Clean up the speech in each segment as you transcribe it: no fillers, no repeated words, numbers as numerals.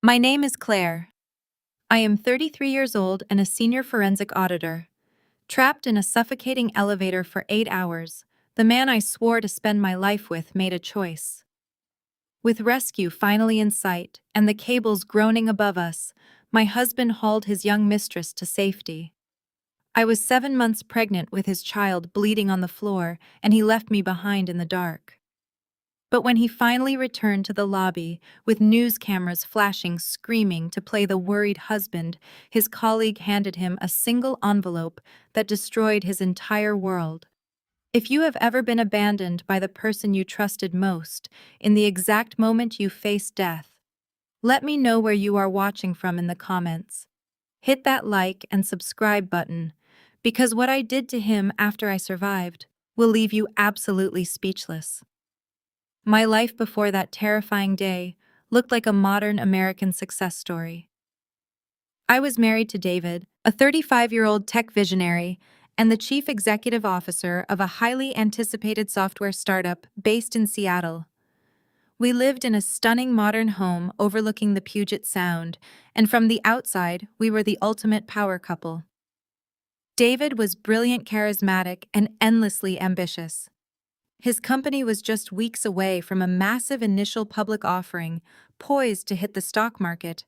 My name is Claire. I am 33 years old and a senior forensic auditor. Trapped in a suffocating elevator for 8 hours, the man I swore to spend my life with made a choice. With rescue finally in sight and the cables groaning above us, my husband hauled his young mistress to safety. I was 7 months pregnant with his child bleeding on the floor, and he left me behind in the dark. But when he finally returned to the lobby, with news cameras flashing, screaming to play the worried husband, his colleague handed him a single envelope that destroyed his entire world. If you have ever been abandoned by the person you trusted most, in the exact moment you face death, let me know where you are watching from in the comments. Hit that like and subscribe button, because what I did to him after I survived will leave you absolutely speechless. My life before that terrifying day looked like a modern American success story. I was married to David, a 35-year-old tech visionary, and the chief executive officer of a highly anticipated software startup based in Seattle. We lived in a stunning modern home overlooking the Puget Sound, and from the outside, we were the ultimate power couple. David was brilliant, charismatic, and endlessly ambitious. His company was just weeks away from a massive initial public offering, poised to hit the stock market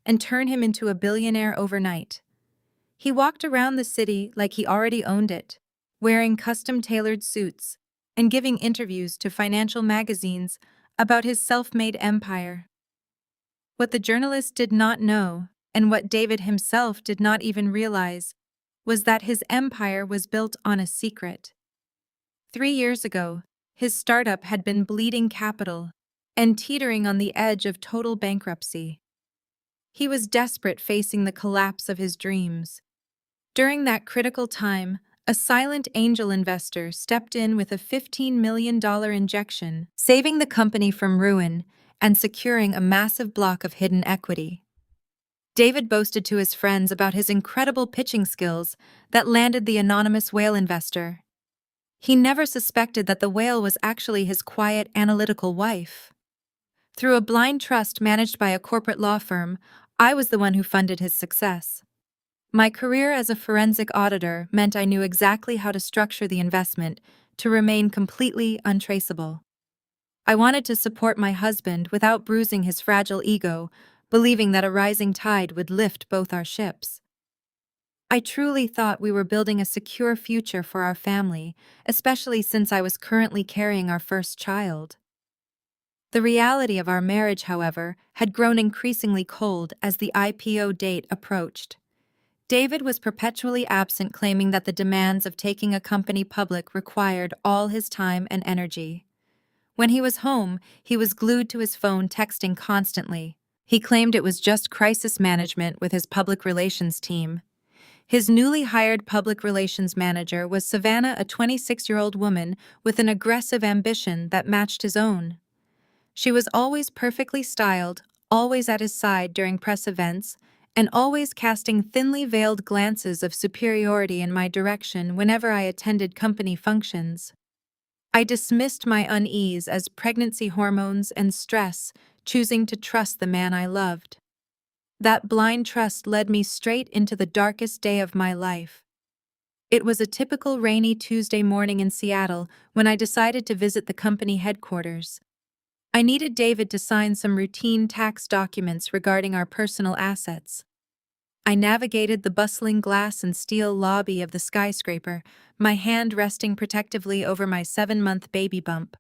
and turn him into a billionaire overnight. He walked around the city like he already owned it, wearing custom-tailored suits and giving interviews to financial magazines about his self-made empire. What the journalists did not know, and what David himself did not even realize, was that his empire was built on a secret. 3 years ago, his startup had been bleeding capital and teetering on the edge of total bankruptcy. He was desperate, facing the collapse of his dreams. During that critical time, a silent angel investor stepped in with a $15 million injection, saving the company from ruin and securing a massive block of hidden equity. David boasted to his friends about his incredible pitching skills that landed the anonymous whale investor. He never suspected that the whale was actually his quiet, analytical wife. Through a blind trust managed by a corporate law firm, I was the one who funded his success. My career as a forensic auditor meant I knew exactly how to structure the investment to remain completely untraceable. I wanted to support my husband without bruising his fragile ego, believing that a rising tide would lift both our ships. I truly thought we were building a secure future for our family, especially since I was currently carrying our first child. The reality of our marriage, however, had grown increasingly cold as the IPO date approached. David was perpetually absent, claiming that the demands of taking a company public required all his time and energy. When he was home, he was glued to his phone, texting constantly. He claimed it was just crisis management with his public relations team. His newly hired public relations manager was Savannah, a 26-year-old woman with an aggressive ambition that matched his own. She was always perfectly styled, always at his side during press events, and always casting thinly veiled glances of superiority in my direction whenever I attended company functions. I dismissed my unease as pregnancy hormones and stress, choosing to trust the man I loved. That blind trust led me straight into the darkest day of my life. It was a typical rainy Tuesday morning in Seattle when I decided to visit the company headquarters. I needed David to sign some routine tax documents regarding our personal assets. I navigated the bustling glass and steel lobby of the skyscraper, my hand resting protectively over my 7-month baby bump.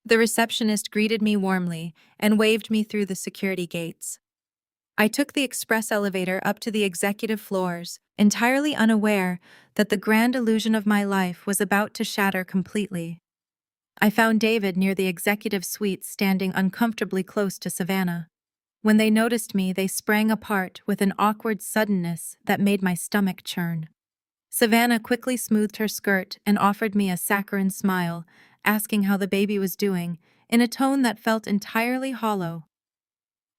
The receptionist greeted me warmly and waved me through the security gates. I took the express elevator up to the executive floors, entirely unaware that the grand illusion of my life was about to shatter completely. I found David near the executive suite, standing uncomfortably close to Savannah. When they noticed me, they sprang apart with an awkward suddenness that made my stomach churn. Savannah quickly smoothed her skirt and offered me a saccharine smile, asking how the baby was doing, in a tone that felt entirely hollow.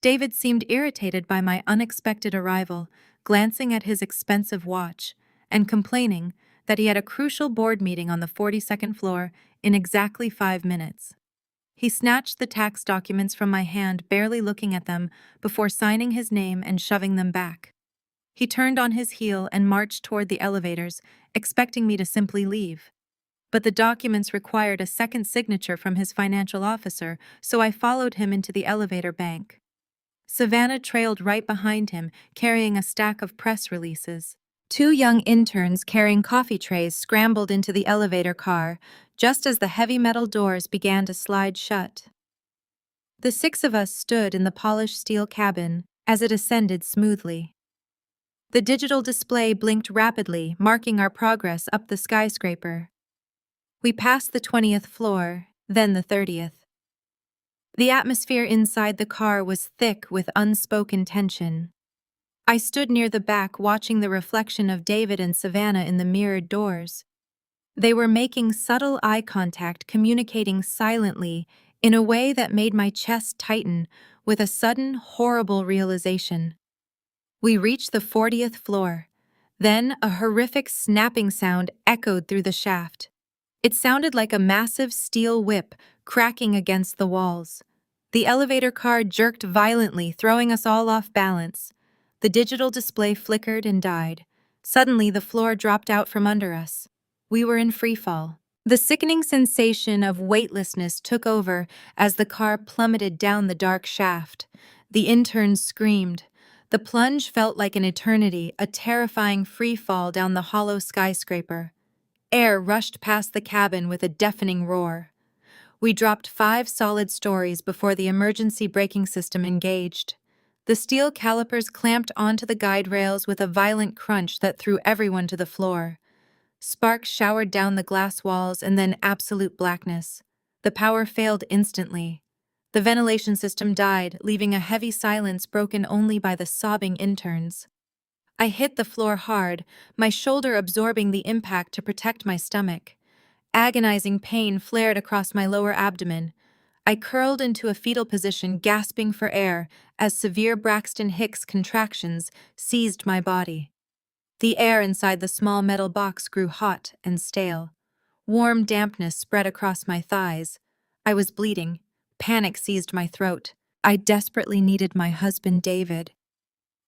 David seemed irritated by my unexpected arrival, glancing at his expensive watch and complaining that he had a crucial board meeting on the 42nd floor in exactly 5 minutes. He snatched the tax documents from my hand, barely looking at them, before signing his name and shoving them back. He turned on his heel and marched toward the elevators, expecting me to simply leave. But the documents required a second signature from his financial officer, so I followed him into the elevator bank. Savannah trailed right behind him, carrying a stack of press releases. Two young interns carrying coffee trays scrambled into the elevator car, just as the heavy metal doors began to slide shut. The six of us stood in the polished steel cabin as it ascended smoothly. The digital display blinked rapidly, marking our progress up the skyscraper. We passed the 20th floor, then the 30th. The atmosphere inside the car was thick with unspoken tension. I stood near the back watching the reflection of David and Savannah in the mirrored doors. They were making subtle eye contact, communicating silently in a way that made my chest tighten with a sudden, horrible realization. We reached the 40th floor. Then a horrific snapping sound echoed through the shaft. It sounded like a massive steel whip cracking against the walls. The elevator car jerked violently, throwing us all off balance. The digital display flickered and died. Suddenly, the floor dropped out from under us. We were in freefall. The sickening sensation of weightlessness took over as the car plummeted down the dark shaft. The interns screamed. The plunge felt like an eternity, a terrifying freefall down the hollow skyscraper. Air rushed past the cabin with a deafening roar. We dropped 5 solid stories before the emergency braking system engaged. The steel calipers clamped onto the guide rails with a violent crunch that threw everyone to the floor. Sparks showered down the glass walls and then absolute blackness. The power failed instantly. The ventilation system died, leaving a heavy silence broken only by the sobbing interns. I hit the floor hard, my shoulder absorbing the impact to protect my stomach. Agonizing pain flared across my lower abdomen. I curled into a fetal position, gasping for air as severe Braxton Hicks contractions seized my body. The air inside the small metal box grew hot and stale. Warm dampness spread across my thighs. I was bleeding. Panic seized my throat. I desperately needed my husband, David.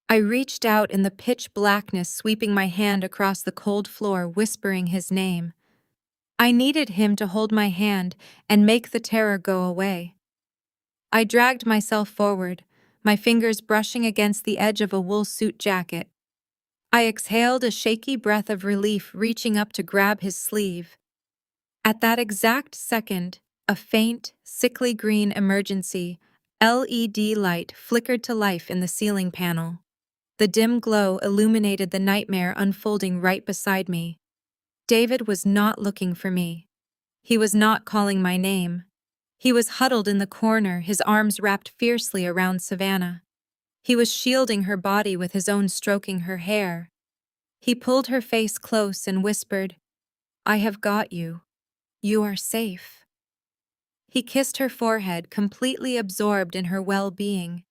I reached out in the pitch blackness, sweeping my hand across the cold floor, whispering his name. I needed him to hold my hand and make the terror go away. I dragged myself forward, my fingers brushing against the edge of a wool suit jacket. I exhaled a shaky breath of relief, reaching up to grab his sleeve. At that exact second, a faint, sickly green emergency LED light flickered to life in the ceiling panel. The dim glow illuminated the nightmare unfolding right beside me. David was not looking for me. He was not calling my name. He was huddled in the corner, his arms wrapped fiercely around Savannah. He was shielding her body with his own, stroking her hair. He pulled her face close and whispered, "I have got you. You are safe." He kissed her forehead, completely absorbed in her well-being.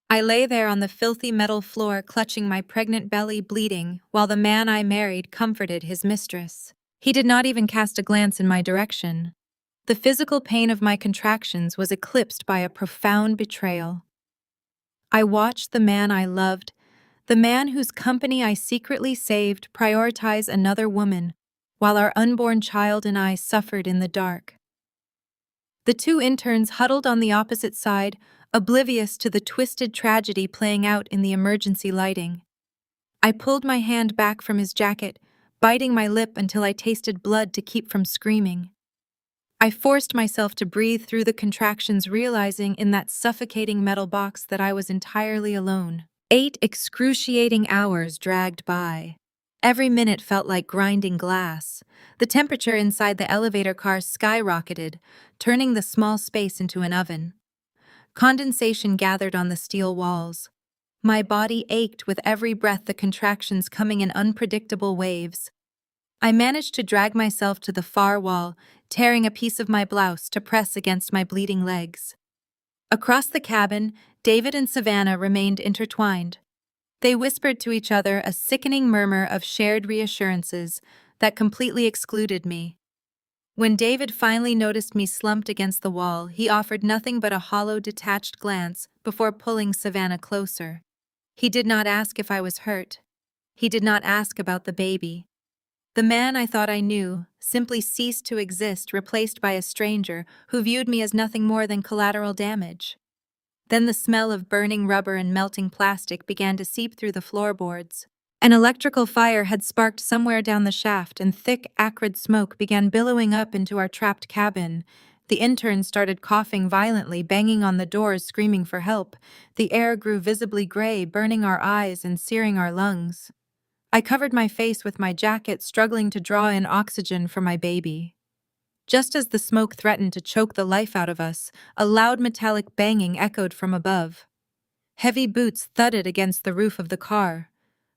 I lay there on the filthy metal floor, clutching my pregnant belly, bleeding, while the man I married comforted his mistress. He did not even cast a glance in my direction. The physical pain of my contractions was eclipsed by a profound betrayal. I watched the man I loved, the man whose company I secretly saved, prioritize another woman, while our unborn child and I suffered in the dark. The two interns huddled on the opposite side, oblivious to the twisted tragedy playing out in the emergency lighting. I pulled my hand back from his jacket, biting my lip until I tasted blood to keep from screaming. I forced myself to breathe through the contractions, realizing in that suffocating metal box that I was entirely alone. 8 excruciating hours dragged by. Every minute felt like grinding glass. The temperature inside the elevator car skyrocketed, turning the small space into an oven. Condensation gathered on the steel walls. My body ached with every breath, the contractions coming in unpredictable waves. I managed to drag myself to the far wall, tearing a piece of my blouse to press against my bleeding legs. Across the cabin, David and Savannah remained intertwined. They whispered to each other, a sickening murmur of shared reassurances that completely excluded me. When David finally noticed me slumped against the wall, he offered nothing but a hollow, detached glance before pulling Savannah closer. He did not ask if I was hurt. He did not ask about the baby. The man I thought I knew simply ceased to exist, replaced by a stranger who viewed me as nothing more than collateral damage. Then the smell of burning rubber and melting plastic began to seep through the floorboards. An electrical fire had sparked somewhere down the shaft, and thick, acrid smoke began billowing up into our trapped cabin. The intern started coughing violently, banging on the doors, screaming for help. The air grew visibly gray, burning our eyes and searing our lungs. I covered my face with my jacket, struggling to draw in oxygen for my baby. Just as the smoke threatened to choke the life out of us, a loud metallic banging echoed from above. Heavy boots thudded against the roof of the car.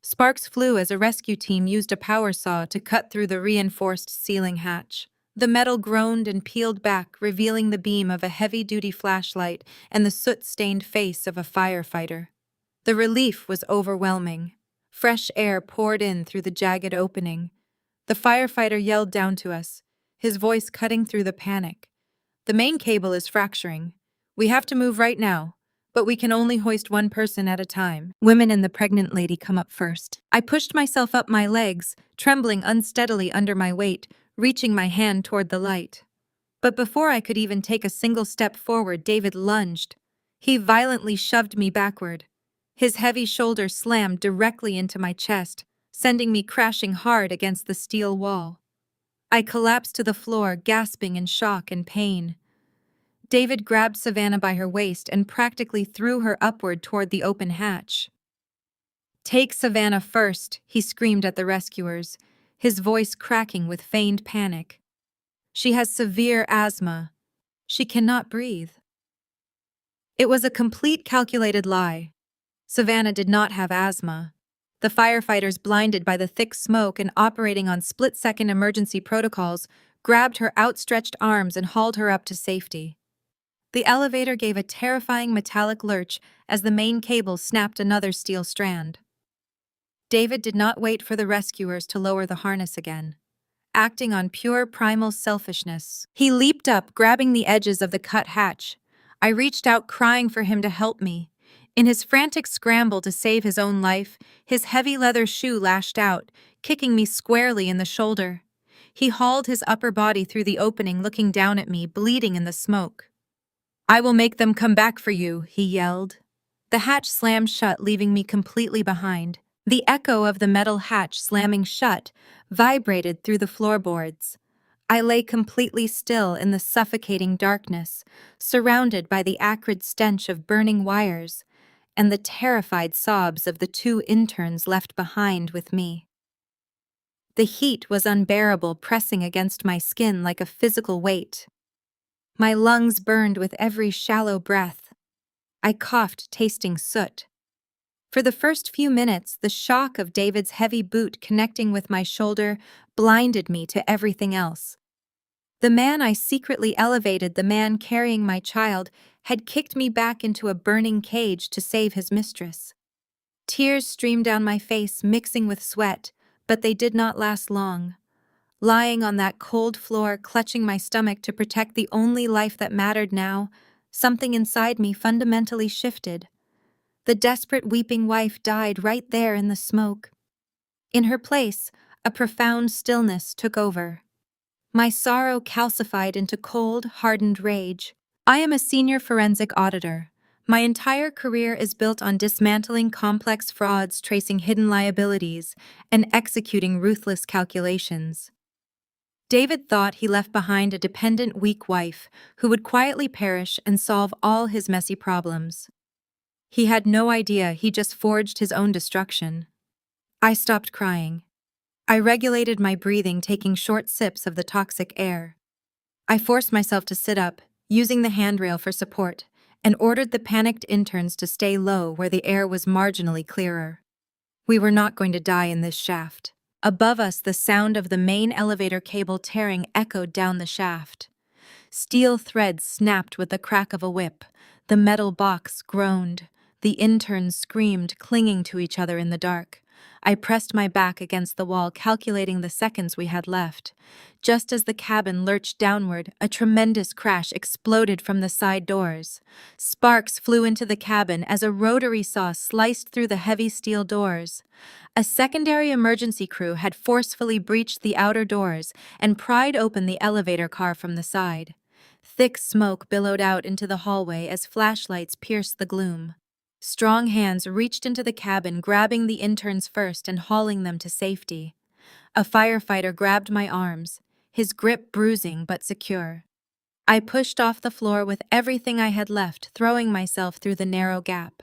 Sparks flew as a rescue team used a power saw to cut through the reinforced ceiling hatch. The metal groaned and peeled back, revealing the beam of a heavy-duty flashlight and the soot-stained face of a firefighter. The relief was overwhelming. Fresh air poured in through the jagged opening. The firefighter yelled down to us, his voice cutting through the panic. "The main cable is fracturing. We have to move right now, but we can only hoist one person at a time. Women and the pregnant lady come up first." I pushed myself up my legs, trembling unsteadily under my weight, reaching my hand toward the light. But before I could even take a single step forward, David lunged. He violently shoved me backward. His heavy shoulder slammed directly into my chest, sending me crashing hard against the steel wall. I collapsed to the floor, gasping in shock and pain. David grabbed Savannah by her waist and practically threw her upward toward the open hatch. "Take Savannah first," he screamed at the rescuers, his voice cracking with feigned panic. "She has severe asthma. She cannot breathe." It was a complete calculated lie. Savannah did not have asthma. The firefighters, blinded by the thick smoke and operating on split-second emergency protocols, grabbed her outstretched arms and hauled her up to safety. The elevator gave a terrifying metallic lurch as the main cable snapped another steel strand. David did not wait for the rescuers to lower the harness again. Acting on pure primal selfishness, he leaped up, grabbing the edges of the cut hatch. I reached out, crying for him to help me. In his frantic scramble to save his own life, his heavy leather shoe lashed out, kicking me squarely in the shoulder. He hauled his upper body through the opening, looking down at me, bleeding in the smoke. "I will make them come back for you," he yelled. The hatch slammed shut, leaving me completely behind. The echo of the metal hatch slamming shut vibrated through the floorboards. I lay completely still in the suffocating darkness, surrounded by the acrid stench of burning wires and the terrified sobs of the two interns left behind with me. The heat was unbearable, pressing against my skin like a physical weight. My lungs burned with every shallow breath. I coughed, tasting soot. For the first few minutes, the shock of David's heavy boot connecting with my shoulder blinded me to everything else. The man I secretly elevated, the man carrying my child, had kicked me back into a burning cage to save his mistress. Tears streamed down my face, mixing with sweat, but they did not last long. Lying on that cold floor, clutching my stomach to protect the only life that mattered now, something inside me fundamentally shifted. The desperate weeping wife died right there in the smoke. In her place, a profound stillness took over. My sorrow calcified into cold, hardened rage. I am a senior forensic auditor. My entire career is built on dismantling complex frauds, tracing hidden liabilities, and executing ruthless calculations. David thought he left behind a dependent, weak wife who would quietly perish and solve all his messy problems. He had no idea he just forged his own destruction. I stopped crying. I regulated my breathing, taking short sips of the toxic air. I forced myself to sit up, using the handrail for support, and ordered the panicked interns to stay low where the air was marginally clearer. We were not going to die in this shaft. Above us, the sound of the main elevator cable tearing echoed down the shaft. Steel threads snapped with the crack of a whip. The metal box groaned. The interns screamed, clinging to each other in the dark. I pressed my back against the wall, calculating the seconds we had left. Just as the cabin lurched downward, a tremendous crash exploded from the side doors. Sparks flew into the cabin as a rotary saw sliced through the heavy steel doors. A secondary emergency crew had forcefully breached the outer doors and pried open the elevator car from the side. Thick smoke billowed out into the hallway as flashlights pierced the gloom. Strong hands reached into the cabin, grabbing the interns first and hauling them to safety. A firefighter grabbed my arms, his grip bruising but secure. I pushed off the floor with everything I had left, throwing myself through the narrow gap.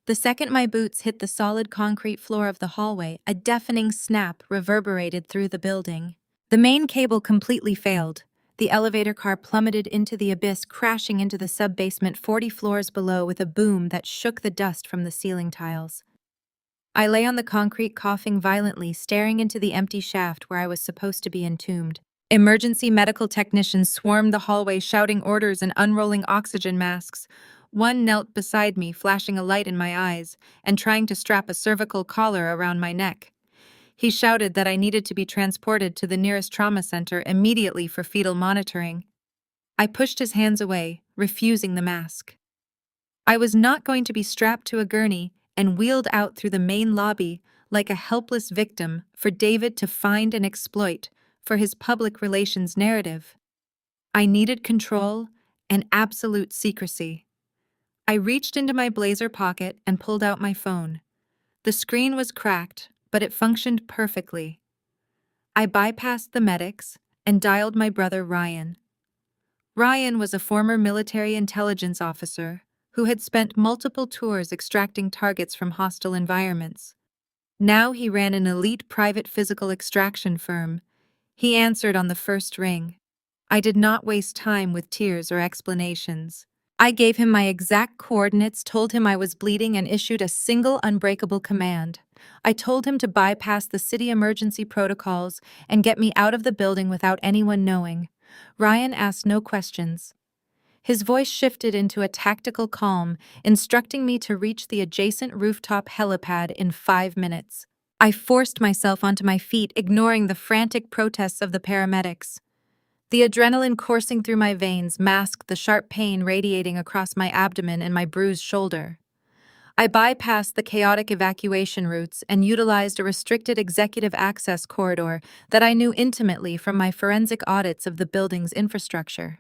The second my boots hit the solid concrete floor of the hallway, a deafening snap reverberated through the building. The main cable completely failed. The elevator car plummeted into the abyss, crashing into the sub-basement 40 floors below with a boom that shook the dust from the ceiling tiles. I lay on the concrete, coughing violently, staring into the empty shaft where I was supposed to be entombed. Emergency medical technicians swarmed the hallway, shouting orders and unrolling oxygen masks. One knelt beside me, flashing a light in my eyes and trying to strap a cervical collar around my neck. He shouted that I needed to be transported to the nearest trauma center immediately for fetal monitoring. I pushed his hands away, refusing the mask. I was not going to be strapped to a gurney and wheeled out through the main lobby like a helpless victim for David to find and exploit for his public relations narrative. I needed control and absolute secrecy. I reached into my blazer pocket and pulled out my phone. The screen was cracked, but it functioned perfectly. I bypassed the medics and dialed my brother Ryan. Ryan was a former military intelligence officer who had spent multiple tours extracting targets from hostile environments. Now he ran an elite private physical extraction firm. He answered on the first ring. I did not waste time with tears or explanations. I gave him my exact coordinates, told him I was bleeding, and issued a single unbreakable command. I told him to bypass the city emergency protocols and get me out of the building without anyone knowing. Ryan asked no questions. His voice shifted into a tactical calm, instructing me to reach the adjacent rooftop helipad in 5 minutes. I forced myself onto my feet, ignoring the frantic protests of the paramedics. The adrenaline coursing through my veins masked the sharp pain radiating across my abdomen and my bruised shoulder. I bypassed the chaotic evacuation routes and utilized a restricted executive access corridor that I knew intimately from my forensic audits of the building's infrastructure.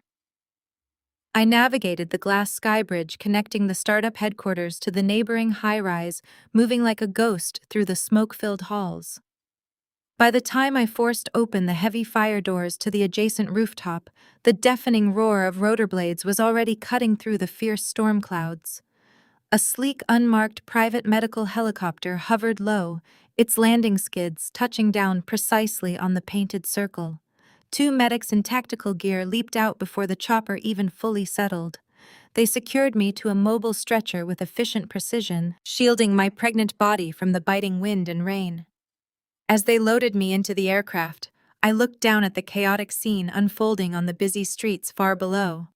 I navigated the glass sky bridge connecting the startup headquarters to the neighboring high-rise, moving like a ghost through the smoke-filled halls. By the time I forced open the heavy fire doors to the adjacent rooftop, the deafening roar of rotor blades was already cutting through the fierce storm clouds. A sleek, unmarked private medical helicopter hovered low, its landing skids touching down precisely on the painted circle. 2 medics in tactical gear leaped out before the chopper even fully settled. They secured me to a mobile stretcher with efficient precision, shielding my pregnant body from the biting wind and rain. As they loaded me into the aircraft, I looked down at the chaotic scene unfolding on the busy streets far below.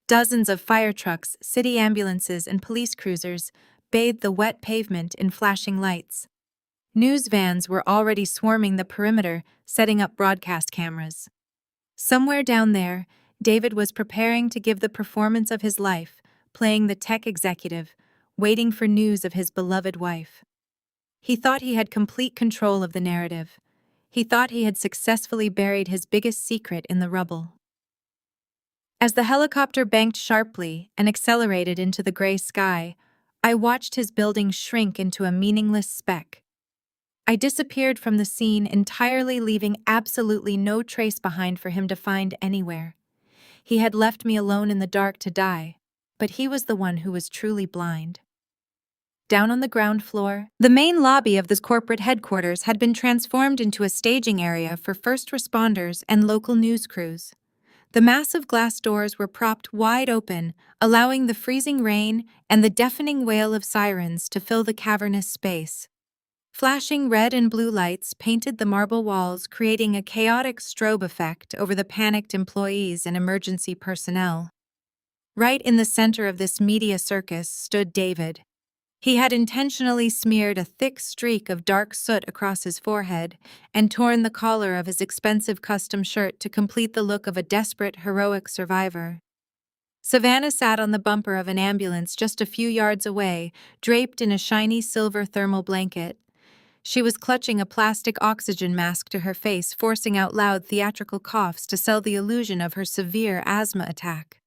Dozens of fire trucks, city ambulances, and police cruisers bathed the wet pavement in flashing lights. News vans were already swarming the perimeter, setting up broadcast cameras. Somewhere down there, David was preparing to give the performance of his life, playing the tech executive, waiting for news of his beloved wife. He thought he had complete control of the narrative. He thought he had successfully buried his biggest secret in the rubble. As the helicopter banked sharply and accelerated into the gray sky, I watched his building shrink into a meaningless speck. I disappeared from the scene entirely, leaving absolutely no trace behind for him to find anywhere. He had left me alone in the dark to die, but he was the one who was truly blind. Down on the ground floor, the main lobby of this corporate headquarters had been transformed into a staging area for first responders and local news crews. The massive glass doors were propped wide open, allowing the freezing rain and the deafening wail of sirens to fill the cavernous space. Flashing red and blue lights painted the marble walls, creating a chaotic strobe effect over the panicked employees and emergency personnel. Right in the center of this media circus stood David. He had intentionally smeared a thick streak of dark soot across his forehead and torn the collar of his expensive custom shirt to complete the look of a desperate, heroic survivor. Savannah sat on the bumper of an ambulance just a few yards away, draped in a shiny silver thermal blanket. She was clutching a plastic oxygen mask to her face, forcing out loud theatrical coughs to sell the illusion of her severe asthma attack.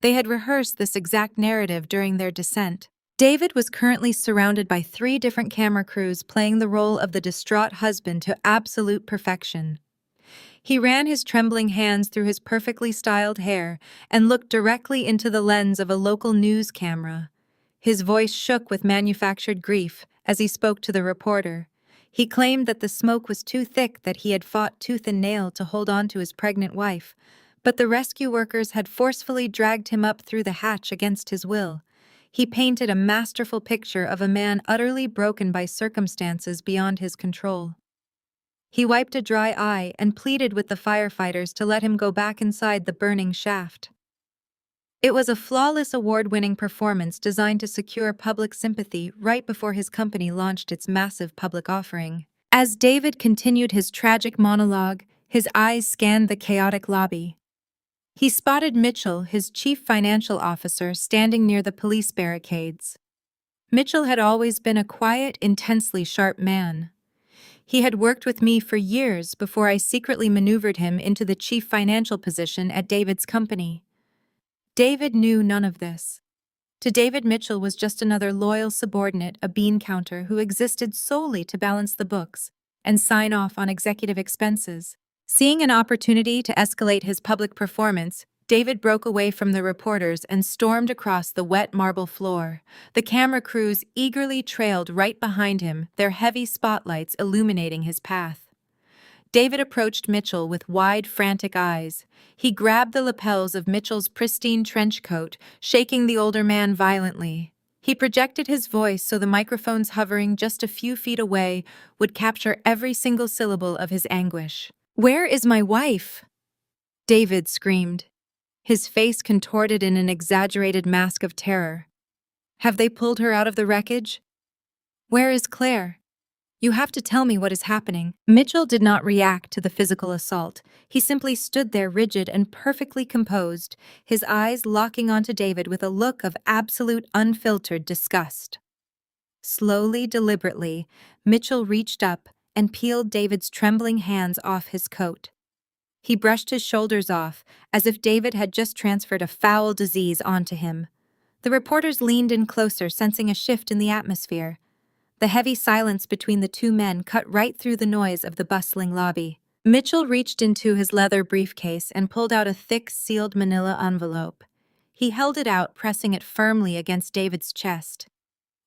They had rehearsed this exact narrative during their descent. David was currently surrounded by 3 different camera crews playing the role of the distraught husband to absolute perfection. He ran his trembling hands through his perfectly styled hair and looked directly into the lens of a local news camera. His voice shook with manufactured grief as he spoke to the reporter. He claimed that the smoke was too thick, that he had fought tooth and nail to hold on to his pregnant wife, but the rescue workers had forcefully dragged him up through the hatch against his will. He painted a masterful picture of a man utterly broken by circumstances beyond his control. He wiped a dry eye and pleaded with the firefighters to let him go back inside the burning shaft. It was a flawless award-winning performance designed to secure public sympathy right before his company launched its massive public offering. As David continued his tragic monologue, his eyes scanned the chaotic lobby. He spotted Mitchell, his chief financial officer, standing near the police barricades. Mitchell had always been a quiet, intensely sharp man. He had worked with me for years before I secretly maneuvered him into the chief financial position at David's company. David knew none of this. To David, Mitchell was just another loyal subordinate, a bean counter who existed solely to balance the books and sign off on executive expenses. Seeing an opportunity to escalate his public performance, David broke away from the reporters and stormed across the wet marble floor. The camera crews eagerly trailed right behind him, their heavy spotlights illuminating his path. David approached Mitchell with wide, frantic eyes. He grabbed the lapels of Mitchell's pristine trench coat, shaking the older man violently. He projected his voice so the microphones hovering just a few feet away would capture every single syllable of his anguish. "Where is my wife?" David screamed, his face contorted in an exaggerated mask of terror. "Have they pulled her out of the wreckage? Where is Claire? You have to tell me what is happening." Mitchell did not react to the physical assault. He simply stood there rigid and perfectly composed, his eyes locking onto David with a look of absolute unfiltered disgust. Slowly, deliberately, Mitchell reached up and peeled David's trembling hands off his coat. He brushed his shoulders off, as if David had just transferred a foul disease onto him. The reporters leaned in closer, sensing a shift in the atmosphere. The heavy silence between the 2 men cut right through the noise of the bustling lobby. Mitchell reached into his leather briefcase and pulled out a thick, sealed manila envelope. He held it out, pressing it firmly against David's chest.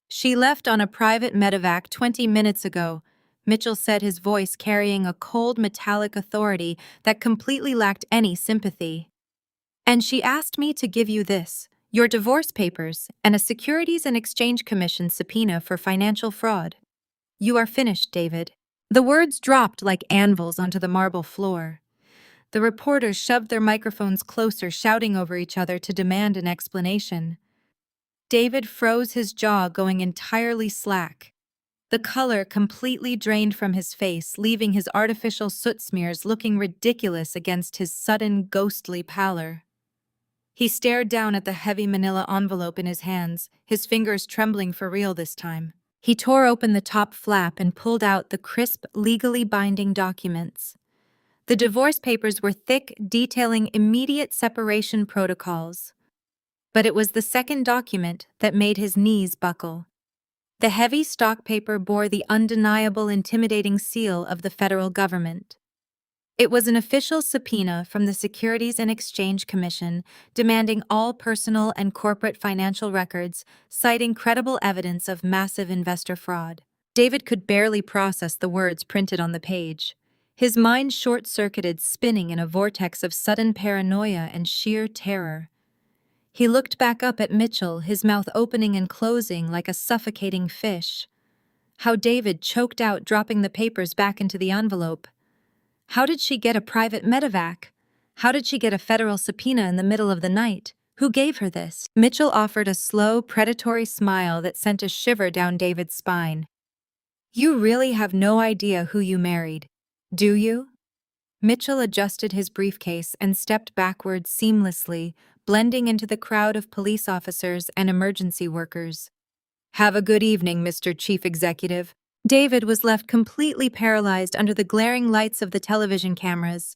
"She left on a private medevac 20 minutes ago," Mitchell said, his voice carrying a cold, metallic authority that completely lacked any sympathy. "And she asked me to give you this, your divorce papers, and a Securities and Exchange Commission subpoena for financial fraud. You are finished, David." The words dropped like anvils onto the marble floor. The reporters shoved their microphones closer, shouting over each other to demand an explanation. David froze, his jaw going entirely slack. The color completely drained from his face, leaving his artificial soot smears looking ridiculous against his sudden, ghostly pallor. He stared down at the heavy manila envelope in his hands, his fingers trembling for real this time. He tore open the top flap and pulled out the crisp, legally binding documents. The divorce papers were thick, detailing immediate separation protocols. But it was the second document that made his knees buckle. The heavy stock paper bore the undeniable, intimidating seal of the federal government. It was an official subpoena from the Securities and Exchange Commission, demanding all personal and corporate financial records, citing credible evidence of massive investor fraud. David could barely process the words printed on the page. His mind short-circuited, spinning in a vortex of sudden paranoia and sheer terror. He looked back up at Mitchell, his mouth opening and closing like a suffocating fish. How David choked out, dropping the papers back into the envelope. How did she get a private medevac? How did she get a federal subpoena in the middle of the night? Who gave her this? Mitchell offered a slow, predatory smile that sent a shiver down David's spine. You really have no idea who you married, do you? Mitchell adjusted his briefcase and stepped backward seamlessly, blending into the crowd of police officers and emergency workers. Have a good evening, Mr. Chief Executive. David was left completely paralyzed under the glaring lights of the television cameras.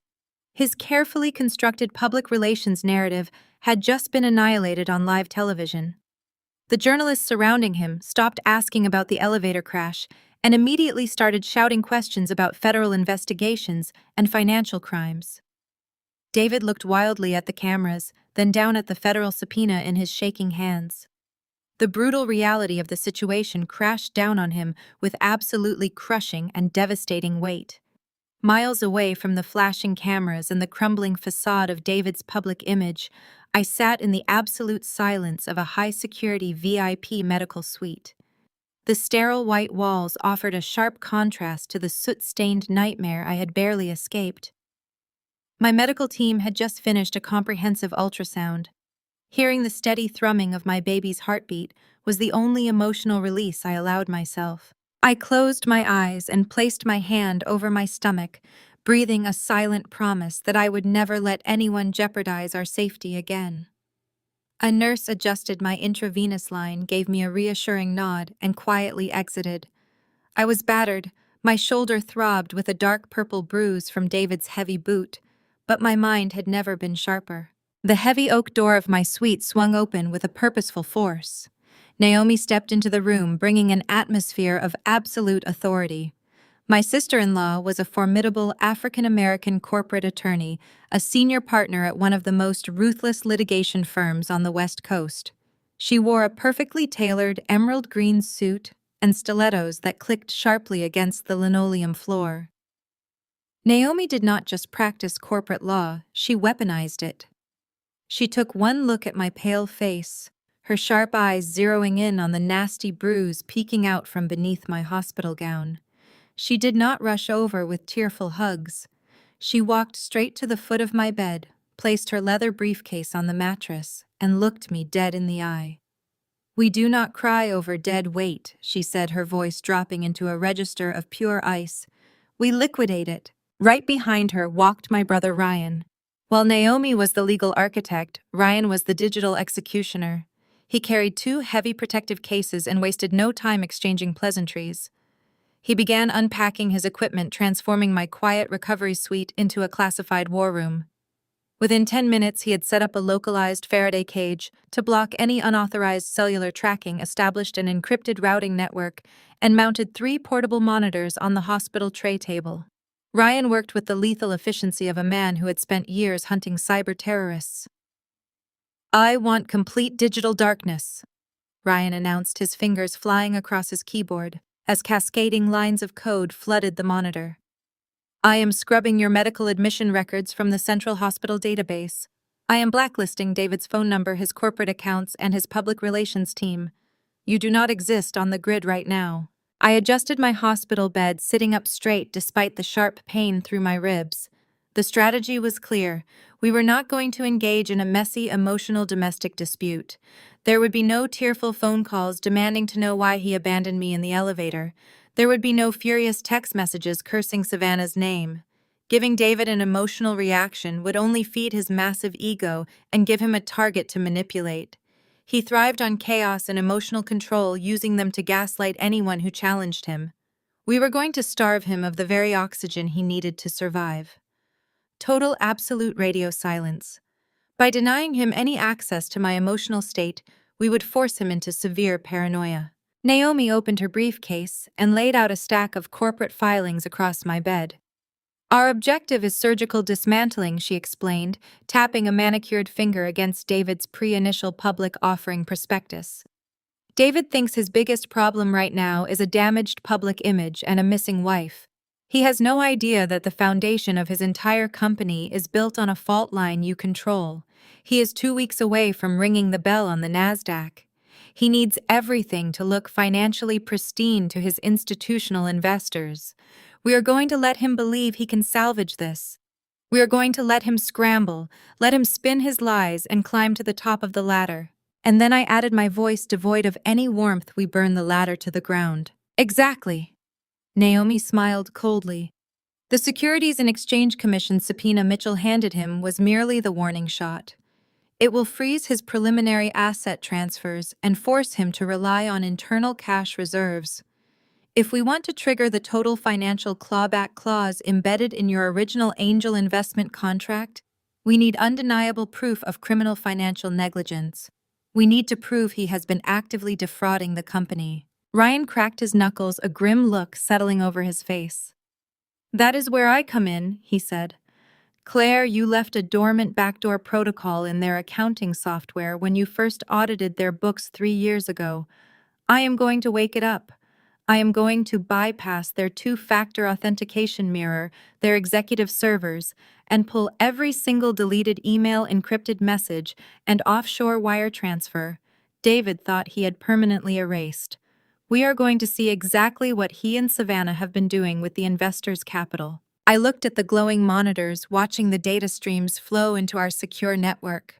His carefully constructed public relations narrative had just been annihilated on live television. The journalists surrounding him stopped asking about the elevator crash and immediately started shouting questions about federal investigations and financial crimes. David looked wildly at the cameras, then down at the federal subpoena in his shaking hands. The brutal reality of the situation crashed down on him with absolutely crushing and devastating weight. Miles away from the flashing cameras and the crumbling facade of David's public image, I sat in the absolute silence of a high-security VIP medical suite. The sterile white walls offered a sharp contrast to the soot-stained nightmare I had barely escaped. My medical team had just finished a comprehensive ultrasound. Hearing the steady thrumming of my baby's heartbeat was the only emotional release I allowed myself. I closed my eyes and placed my hand over my stomach, breathing a silent promise that I would never let anyone jeopardize our safety again. A nurse adjusted my intravenous line, gave me a reassuring nod, and quietly exited. I was battered, my shoulder throbbed with a dark purple bruise from David's heavy boot, but my mind had never been sharper. The heavy oak door of my suite swung open with a purposeful force. Naomi stepped into the room, bringing an atmosphere of absolute authority. My sister-in-law was a formidable African-American corporate attorney, a senior partner at one of the most ruthless litigation firms on the West Coast. She wore a perfectly tailored emerald green suit and stilettos that clicked sharply against the linoleum floor. Naomi did not just practice corporate law, she weaponized it. She took one look at my pale face, her sharp eyes zeroing in on the nasty bruise peeking out from beneath my hospital gown. She did not rush over with tearful hugs. She walked straight to the foot of my bed, placed her leather briefcase on the mattress, and looked me dead in the eye. We do not cry over dead weight, she said, her voice dropping into a register of pure ice. We liquidate it. Right behind her walked my brother Ryan. While Naomi was the legal architect, Ryan was the digital executioner. He carried 2 heavy protective cases and wasted no time exchanging pleasantries. He began unpacking his equipment, transforming my quiet recovery suite into a classified war room. Within 10 minutes, he had set up a localized Faraday cage to block any unauthorized cellular tracking, established an encrypted routing network, and mounted 3 portable monitors on the hospital tray table. Ryan worked with the lethal efficiency of a man who had spent years hunting cyber terrorists. I want complete digital darkness, Ryan announced, his fingers flying across his keyboard as cascading lines of code flooded the monitor. I am scrubbing your medical admission records from the Central Hospital database. I am blacklisting David's phone number, his corporate accounts, and his public relations team. You do not exist on the grid right now. I adjusted my hospital bed, sitting up straight despite the sharp pain through my ribs. The strategy was clear. We were not going to engage in a messy, emotional domestic dispute. There would be no tearful phone calls demanding to know why he abandoned me in the elevator. There would be no furious text messages cursing Savannah's name. Giving David an emotional reaction would only feed his massive ego and give him a target to manipulate. He thrived on chaos and emotional control, using them to gaslight anyone who challenged him. We were going to starve him of the very oxygen he needed to survive. Total absolute radio silence. By denying him any access to my emotional state, we would force him into severe paranoia. Naomi opened her briefcase and laid out a stack of corporate filings across my bed. Our objective is surgical dismantling, she explained, tapping a manicured finger against David's pre-initial public offering prospectus. David thinks his biggest problem right now is a damaged public image and a missing wife. He has no idea that the foundation of his entire company is built on a fault line you control. He is 2 weeks away from ringing the bell on the NASDAQ. He needs everything to look financially pristine to his institutional investors. We are going to let him believe he can salvage this. We are going to let him scramble, let him spin his lies and climb to the top of the ladder. And then I added my voice devoid of any warmth. We burn the ladder to the ground. Exactly. Naomi smiled coldly. The Securities and Exchange Commission subpoena Mitchell handed him was merely the warning shot. It will freeze his preliminary asset transfers and force him to rely on internal cash reserves. If we want to trigger the total financial clawback clause embedded in your original angel investment contract, we need undeniable proof of criminal financial negligence. We need to prove he has been actively defrauding the company. Ryan cracked his knuckles, a grim look settling over his face. That is where I come in, he said. Claire, you left a dormant backdoor protocol in their accounting software when you first audited their books 3 years ago. I am going to wake it up. I am going to bypass their two-factor authentication mirror, their executive servers, and pull every single deleted email, encrypted message, and offshore wire transfer David thought he had permanently erased. We are going to see exactly what he and Savannah have been doing with the investors' capital. I looked at the glowing monitors, watching the data streams flow into our secure network.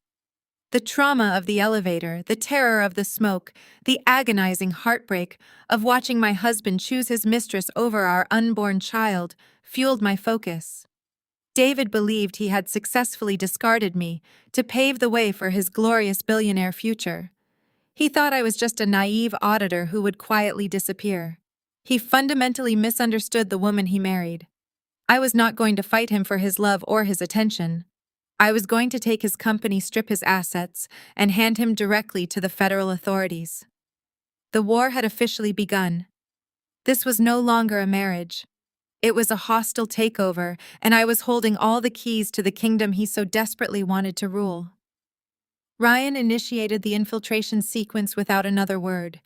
The trauma of the elevator, the terror of the smoke, the agonizing heartbreak of watching my husband choose his mistress over our unborn child fueled my focus. David believed he had successfully discarded me to pave the way for his glorious billionaire future. He thought I was just a naive auditor who would quietly disappear. He fundamentally misunderstood the woman he married. I was not going to fight him for his love or his attention. I was going to take his company, strip his assets, and hand him directly to the federal authorities. The war had officially begun. This was no longer a marriage. It was a hostile takeover, and I was holding all the keys to the kingdom he so desperately wanted to rule. Ryan initiated the infiltration sequence without another word.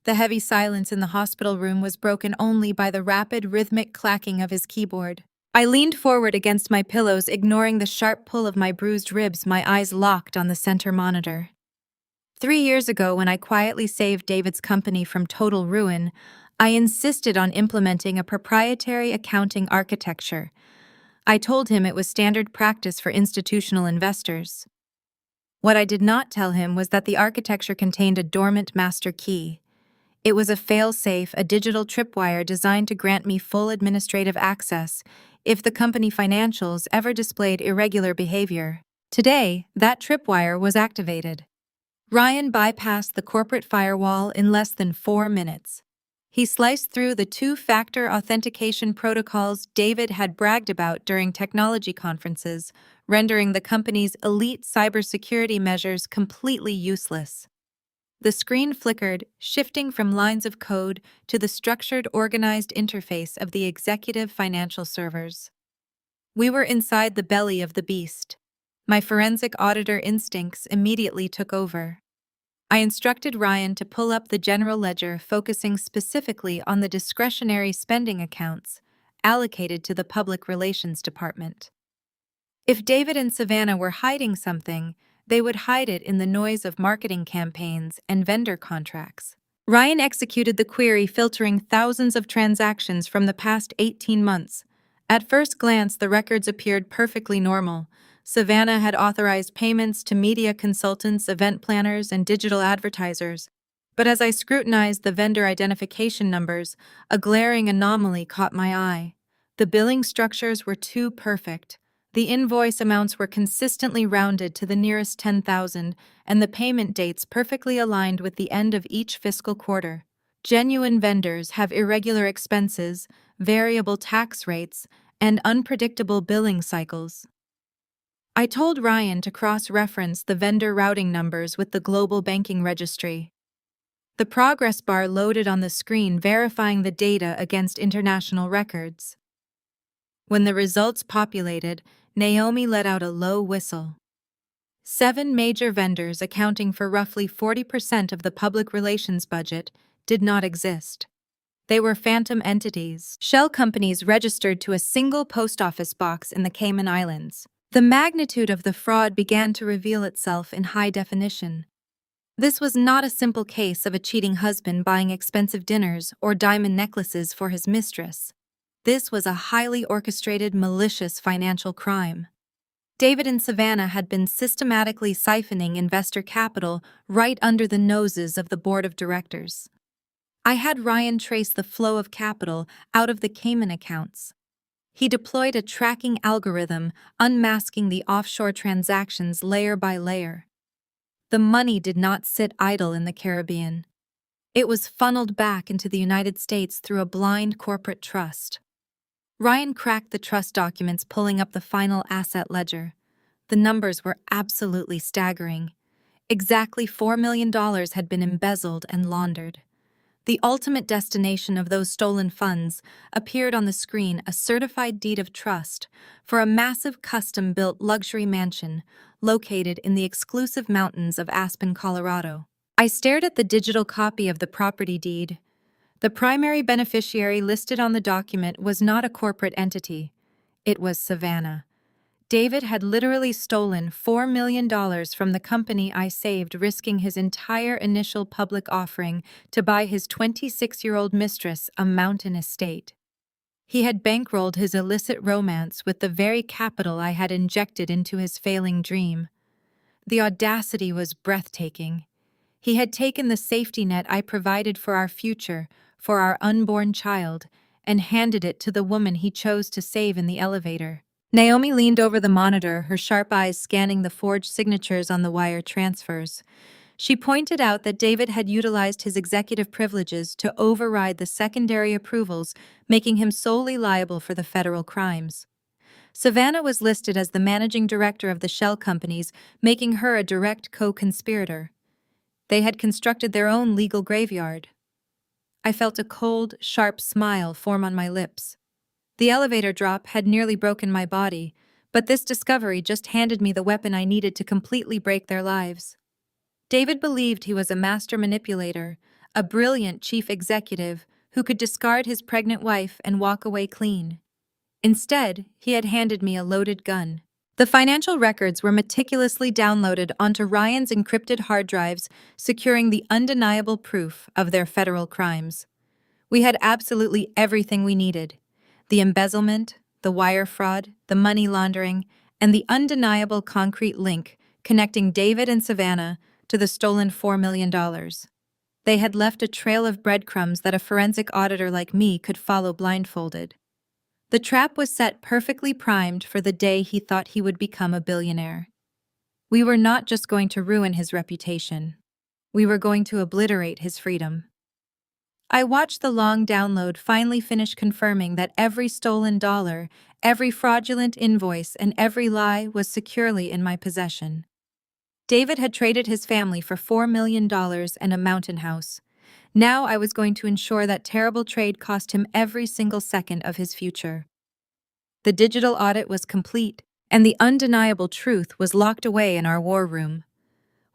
The heavy silence in the hospital room was broken only by the rapid, rhythmic clacking of his keyboard. I leaned forward against my pillows, ignoring the sharp pull of my bruised ribs, my eyes locked on the center monitor. 3 years ago, when I quietly saved David's company from total ruin, I insisted on implementing a proprietary accounting architecture. I told him it was standard practice for institutional investors. What I did not tell him was that the architecture contained a dormant master key. It was a fail-safe, a digital tripwire designed to grant me full administrative access if the company financials ever displayed irregular behavior. Today, that tripwire was activated. Ryan bypassed the corporate firewall in less than 4 minutes. He sliced through the two-factor authentication protocols David had bragged about during technology conferences, rendering the company's elite cybersecurity measures completely useless. The screen flickered, shifting from lines of code to the structured, organized interface of the executive financial servers. We were inside the belly of the beast. My forensic auditor instincts immediately took over. I instructed Ryan to pull up the general ledger, focusing specifically on the discretionary spending accounts allocated to the public relations department. If David and Savannah were hiding something, they would hide it in the noise of marketing campaigns and vendor contracts. Ryan executed the query, filtering thousands of transactions from the past 18 months. At first glance, the records appeared perfectly normal. Savannah had authorized payments to media consultants, event planners, and digital advertisers. But as I scrutinized the vendor identification numbers, a glaring anomaly caught my eye. The billing structures were too perfect. The invoice amounts were consistently rounded to the nearest 10,000, and the payment dates perfectly aligned with the end of each fiscal quarter. Genuine vendors have irregular expenses, variable tax rates, and unpredictable billing cycles. I told Ryan to cross-reference the vendor routing numbers with the global banking registry. The progress bar loaded on the screen, verifying the data against international records. When the results populated, Naomi let out a low whistle. 7 major vendors, accounting for roughly 40% of the public relations budget, did not exist. They were phantom entities, shell companies registered to a single post office box in the Cayman Islands. The magnitude of the fraud began to reveal itself in high definition. This was not a simple case of a cheating husband buying expensive dinners or diamond necklaces for his mistress. This was a highly orchestrated, malicious financial crime. David and Savannah had been systematically siphoning investor capital right under the noses of the board of directors. I had Ryan trace the flow of capital out of the Cayman accounts. He deployed a tracking algorithm, unmasking the offshore transactions layer by layer. The money did not sit idle in the Caribbean. It was funneled back into the United States through a blind corporate trust. Ryan cracked the trust documents, pulling up the final asset ledger. The numbers were absolutely staggering. Exactly $4 million had been embezzled and laundered. The ultimate destination of those stolen funds appeared on the screen: a certified deed of trust for a massive custom-built luxury mansion located in the exclusive mountains of Aspen, Colorado. I stared at the digital copy of the property deed. The primary beneficiary listed on the document was not a corporate entity. It was Savannah. David had literally stolen $4 million from the company I saved, risking his entire initial public offering to buy his 26-year-old mistress a mountain estate. He had bankrolled his illicit romance with the very capital I had injected into his failing dream. The audacity was breathtaking. He had taken the safety net I provided for our future, for our unborn child, and handed it to the woman he chose to save in the elevator. Naomi leaned over the monitor, her sharp eyes scanning the forged signatures on the wire transfers. She pointed out that David had utilized his executive privileges to override the secondary approvals, making him solely liable for the federal crimes. Savannah was listed as the managing director of the shell companies, making her a direct co-conspirator. They had constructed their own legal graveyard. I felt a cold, sharp smile form on my lips. The elevator drop had nearly broken my body, but this discovery just handed me the weapon I needed to completely break their lives. David believed he was a master manipulator, a brilliant chief executive who could discard his pregnant wife and walk away clean. Instead, he had handed me a loaded gun. The financial records were meticulously downloaded onto Ryan's encrypted hard drives, securing the undeniable proof of their federal crimes. We had absolutely everything we needed: the embezzlement, the wire fraud, the money laundering, and the undeniable concrete link connecting David and Savannah to the stolen $4 million. They had left a trail of breadcrumbs that a forensic auditor like me could follow blindfolded. The trap was set perfectly primed for the day he thought he would become a billionaire. We were not just going to ruin his reputation. We were going to obliterate his freedom. I watched the long download finally finish, confirming that every stolen dollar, every fraudulent invoice, and every lie was securely in my possession. David had traded his family for $4 million and a mountain house. Now I was going to ensure that terrible trade cost him every single second of his future. The digital audit was complete, and the undeniable truth was locked away in our war room.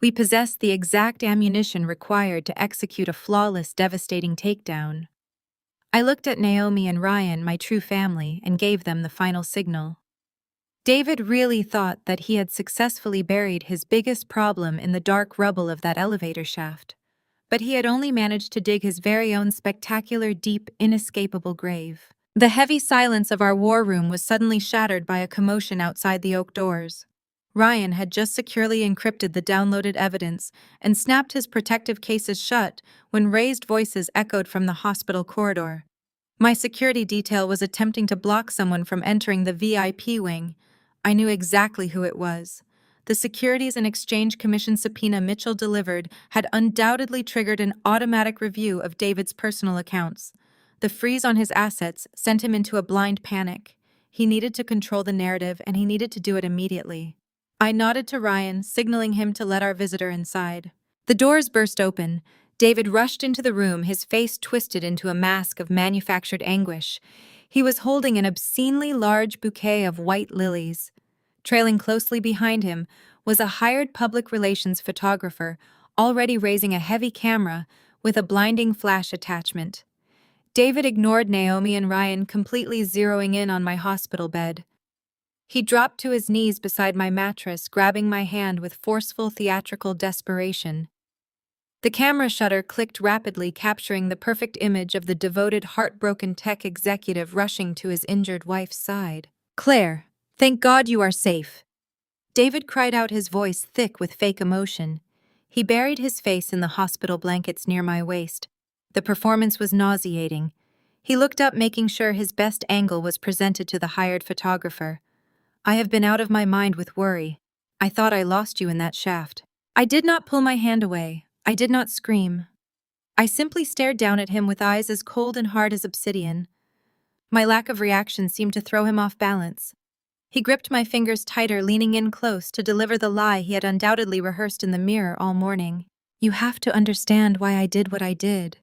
We possessed the exact ammunition required to execute a flawless, devastating takedown. I looked at Naomi and Ryan, my true family, and gave them the final signal. David really thought that he had successfully buried his biggest problem in the dark rubble of that elevator shaft, but he had only managed to dig his very own spectacular, deep, inescapable grave. The heavy silence of our war room was suddenly shattered by a commotion outside the oak doors. Ryan had just securely encrypted the downloaded evidence and snapped his protective cases shut when raised voices echoed from the hospital corridor. My security detail was attempting to block someone from entering the VIP wing. I knew exactly who it was. The Securities and Exchange Commission subpoena Mitchell delivered had undoubtedly triggered an automatic review of David's personal accounts. The freeze on his assets sent him into a blind panic. He needed to control the narrative, and he needed to do it immediately. I nodded to Ryan, signaling him to let our visitor inside. The doors burst open. David rushed into the room, his face twisted into a mask of manufactured anguish. He was holding an obscenely large bouquet of white lilies. Trailing closely behind him was a hired public relations photographer, already raising a heavy camera with a blinding flash attachment. David ignored Naomi and Ryan, completely zeroing in on my hospital bed. He dropped to his knees beside my mattress, grabbing my hand with forceful theatrical desperation. The camera shutter clicked rapidly, capturing the perfect image of the devoted, heartbroken tech executive rushing to his injured wife's side. "Claire, thank God you are safe," David cried out, his voice thick with fake emotion. He buried his face in the hospital blankets near my waist. The performance was nauseating. He looked up, making sure his best angle was presented to the hired photographer. I have been out of my mind with worry. I thought I lost you in that shaft. I did not pull my hand away. I did not scream. I simply stared down at him with eyes as cold and hard as obsidian. My lack of reaction seemed to throw him off balance. He gripped my fingers tighter, leaning in close to deliver the lie he had undoubtedly rehearsed in the mirror all morning. You have to understand why I did what I did,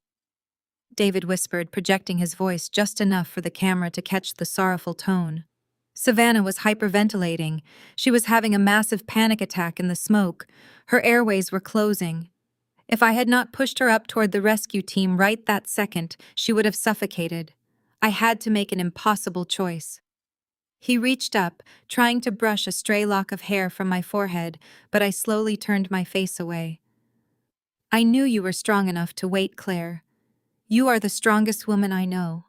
David whispered, projecting his voice just enough for the camera to catch the sorrowful tone. Savannah was hyperventilating. She was having a massive panic attack in the smoke. Her airways were closing. If I had not pushed her up toward the rescue team right that second, she would have suffocated. I had to make an impossible choice. He reached up, trying to brush a stray lock of hair from my forehead, but I slowly turned my face away. I knew you were strong enough to wait, Claire. You are the strongest woman I know.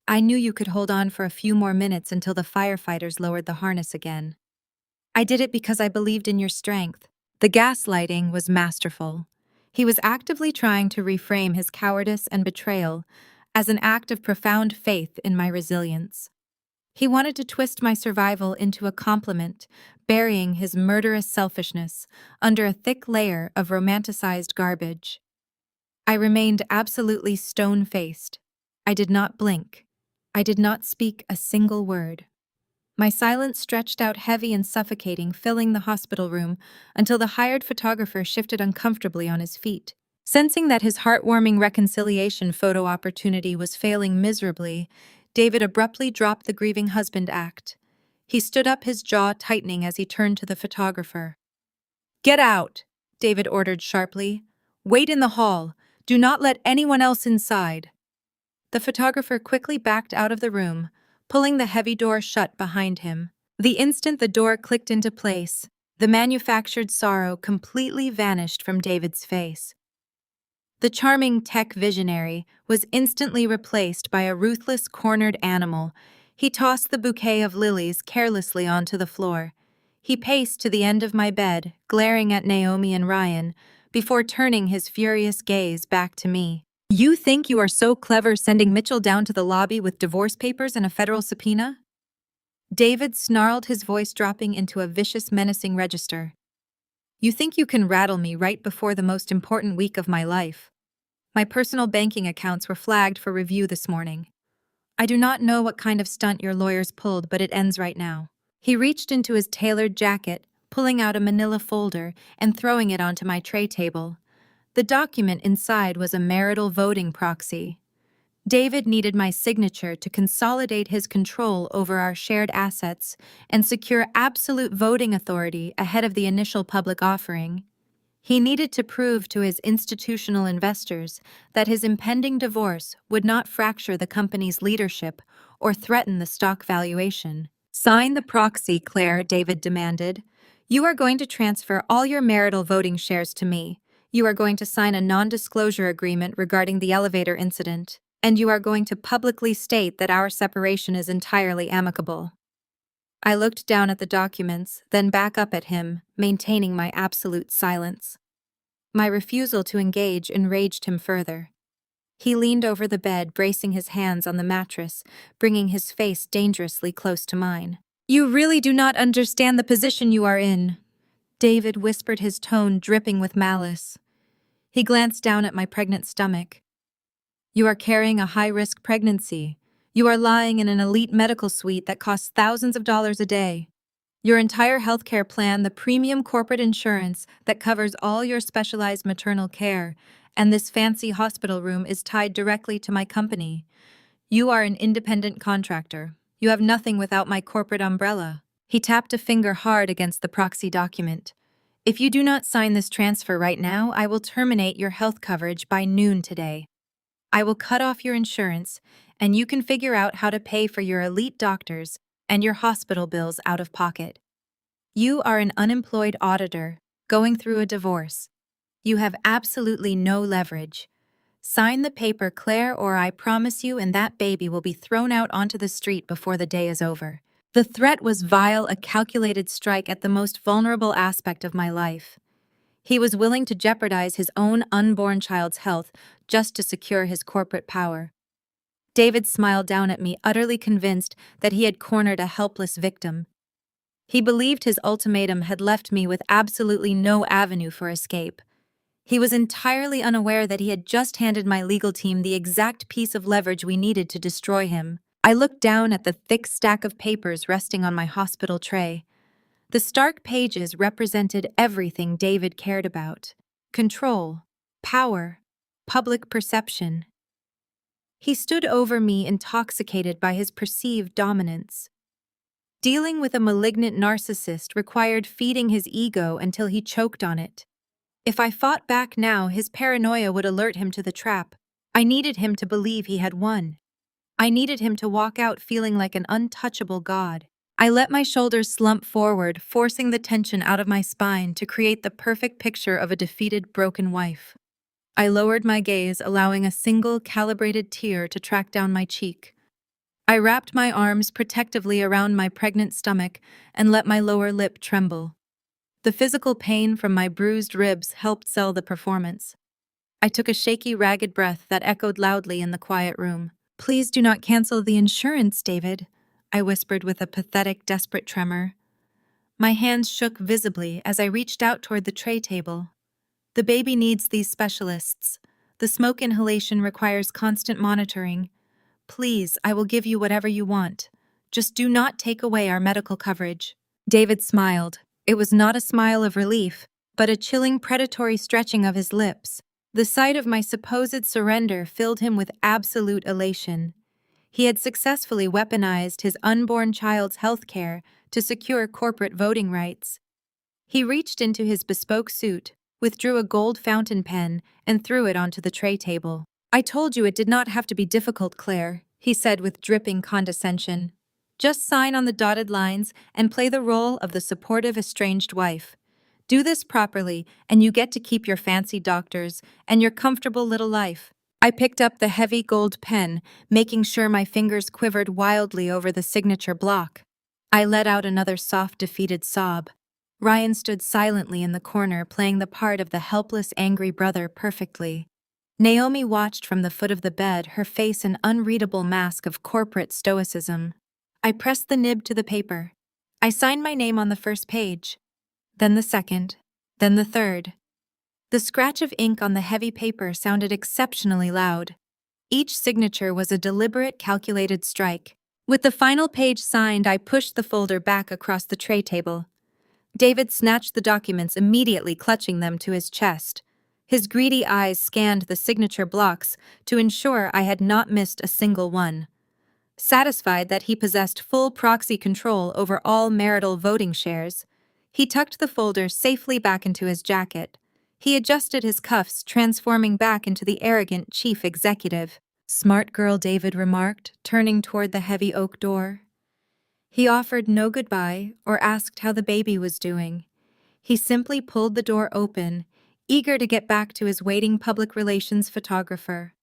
I knew you could hold on for a few more minutes until the firefighters lowered the harness again. I did it because I believed in your strength. The gaslighting was masterful. He was actively trying to reframe his cowardice and betrayal as an act of profound faith in my resilience. He wanted to twist my survival into a compliment, burying his murderous selfishness under a thick layer of romanticized garbage. I remained absolutely stone-faced. I did not blink. I did not speak a single word. My silence stretched out heavy and suffocating, filling the hospital room until the hired photographer shifted uncomfortably on his feet. Sensing that his heartwarming reconciliation photo opportunity was failing miserably, David abruptly dropped the grieving husband act. He stood up, his jaw tightening as he turned to the photographer. "Get out," David ordered sharply. "Wait in the hall. Do not let anyone else inside." The photographer quickly backed out of the room, pulling the heavy door shut behind him. The instant the door clicked into place, the manufactured sorrow completely vanished from David's face. The charming tech visionary was instantly replaced by a ruthless, cornered animal. He tossed the bouquet of lilies carelessly onto the floor. He paced to the end of my bed, glaring at Naomi and Ryan, before turning his furious gaze back to me. "You think you are so clever sending Mitchell down to the lobby with divorce papers and a federal subpoena?" David snarled, his voice dropping into a vicious, menacing register. "You think you can rattle me right before the most important week of my life? My personal banking accounts were flagged for review this morning. I do not know what kind of stunt your lawyers pulled, but it ends right now." He reached into his tailored jacket, pulling out a manila folder and throwing it onto my tray table. The document inside was a marital voting proxy. David needed my signature to consolidate his control over our shared assets and secure absolute voting authority ahead of the initial public offering. He needed to prove to his institutional investors that his impending divorce would not fracture the company's leadership or threaten the stock valuation. "Sign the proxy, Claire," David demanded. "You are going to transfer all your marital voting shares to me. You are going to sign a non-disclosure agreement regarding the elevator incident, and you are going to publicly state that our separation is entirely amicable." I looked down at the documents, then back up at him, maintaining my absolute silence. My refusal to engage enraged him further. He leaned over the bed, bracing his hands on the mattress, bringing his face dangerously close to mine. "You really do not understand the position you are in," David whispered, his tone dripping with malice. He glanced down at my pregnant stomach. "You are carrying a high-risk pregnancy. You are lying in an elite medical suite that costs thousands of dollars a day. Your entire healthcare plan, the premium corporate insurance that covers all your specialized maternal care, and this fancy hospital room is tied directly to my company. You are an independent contractor. You have nothing without my corporate umbrella." He tapped a finger hard against the proxy document. "If you do not sign this transfer right now, I will terminate your health coverage by noon today. I will cut off your insurance, and you can figure out how to pay for your elite doctors and your hospital bills out of pocket. You are an unemployed auditor, going through a divorce. You have absolutely no leverage. Sign the paper, Claire, or I promise you and that baby will be thrown out onto the street before the day is over." The threat was vile, a calculated strike at the most vulnerable aspect of my life. He was willing to jeopardize his own unborn child's health just to secure his corporate power. David smiled down at me, utterly convinced that he had cornered a helpless victim. He believed his ultimatum had left me with absolutely no avenue for escape. He was entirely unaware that he had just handed my legal team the exact piece of leverage we needed to destroy him. I looked down at the thick stack of papers resting on my hospital tray. The stark pages represented everything David cared about: control, power, public perception. He stood over me, intoxicated by his perceived dominance. Dealing with a malignant narcissist required feeding his ego until he choked on it. If I fought back now, his paranoia would alert him to the trap. I needed him to believe he had won. I needed him to walk out feeling like an untouchable god. I let my shoulders slump forward, forcing the tension out of my spine to create the perfect picture of a defeated, broken wife. I lowered my gaze, allowing a single, calibrated tear to track down my cheek. I wrapped my arms protectively around my pregnant stomach and let my lower lip tremble. The physical pain from my bruised ribs helped sell the performance. I took a shaky, ragged breath that echoed loudly in the quiet room. "Please do not cancel the insurance, David," I whispered with a pathetic, desperate tremor. My hands shook visibly as I reached out toward the tray table. "The baby needs these specialists. The smoke inhalation requires constant monitoring. Please, I will give you whatever you want. Just do not take away our medical coverage." David smiled. It was not a smile of relief, but a chilling, predatory stretching of his lips. The sight of my supposed surrender filled him with absolute elation. He had successfully weaponized his unborn child's health care to secure corporate voting rights. He reached into his bespoke suit, withdrew a gold fountain pen, and threw it onto the tray table. "I told you it did not have to be difficult, Claire," he said with dripping condescension. "Just sign on the dotted lines and play the role of the supportive estranged wife. Do this properly, and you get to keep your fancy doctors and your comfortable little life." I picked up the heavy gold pen, making sure my fingers quivered wildly over the signature block. I let out another soft, defeated sob. Ryan stood silently in the corner, playing the part of the helpless, angry brother perfectly. Naomi watched from the foot of the bed, her face an unreadable mask of corporate stoicism. I pressed the nib to the paper. I signed my name on the first page, then the second, then the third. The scratch of ink on the heavy paper sounded exceptionally loud. Each signature was a deliberate, calculated strike. With the final page signed, I pushed the folder back across the tray table. David snatched the documents, immediately clutching them to his chest. His greedy eyes scanned the signature blocks to ensure I had not missed a single one. Satisfied that he possessed full proxy control over all marital voting shares, he tucked the folder safely back into his jacket. He adjusted his cuffs, transforming back into the arrogant chief executive. "Smart girl," David remarked, turning toward the heavy oak door. He offered no goodbye or asked how the baby was doing. He simply pulled the door open, eager to get back to his waiting public relations photographer.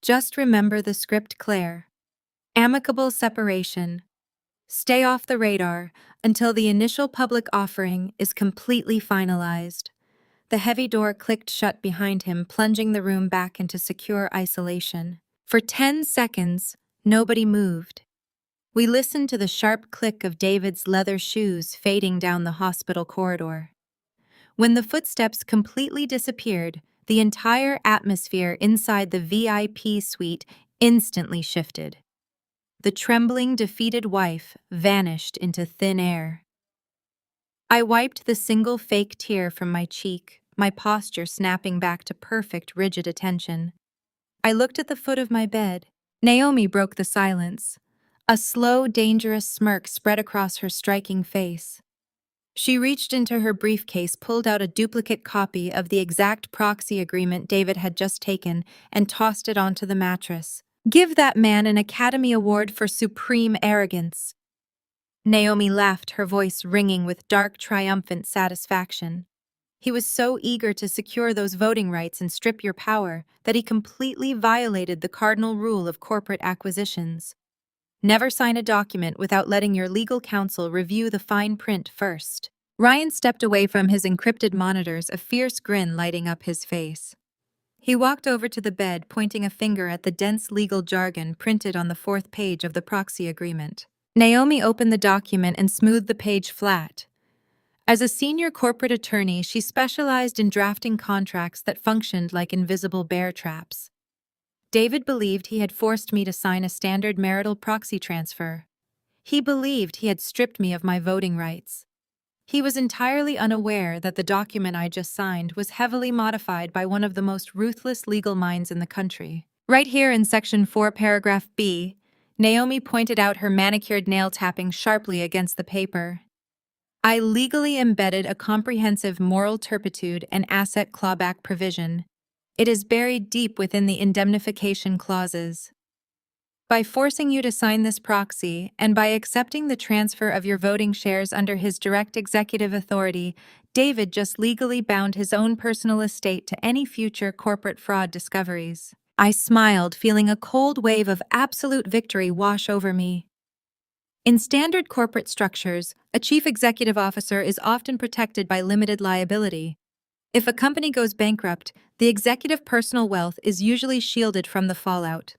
"Just remember the script, Claire. Amicable separation. Stay off the radar until the initial public offering is completely finalized." The heavy door clicked shut behind him, plunging the room back into secure isolation. For 10 seconds, nobody moved. We listened to the sharp click of David's leather shoes fading down the hospital corridor. When the footsteps completely disappeared, the entire atmosphere inside the VIP suite instantly shifted. The trembling, defeated wife vanished into thin air. I wiped the single fake tear from my cheek, my posture snapping back to perfect, rigid attention. I looked at the foot of my bed. Naomi broke the silence. A slow, dangerous smirk spread across her striking face. She reached into her briefcase, pulled out a duplicate copy of the exact proxy agreement David had just taken, and tossed it onto the mattress. "Give that man an Academy Award for supreme arrogance." Naomi laughed, her voice ringing with dark, triumphant satisfaction. "He was so eager to secure those voting rights and strip your power that he completely violated the cardinal rule of corporate acquisitions." Never sign a document without letting your legal counsel review the fine print first. Ryan stepped away from his encrypted monitors, a fierce grin lighting up his face. He walked over to the bed, pointing a finger at the dense legal jargon printed on the fourth page of the proxy agreement. Naomi opened the document and smoothed the page flat. As a senior corporate attorney, she specialized in drafting contracts that functioned like invisible bear traps. David believed he had forced me to sign a standard marital proxy transfer. He believed he had stripped me of my voting rights. He was entirely unaware that the document I just signed was heavily modified by one of the most ruthless legal minds in the country. Right here in Section 4, Paragraph B, Naomi pointed out her manicured nail tapping sharply against the paper. I legally embedded a comprehensive moral turpitude and asset clawback provision. It is buried deep within the indemnification clauses. By forcing you to sign this proxy, and by accepting the transfer of your voting shares under his direct executive authority, David just legally bound his own personal estate to any future corporate fraud discoveries. I smiled, feeling a cold wave of absolute victory wash over me. In standard corporate structures, a chief executive officer is often protected by limited liability. If a company goes bankrupt, the executive personal wealth is usually shielded from the fallout.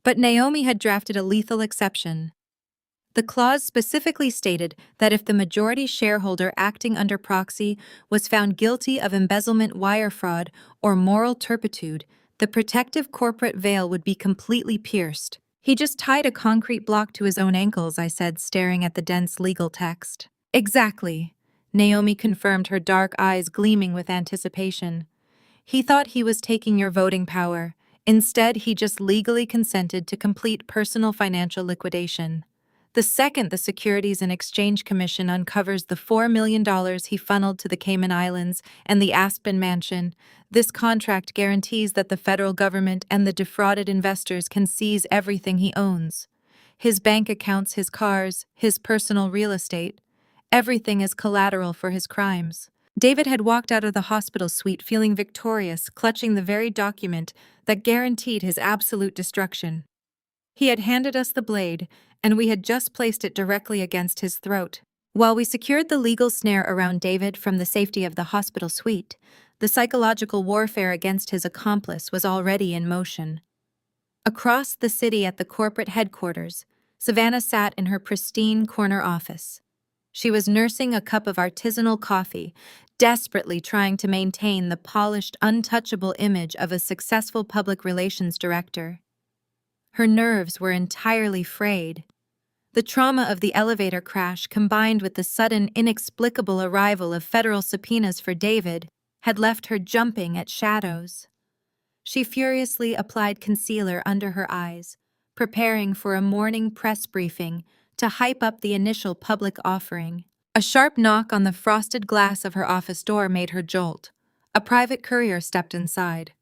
But Naomi had drafted a lethal exception. The clause specifically stated that if the majority shareholder acting under proxy was found guilty of embezzlement, wire fraud, or moral turpitude, the protective corporate veil would be completely pierced. He just tied a concrete block to his own ankles, I said, staring at the dense legal text. Exactly, Naomi confirmed, her dark eyes gleaming with anticipation. He thought he was taking your voting power. Instead, he just legally consented to complete personal financial liquidation. The second the Securities and Exchange Commission uncovers the $4 million he funneled to the Cayman Islands and the Aspen Mansion, this contract guarantees that the federal government and the defrauded investors can seize everything he owns. His bank accounts, his cars, his personal real estate. Everything is collateral for his crimes. David had walked out of the hospital suite feeling victorious, clutching the very document that guaranteed his absolute destruction. He had handed us the blade, and we had just placed it directly against his throat. While we secured the legal snare around David from the safety of the hospital suite, the psychological warfare against his accomplice was already in motion. Across the city at the corporate headquarters, Savannah sat in her pristine corner office. She was nursing a cup of artisanal coffee, desperately trying to maintain the polished, untouchable image of a successful public relations director. Her nerves were entirely frayed. The trauma of the elevator crash, combined with the sudden, inexplicable arrival of federal subpoenas for David, had left her jumping at shadows. She furiously applied concealer under her eyes, preparing for a morning press briefing to hype up the initial public offering. A sharp knock on the frosted glass of her office door made her jolt. A private courier stepped inside.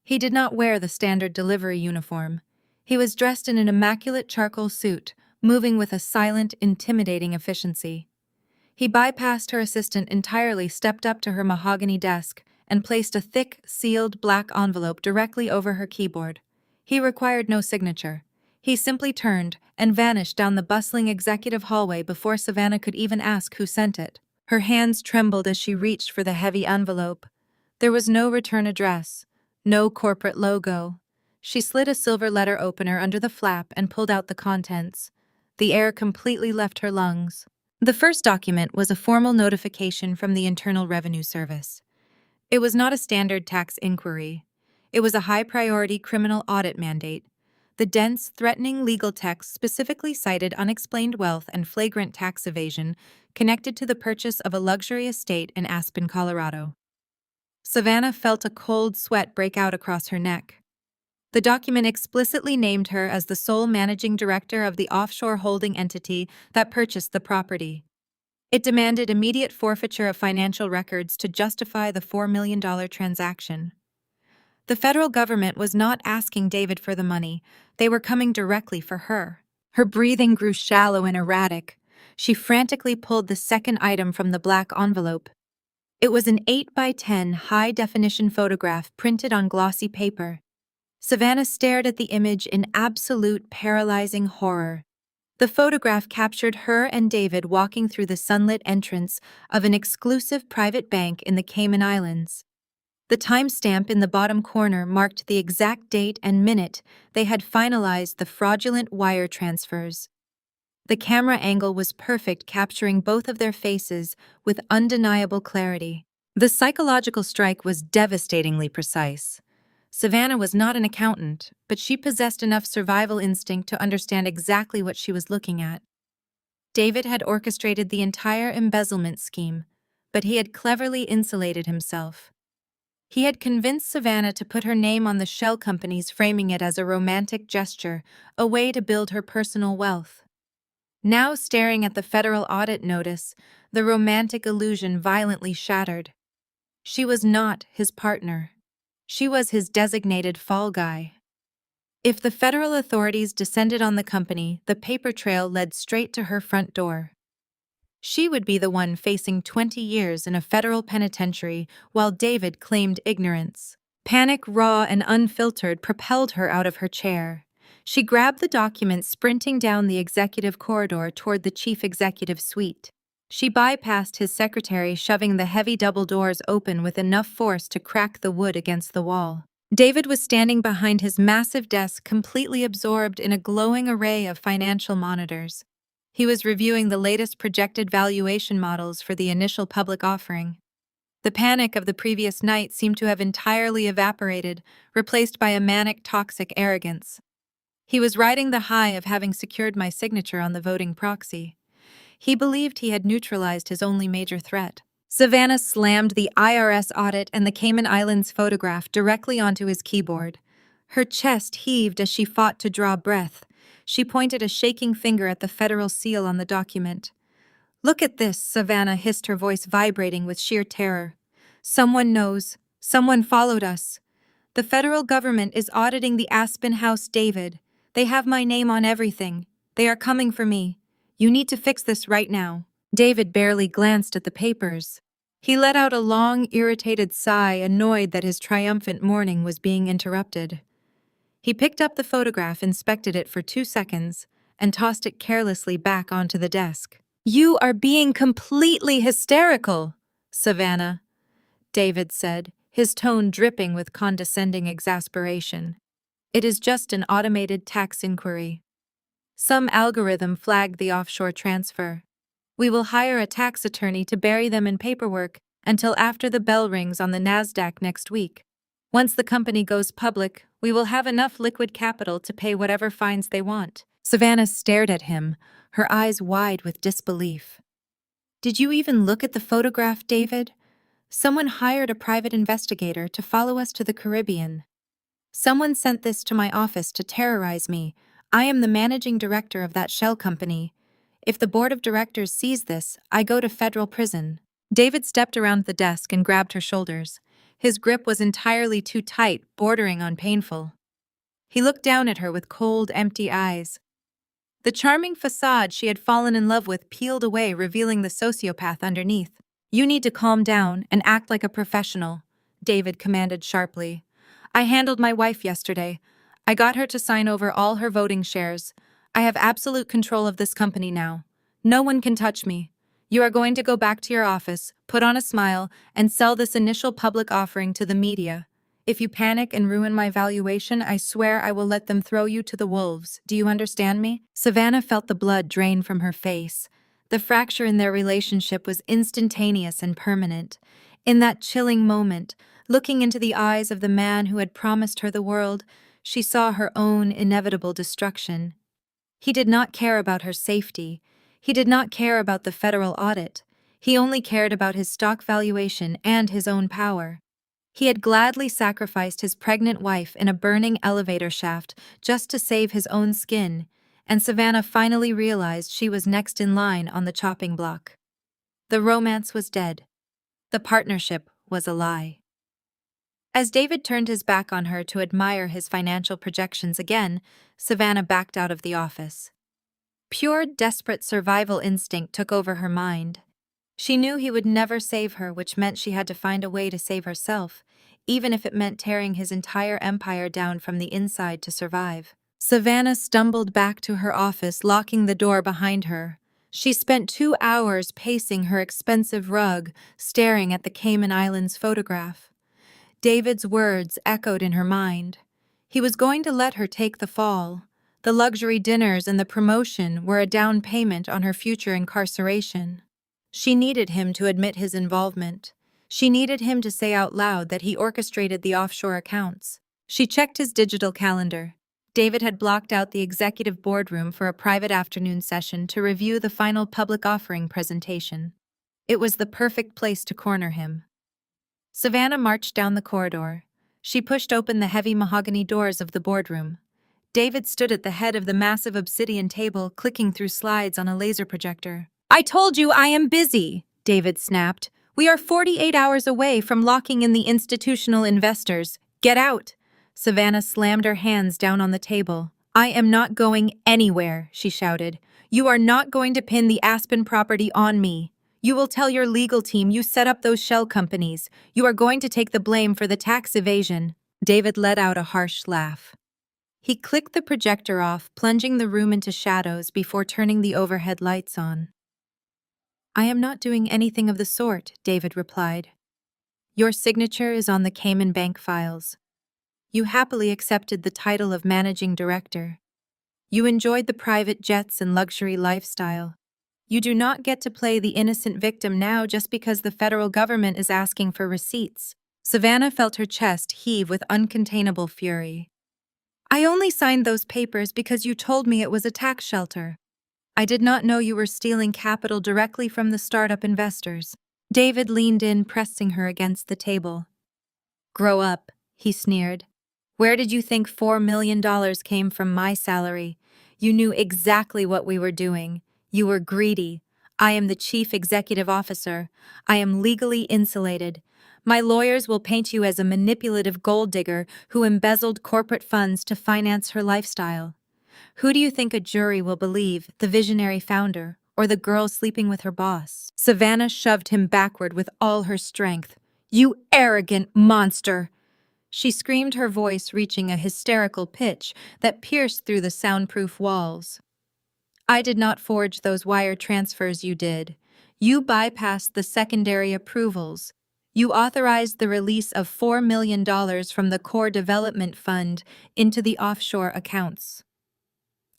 He did not wear the standard delivery uniform. He was dressed in an immaculate charcoal suit, moving with a silent, intimidating efficiency. He bypassed her assistant entirely, stepped up to her mahogany desk, and placed a thick, sealed black envelope directly over her keyboard. He required no signature. He simply turned and vanished down the bustling executive hallway before Savannah could even ask who sent it. Her hands trembled as she reached for the heavy envelope. There was no return address, no corporate logo. She slid a silver letter opener under the flap and pulled out the contents. The air completely left her lungs. The first document was a formal notification from the Internal Revenue Service. It was not a standard tax inquiry. It was a high-priority criminal audit mandate. The dense, threatening legal text specifically cited unexplained wealth and flagrant tax evasion connected to the purchase of a luxury estate in Aspen, Colorado. Savannah felt a cold sweat break out across her neck. The document explicitly named her as the sole managing director of the offshore holding entity that purchased the property. It demanded immediate forfeiture of financial records to justify the $4 million transaction. The federal government was not asking David for the money. They were coming directly for her. Her breathing grew shallow and erratic. She frantically pulled the second item from the black envelope. It was an 8x10 high-definition photograph printed on glossy paper. Savannah stared at the image in absolute, paralyzing horror. The photograph captured her and David walking through the sunlit entrance of an exclusive private bank in the Cayman Islands. The timestamp in the bottom corner marked the exact date and minute they had finalized the fraudulent wire transfers. The camera angle was perfect, capturing both of their faces with undeniable clarity. The psychological strike was devastatingly precise. Savannah was not an accountant, but she possessed enough survival instinct to understand exactly what she was looking at. David had orchestrated the entire embezzlement scheme, but he had cleverly insulated himself. He had convinced Savannah to put her name on the shell companies, framing it as a romantic gesture, a way to build her personal wealth. Now staring at the federal audit notice, the romantic illusion violently shattered. She was not his partner. She was his designated fall guy. If the federal authorities descended on the company, the paper trail led straight to her front door. She would be the one facing 20 years in a federal penitentiary while David claimed ignorance. Panic, raw and unfiltered, propelled her out of her chair. She grabbed the document, sprinting down the executive corridor toward the chief executive suite. She bypassed his secretary, shoving the heavy double doors open with enough force to crack the wood against the wall. David was standing behind his massive desk, completely absorbed in a glowing array of financial monitors. He was reviewing the latest projected valuation models for the initial public offering. The panic of the previous night seemed to have entirely evaporated, replaced by a manic, toxic arrogance. He was riding the high of having secured my signature on the voting proxy. He believed he had neutralized his only major threat. Savannah slammed the IRS audit and the Cayman Islands photograph directly onto his keyboard. Her chest heaved as she fought to draw breath. She pointed a shaking finger at the federal seal on the document. "Look at this," Savannah hissed, her voice vibrating with sheer terror. "Someone knows. Someone followed us. The federal government is auditing the Aspen House, David. They have my name on everything. They are coming for me. You need to fix this right now." David barely glanced at the papers. He let out a long, irritated sigh, annoyed that his triumphant morning was being interrupted. He picked up the photograph, inspected it for 2 seconds, and tossed it carelessly back onto the desk. "You are being completely hysterical, Savannah," David said, his tone dripping with condescending exasperation. "It is just an automated tax inquiry. Some algorithm flagged the offshore transfer. We will hire a tax attorney to bury them in paperwork until after the bell rings on the NASDAQ next week. Once the company goes public, we will have enough liquid capital to pay whatever fines they want." Savannah stared at him, her eyes wide with disbelief. "Did you even look at the photograph, David? Someone hired a private investigator to follow us to the Caribbean. Someone sent this to my office to terrorize me. I am the managing director of that shell company. If the board of directors sees this, I go to federal prison." David stepped around the desk and grabbed her shoulders. His grip was entirely too tight, bordering on painful. He looked down at her with cold, empty eyes. The charming facade she had fallen in love with peeled away, revealing the sociopath underneath. "You need to calm down and act like a professional," David commanded sharply. "I handled my wife yesterday. I got her to sign over all her voting shares. I have absolute control of this company now. No one can touch me. You are going to go back to your office, put on a smile, and sell this initial public offering to the media. If you panic and ruin my valuation, I swear I will let them throw you to the wolves. Do you understand me?" Savannah felt the blood drain from her face. The fracture in their relationship was instantaneous and permanent. In that chilling moment, looking into the eyes of the man who had promised her the world, she saw her own inevitable destruction. He did not care about her safety. He did not care about the federal audit. He only cared about his stock valuation and his own power. He had gladly sacrificed his pregnant wife in a burning elevator shaft just to save his own skin, and Savannah finally realized she was next in line on the chopping block. The romance was dead. The partnership was a lie. As David turned his back on her to admire his financial projections again, Savannah backed out of the office. Pure, desperate survival instinct took over her mind. She knew he would never save her, which meant she had to find a way to save herself, even if it meant tearing his entire empire down from the inside to survive. Savannah stumbled back to her office, locking the door behind her. She spent 2 hours pacing her expensive rug, staring at the Cayman Islands photograph. David's words echoed in her mind. He was going to let her take the fall. The luxury dinners and the promotion were a down payment on her future incarceration. She needed him to admit his involvement. She needed him to say out loud that he orchestrated the offshore accounts. She checked his digital calendar. David had blocked out the executive boardroom for a private afternoon session to review the final public offering presentation. It was the perfect place to corner him. Savannah marched down the corridor. She pushed open the heavy mahogany doors of the boardroom. David stood at the head of the massive obsidian table, clicking through slides on a laser projector. "I told you I am busy," David snapped. "We are 48 hours away from locking in the institutional investors. Get out!" Savannah slammed her hands down on the table. "I am not going anywhere," she shouted. "You are not going to pin the Aspen property on me. You will tell your legal team you set up those shell companies. You are going to take the blame for the tax evasion." David let out a harsh laugh. He clicked the projector off, plunging the room into shadows before turning the overhead lights on. "I am not doing anything of the sort," David replied. "Your signature is on the Cayman Bank files. You happily accepted the title of managing director. You enjoyed the private jets and luxury lifestyle. You do not get to play the innocent victim now just because the federal government is asking for receipts." Savannah felt her chest heave with uncontainable fury. "I only signed those papers because you told me it was a tax shelter. I did not know you were stealing capital directly from the startup investors." David leaned in, pressing her against the table. "Grow up," he sneered. "Where did you think $4 million came from my salary? You knew exactly what we were doing. You were greedy. I am the chief executive officer. I am legally insulated. My lawyers will paint you as a manipulative gold digger who embezzled corporate funds to finance her lifestyle. Who do you think a jury will believe, the visionary founder or the girl sleeping with her boss?" Savannah shoved him backward with all her strength. "You arrogant monster!" She screamed, her voice reaching a hysterical pitch that pierced through the soundproof walls. "I did not forge those wire transfers, you did. You bypassed the secondary approvals. You authorized the release of $4 million from the Core Development Fund into the offshore accounts.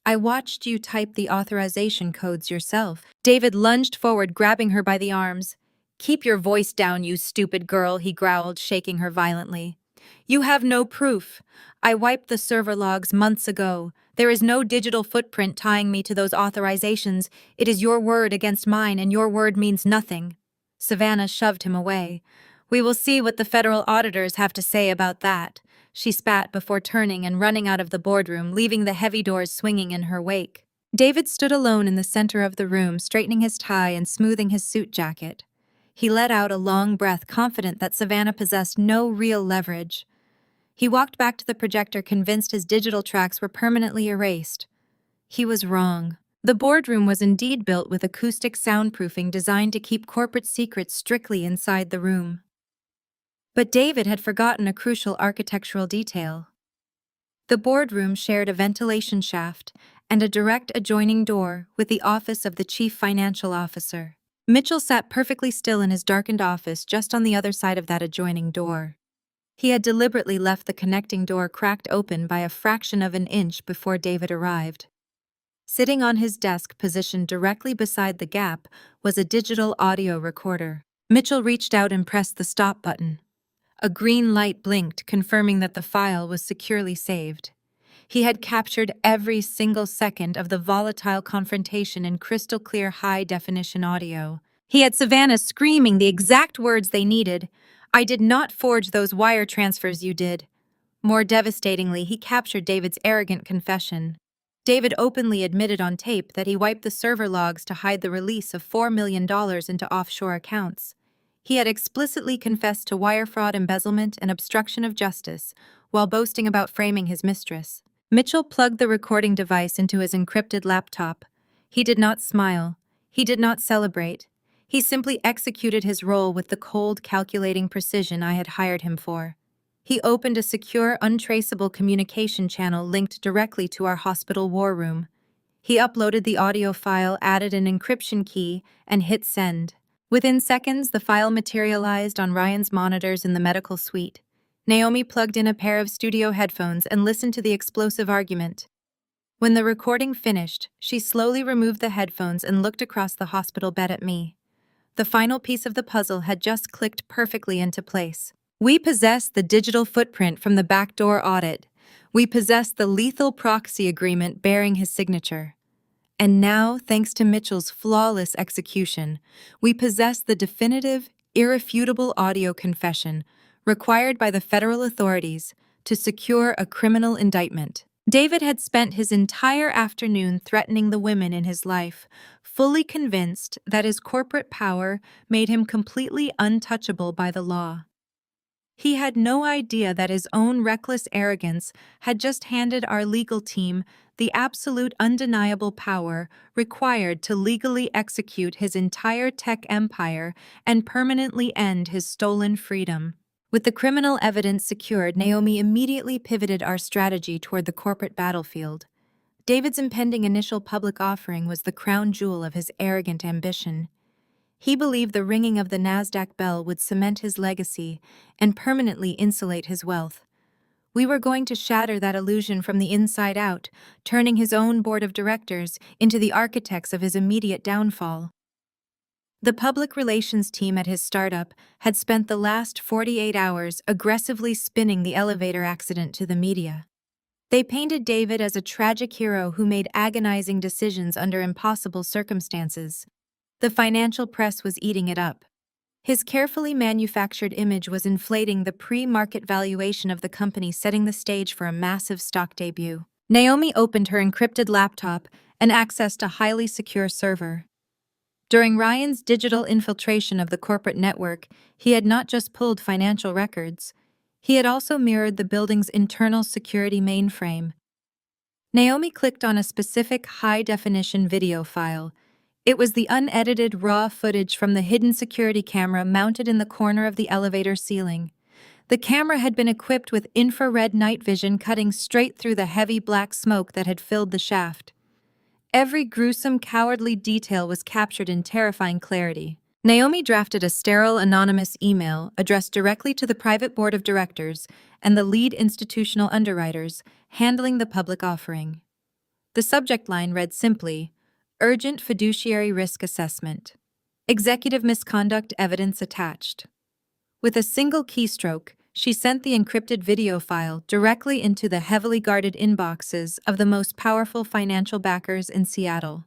I watched you type the authorization codes yourself." David lunged forward, grabbing her by the arms. "Keep your voice down, you stupid girl," he growled, shaking her violently. "You have no proof. I wiped the server logs months ago. There is no digital footprint tying me to those authorizations. It is your word against mine, and your word means nothing." Savannah shoved him away. "We will see what the federal auditors have to say about that," she spat before turning and running out of the boardroom, leaving the heavy doors swinging in her wake. David stood alone in the center of the room, straightening his tie and smoothing his suit jacket. He let out a long breath, confident that Savannah possessed no real leverage. He walked back to the projector, convinced his digital tracks were permanently erased. He was wrong. The boardroom was indeed built with acoustic soundproofing designed to keep corporate secrets strictly inside the room. But David had forgotten a crucial architectural detail. The boardroom shared a ventilation shaft and a direct adjoining door with the office of the chief financial officer. Mitchell sat perfectly still in his darkened office just on the other side of that adjoining door. He had deliberately left the connecting door cracked open by a fraction of an inch before David arrived. Sitting on his desk, positioned directly beside the gap, was a digital audio recorder. Mitchell reached out and pressed the stop button. A green light blinked, confirming that the file was securely saved. He had captured every single second of the volatile confrontation in crystal-clear high-definition audio. He had Savannah screaming the exact words they needed. "I did not forge those wire transfers, you did." More devastatingly, he captured David's arrogant confession. David openly admitted on tape that he wiped the server logs to hide the release of $4 million into offshore accounts. He had explicitly confessed to wire fraud, embezzlement, and obstruction of justice, while boasting about framing his mistress. Mitchell plugged the recording device into his encrypted laptop. He did not smile. He did not celebrate. He simply executed his role with the cold, calculating precision I had hired him for. He opened a secure, untraceable communication channel linked directly to our hospital war room. He uploaded the audio file, added an encryption key, and hit send. Within seconds, the file materialized on Ryan's monitors in the medical suite. Naomi plugged in a pair of studio headphones and listened to the explosive argument. When the recording finished, she slowly removed the headphones and looked across the hospital bed at me. The final piece of the puzzle had just clicked perfectly into place. We possessed the digital footprint from the backdoor audit. We possessed the lethal proxy agreement bearing his signature. And now, thanks to Mitchell's flawless execution, we possess the definitive, irrefutable audio confession required by the federal authorities to secure a criminal indictment. David had spent his entire afternoon threatening the women in his life, fully convinced that his corporate power made him completely untouchable by the law. He had no idea that his own reckless arrogance had just handed our legal team the absolute undeniable power required to legally execute his entire tech empire and permanently end his stolen freedom. With the criminal evidence secured, Naomi immediately pivoted our strategy toward the corporate battlefield. David's impending initial public offering was the crown jewel of his arrogant ambition. He believed the ringing of the NASDAQ bell would cement his legacy and permanently insulate his wealth. We were going to shatter that illusion from the inside out, turning his own board of directors into the architects of his immediate downfall. The public relations team at his startup had spent the last 48 hours aggressively spinning the elevator accident to the media. They painted David as a tragic hero who made agonizing decisions under impossible circumstances. The financial press was eating it up. His carefully manufactured image was inflating the pre-market valuation of the company, setting the stage for a massive stock debut. Naomi opened her encrypted laptop and accessed a highly secure server. During Ryan's digital infiltration of the corporate network, he had not just pulled financial records, he had also mirrored the building's internal security mainframe. Naomi clicked on a specific high-definition video file. It was the unedited raw footage from the hidden security camera mounted in the corner of the elevator ceiling. The camera had been equipped with infrared night vision, cutting straight through the heavy black smoke that had filled the shaft. Every gruesome, cowardly detail was captured in terrifying clarity. Naomi drafted a sterile, anonymous email addressed directly to the private board of directors and the lead institutional underwriters handling the public offering. The subject line read simply, "Urgent Fiduciary Risk Assessment. Executive Misconduct Evidence Attached." With a single keystroke, she sent the encrypted video file directly into the heavily guarded inboxes of the most powerful financial backers in Seattle.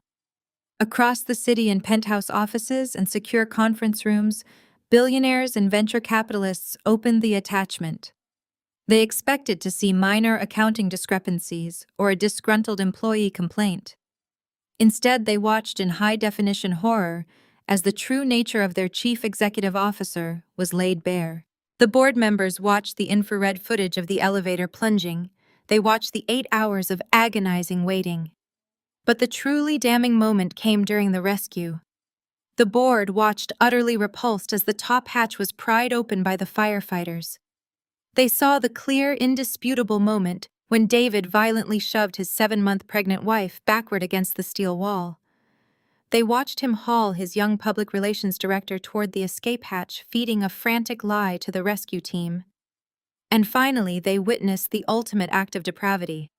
Across the city, in penthouse offices and secure conference rooms, billionaires and venture capitalists opened the attachment. They expected to see minor accounting discrepancies or a disgruntled employee complaint. Instead, they watched in high-definition horror as the true nature of their chief executive officer was laid bare. The board members watched the infrared footage of the elevator plunging. They watched the 8 hours of agonizing waiting. But the truly damning moment came during the rescue. The board watched utterly repulsed as the top hatch was pried open by the firefighters. They saw the clear, indisputable moment when David violently shoved his 7-month pregnant wife backward against the steel wall. They watched him haul his young public relations director toward the escape hatch, feeding a frantic lie to the rescue team. And finally, they witnessed the ultimate act of depravity.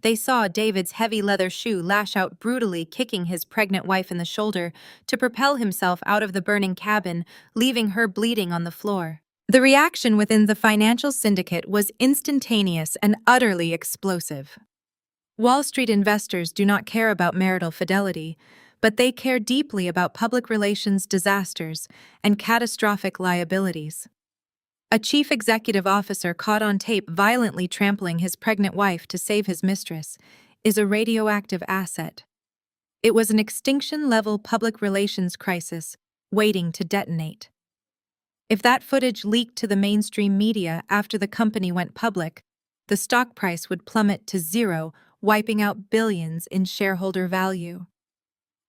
They saw David's heavy leather shoe lash out brutally, kicking his pregnant wife in the shoulder to propel himself out of the burning cabin, leaving her bleeding on the floor. The reaction within the financial syndicate was instantaneous and utterly explosive. Wall Street investors do not care about marital fidelity, but they care deeply about public relations disasters and catastrophic liabilities. A chief executive officer caught on tape violently trampling his pregnant wife to save his mistress is a radioactive asset. It was an extinction-level public relations crisis waiting to detonate. If that footage leaked to the mainstream media after the company went public, the stock price would plummet to zero, wiping out billions in shareholder value.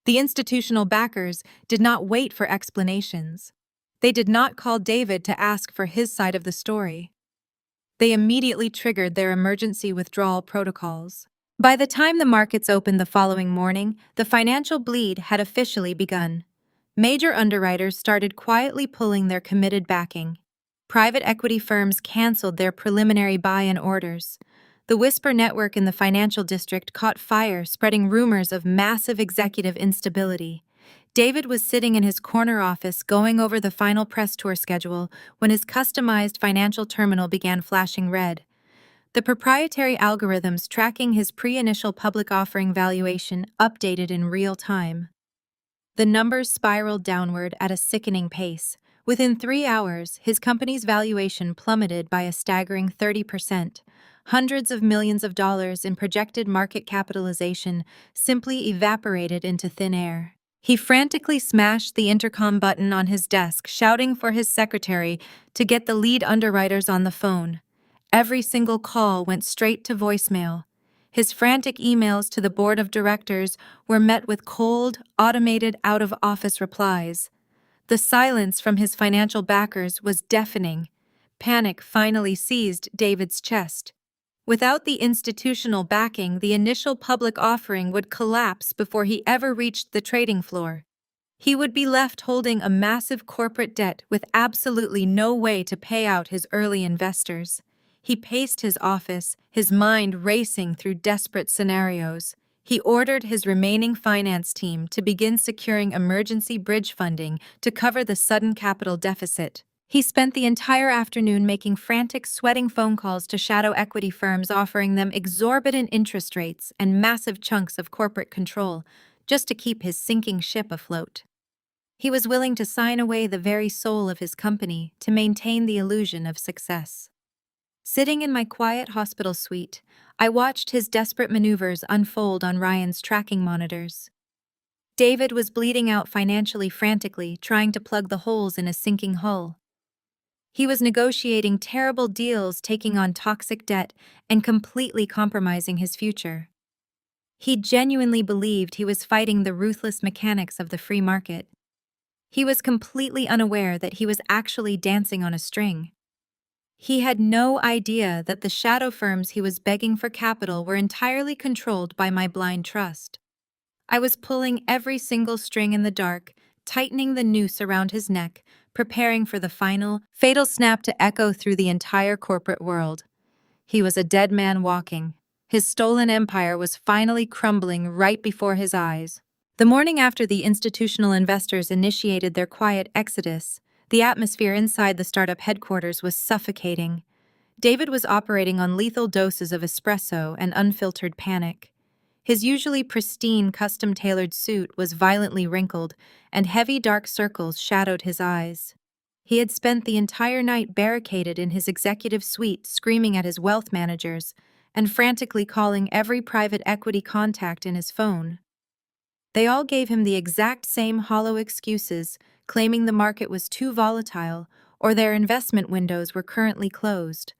The institutional backers did not wait for explanations. They did not call David to ask for his side of the story. They immediately triggered their emergency withdrawal protocols. By the time the markets opened the following morning, the financial bleed had officially begun. Major underwriters started quietly pulling their committed backing. Private equity firms canceled their preliminary buy-in orders. The Whisper network in the financial district caught fire, spreading rumors of massive executive instability. David was sitting in his corner office going over the final press tour schedule when his customized financial terminal began flashing red. The proprietary algorithms tracking his pre-initial public offering valuation updated in real time. The numbers spiraled downward at a sickening pace. Within 3 hours, his company's valuation plummeted by a staggering 30%. Hundreds of millions of dollars in projected market capitalization simply evaporated into thin air. He frantically smashed the intercom button on his desk, shouting for his secretary to get the lead underwriters on the phone. Every single call went straight to voicemail. His frantic emails to the board of directors were met with cold, automated out-of-office replies. The silence from his financial backers was deafening. Panic finally seized David's chest. Without the institutional backing, the initial public offering would collapse before he ever reached the trading floor. He would be left holding a massive corporate debt with absolutely no way to pay out his early investors. He paced his office, his mind racing through desperate scenarios. He ordered his remaining finance team to begin securing emergency bridge funding to cover the sudden capital deficit. He spent the entire afternoon making frantic, sweating phone calls to shadow equity firms offering them exorbitant interest rates and massive chunks of corporate control, just to keep his sinking ship afloat. He was willing to sign away the very soul of his company to maintain the illusion of success. Sitting in my quiet hospital suite, I watched his desperate maneuvers unfold on Ryan's tracking monitors. David was bleeding out financially frantically, trying to plug the holes in a sinking hull. He was negotiating terrible deals, taking on toxic debt, and completely compromising his future. He genuinely believed he was fighting the ruthless mechanics of the free market. He was completely unaware that he was actually dancing on a string. He had no idea that the shadow firms he was begging for capital were entirely controlled by my blind trust. I was pulling every single string in the dark, tightening the noose around his neck, preparing for the final, fatal snap to echo through the entire corporate world. He was a dead man walking. His stolen empire was finally crumbling right before his eyes. The morning after the institutional investors initiated their quiet exodus, the atmosphere inside the startup headquarters was suffocating. David was operating on lethal doses of espresso and unfiltered panic. His usually pristine, custom-tailored suit was violently wrinkled, and heavy dark circles shadowed his eyes. He had spent the entire night barricaded in his executive suite, screaming at his wealth managers and frantically calling every private equity contact in his phone. They all gave him the exact same hollow excuses, claiming the market was too volatile or their investment windows were currently closed.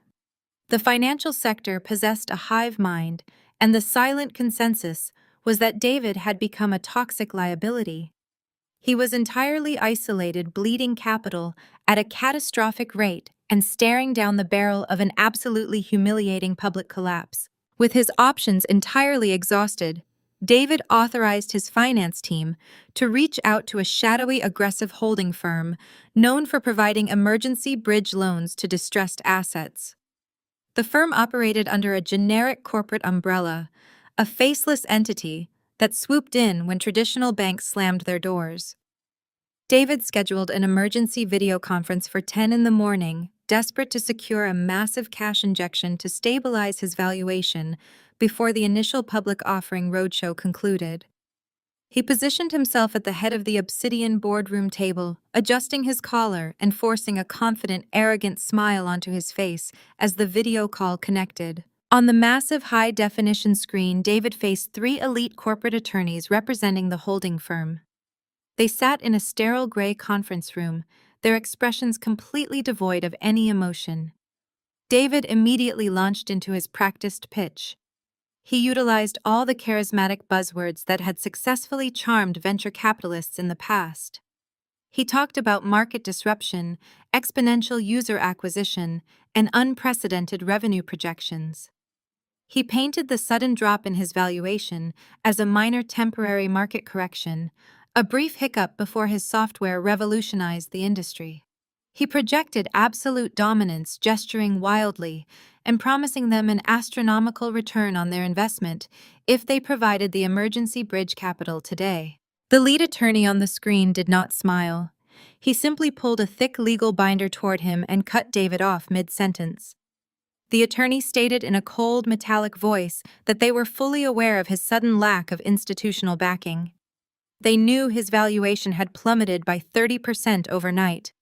The financial sector possessed a hive mind, and the silent consensus was that David had become a toxic liability. He was entirely isolated, bleeding capital at a catastrophic rate and staring down the barrel of an absolutely humiliating public collapse. With his options entirely exhausted, David authorized his finance team to reach out to a shadowy, aggressive holding firm known for providing emergency bridge loans to distressed assets. The firm operated under a generic corporate umbrella, a faceless entity that swooped in when traditional banks slammed their doors. David scheduled an emergency video conference for 10 in the morning, desperate to secure a massive cash injection to stabilize his valuation before the initial public offering roadshow concluded. He positioned himself at the head of the obsidian boardroom table, adjusting his collar and forcing a confident, arrogant smile onto his face as the video call connected. On the massive high-definition screen, David faced 3 elite corporate attorneys representing the holding firm. They sat in a sterile gray conference room, their expressions completely devoid of any emotion. David immediately launched into his practiced pitch. He utilized all the charismatic buzzwords that had successfully charmed venture capitalists in the past. He talked about market disruption, exponential user acquisition, and unprecedented revenue projections. He painted the sudden drop in his valuation as a minor temporary market correction, a brief hiccup before his software revolutionized the industry. He projected absolute dominance, gesturing wildly and promising them an astronomical return on their investment if they provided the emergency bridge capital today. The lead attorney on the screen did not smile. He simply pulled a thick legal binder toward him and cut David off mid-sentence. The attorney stated in a cold, metallic voice that they were fully aware of his sudden lack of institutional backing. They knew his valuation had plummeted by 30% overnight.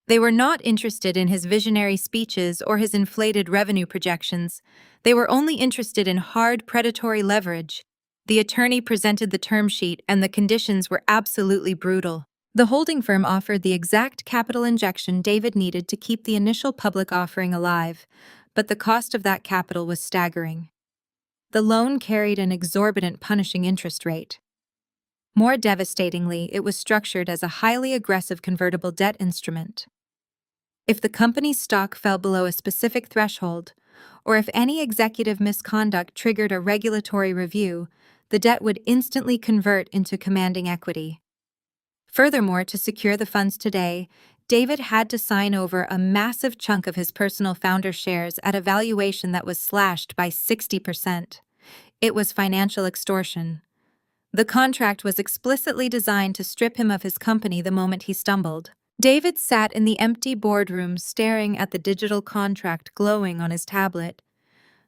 They were not interested in his visionary speeches or his inflated revenue projections. They were only interested in hard, predatory leverage. The attorney presented the term sheet, and the conditions were absolutely brutal. The holding firm offered the exact capital injection David needed to keep the initial public offering alive, but the cost of that capital was staggering. The loan carried an exorbitant, punishing interest rate. More devastatingly, it was structured as a highly aggressive convertible debt instrument. If the company's stock fell below a specific threshold, or if any executive misconduct triggered a regulatory review, the debt would instantly convert into commanding equity. Furthermore, to secure the funds today, David had to sign over a massive chunk of his personal founder shares at a valuation that was slashed by 60%. It was financial extortion. The contract was explicitly designed to strip him of his company the moment he stumbled. David sat in the empty boardroom staring at the digital contract glowing on his tablet.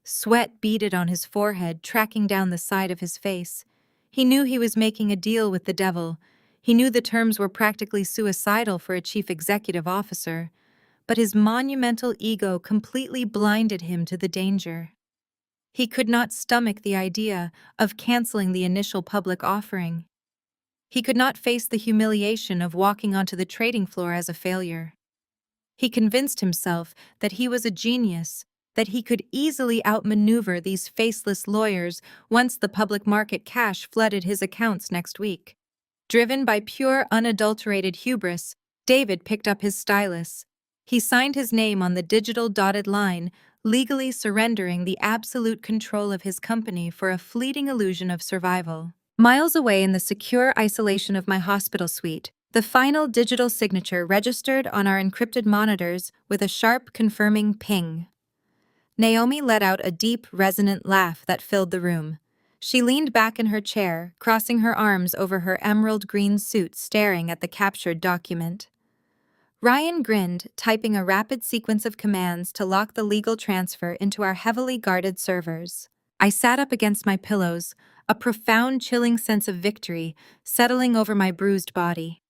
Sweat beaded on his forehead, tracking down the side of his face. He knew he was making a deal with the devil. He knew the terms were practically suicidal for a chief executive officer, but his monumental ego completely blinded him to the danger. He could not stomach the idea of canceling the initial public offering. He could not face the humiliation of walking onto the trading floor as a failure. He convinced himself that he was a genius, that he could easily outmaneuver these faceless lawyers once the public market cash flooded his accounts next week. Driven by pure, unadulterated hubris, David picked up his stylus. He signed his name on the digital dotted line, legally surrendering the absolute control of his company for a fleeting illusion of survival. Miles away in the secure isolation of my hospital suite, the final digital signature registered on our encrypted monitors with a sharp, confirming ping. Naomi let out a deep, resonant laugh that filled the room. She leaned back in her chair, crossing her arms over her emerald green suit, staring at the captured document. Ryan grinned, typing a rapid sequence of commands to lock the legal transfer into our heavily guarded servers. I sat up against my pillows, a profound, chilling sense of victory settling over my bruised body.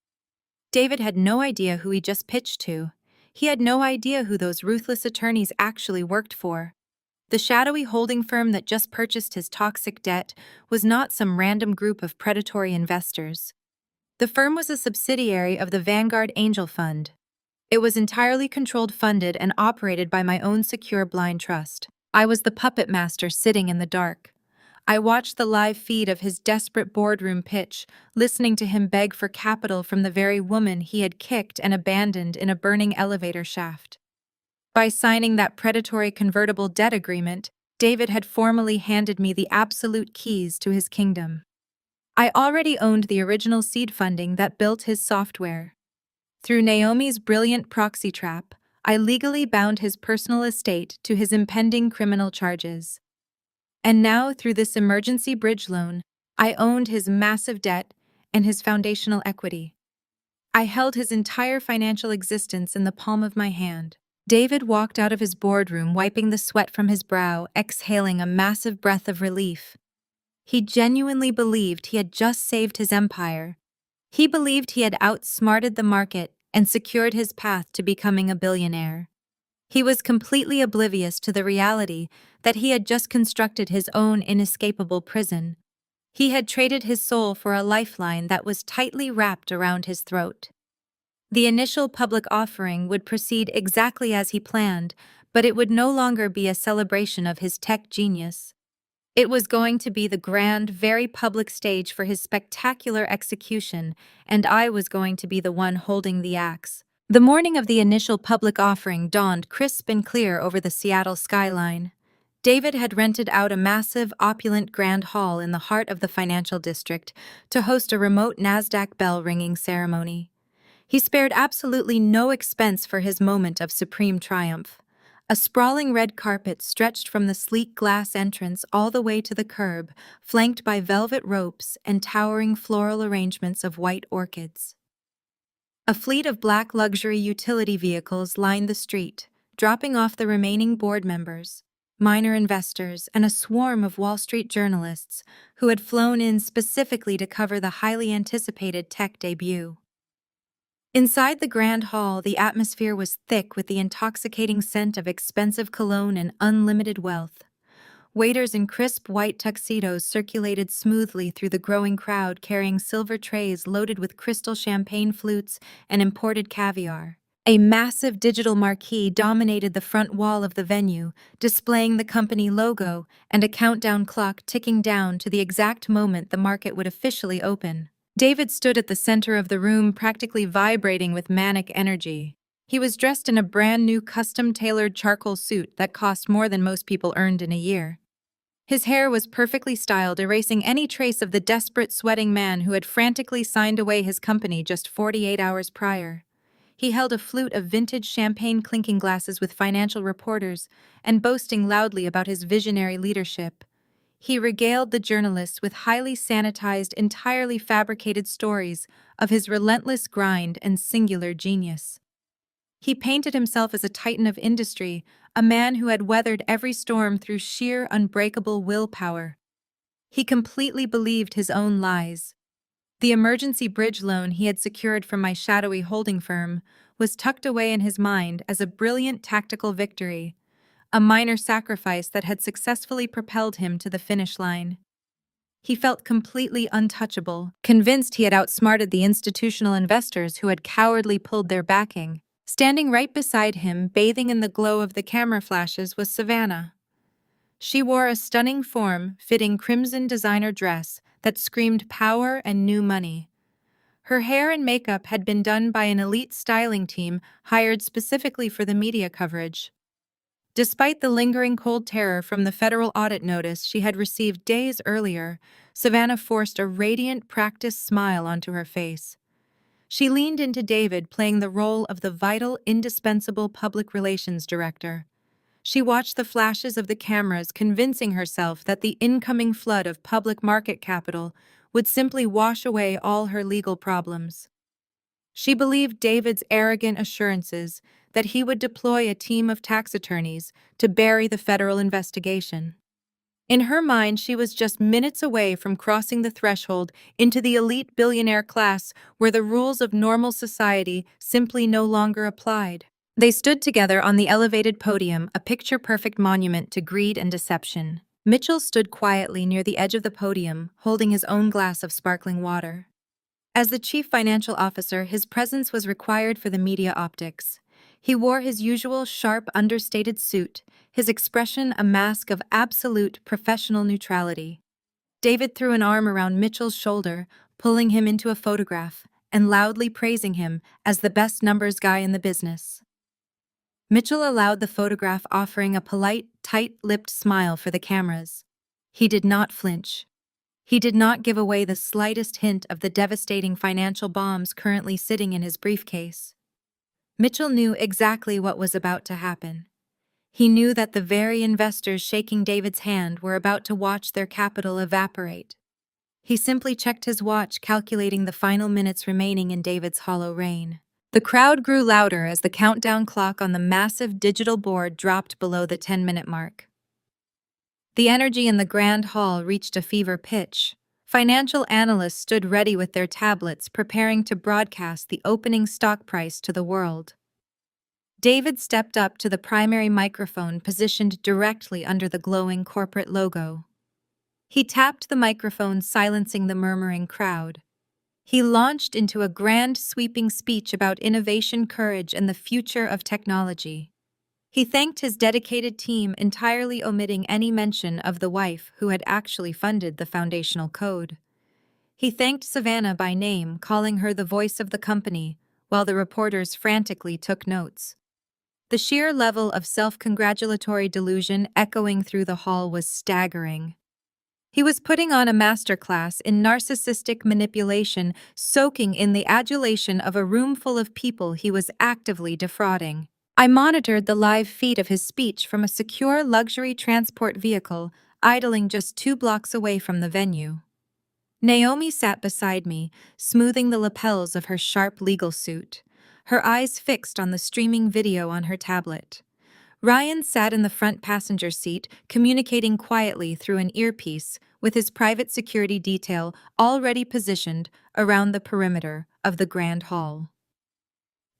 David had no idea who he just pitched to. He had no idea who those ruthless attorneys actually worked for. The shadowy holding firm that just purchased his toxic debt was not some random group of predatory investors. The firm was a subsidiary of the Vanguard Angel Fund. It was entirely controlled, funded, and operated by my own secure blind trust. I was the puppet master sitting in the dark. I watched the live feed of his desperate boardroom pitch, listening to him beg for capital from the very woman he had kicked and abandoned in a burning elevator shaft. By signing that predatory convertible debt agreement, David had formally handed me the absolute keys to his kingdom. I already owned the original seed funding that built his software. Through Naomi's brilliant proxy trap, I legally bound his personal estate to his impending criminal charges. And now, through this emergency bridge loan, I owned his massive debt and his foundational equity. I held his entire financial existence in the palm of my hand. David walked out of his boardroom, wiping the sweat from his brow, exhaling a massive breath of relief. He genuinely believed he had just saved his empire. He believed he had outsmarted the market and secured his path to becoming a billionaire. He was completely oblivious to the reality that he had just constructed his own inescapable prison. He had traded his soul for a lifeline that was tightly wrapped around his throat. The initial public offering would proceed exactly as he planned, but it would no longer be a celebration of his tech genius. It was going to be the grand, very public stage for his spectacular execution, and I was going to be the one holding the axe. The morning of the initial public offering dawned crisp and clear over the Seattle skyline. David had rented out a massive, opulent grand hall in the heart of the financial district to host a remote NASDAQ bell-ringing ceremony. He spared absolutely no expense for his moment of supreme triumph. A sprawling red carpet stretched from the sleek glass entrance all the way to the curb, flanked by velvet ropes and towering floral arrangements of white orchids. A fleet of black luxury utility vehicles lined the street, dropping off the remaining board members, minor investors, and a swarm of Wall Street journalists who had flown in specifically to cover the highly anticipated tech debut. Inside the grand hall, the atmosphere was thick with the intoxicating scent of expensive cologne and unlimited wealth. Waiters in crisp white tuxedos circulated smoothly through the growing crowd, carrying silver trays loaded with crystal champagne flutes and imported caviar. A massive digital marquee dominated the front wall of the venue, displaying the company logo and a countdown clock ticking down to the exact moment the market would officially open. David stood at the center of the room, practically vibrating with manic energy. He was dressed in a brand-new custom-tailored charcoal suit that cost more than most people earned in a year. His hair was perfectly styled, erasing any trace of the desperate, sweating man who had frantically signed away his company just 48 hours prior. He held a flute of vintage champagne clinking glasses with financial reporters and boasting loudly about his visionary leadership. He regaled the journalists with highly sanitized, entirely fabricated stories of his relentless grind and singular genius. He painted himself as a titan of industry, a man who had weathered every storm through sheer, unbreakable willpower. He completely believed his own lies. The emergency bridge loan he had secured from my shadowy holding firm was tucked away in his mind as a brilliant tactical victory, a minor sacrifice that had successfully propelled him to the finish line. He felt completely untouchable, convinced he had outsmarted the institutional investors who had cowardly pulled their backing. Standing right beside him, bathing in the glow of the camera flashes, was Savannah. She wore a stunning form-fitting crimson designer dress that screamed power and new money. Her hair and makeup had been done by an elite styling team hired specifically for the media coverage. Despite the lingering cold terror from the federal audit notice she had received days earlier, Savannah forced a radiant, practiced smile onto her face. She leaned into David, playing the role of the vital, indispensable public relations director. She watched the flashes of the cameras, convincing herself that the incoming flood of public market capital would simply wash away all her legal problems. She believed David's arrogant assurances that he would deploy a team of tax attorneys to bury the federal investigation. In her mind, she was just minutes away from crossing the threshold into the elite billionaire class where the rules of normal society simply no longer applied. They stood together on the elevated podium, a picture-perfect monument to greed and deception. Mitchell stood quietly near the edge of the podium, holding his own glass of sparkling water. As the chief financial officer, his presence was required for the media optics. He wore his usual sharp, understated suit, his expression a mask of absolute professional neutrality. David threw an arm around Mitchell's shoulder, pulling him into a photograph, and loudly praising him as the best numbers guy in the business. Mitchell allowed the photograph, offering a polite, tight-lipped smile for the cameras. He did not flinch. He did not give away the slightest hint of the devastating financial bombs currently sitting in his briefcase. Mitchell knew exactly what was about to happen. He knew that the very investors shaking David's hand were about to watch their capital evaporate. He simply checked his watch, calculating the final minutes remaining in David's hollow reign. The crowd grew louder as the countdown clock on the massive digital board dropped below the 10-minute mark. The energy in the grand hall reached a fever pitch. Financial analysts stood ready with their tablets, preparing to broadcast the opening stock price to the world. David stepped up to the primary microphone positioned directly under the glowing corporate logo. He tapped the microphone, silencing the murmuring crowd. He launched into a grand, sweeping speech about innovation, courage, and the future of technology. He thanked his dedicated team, entirely omitting any mention of the wife who had actually funded the foundational code. He thanked Savannah by name, calling her the voice of the company, while the reporters frantically took notes. The sheer level of self-congratulatory delusion echoing through the hall was staggering. He was putting on a masterclass in narcissistic manipulation, soaking in the adulation of a room full of people he was actively defrauding. I monitored the live feed of his speech from a secure luxury transport vehicle, idling just 2 blocks away from the venue. Naomi sat beside me, smoothing the lapels of her sharp legal suit, her eyes fixed on the streaming video on her tablet. Ryan sat in the front passenger seat, communicating quietly through an earpiece with his private security detail already positioned around the perimeter of the Grand Hall.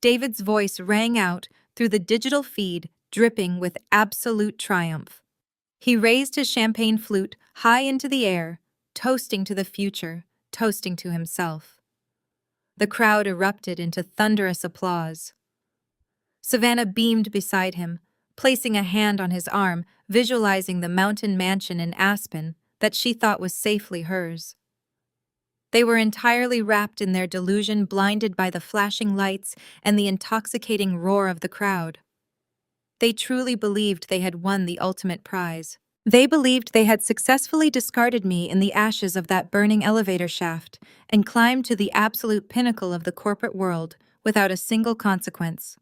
David's voice rang out through the digital feed, dripping with absolute triumph. He raised his champagne flute high into the air, toasting to the future, toasting to himself. The crowd erupted into thunderous applause. Savannah beamed beside him, placing a hand on his arm, visualizing the mountain mansion in Aspen that she thought was safely hers. They were entirely wrapped in their delusion, blinded by the flashing lights and the intoxicating roar of the crowd. They truly believed they had won the ultimate prize. They believed they had successfully discarded me in the ashes of that burning elevator shaft and climbed to the absolute pinnacle of the corporate world without a single consequence.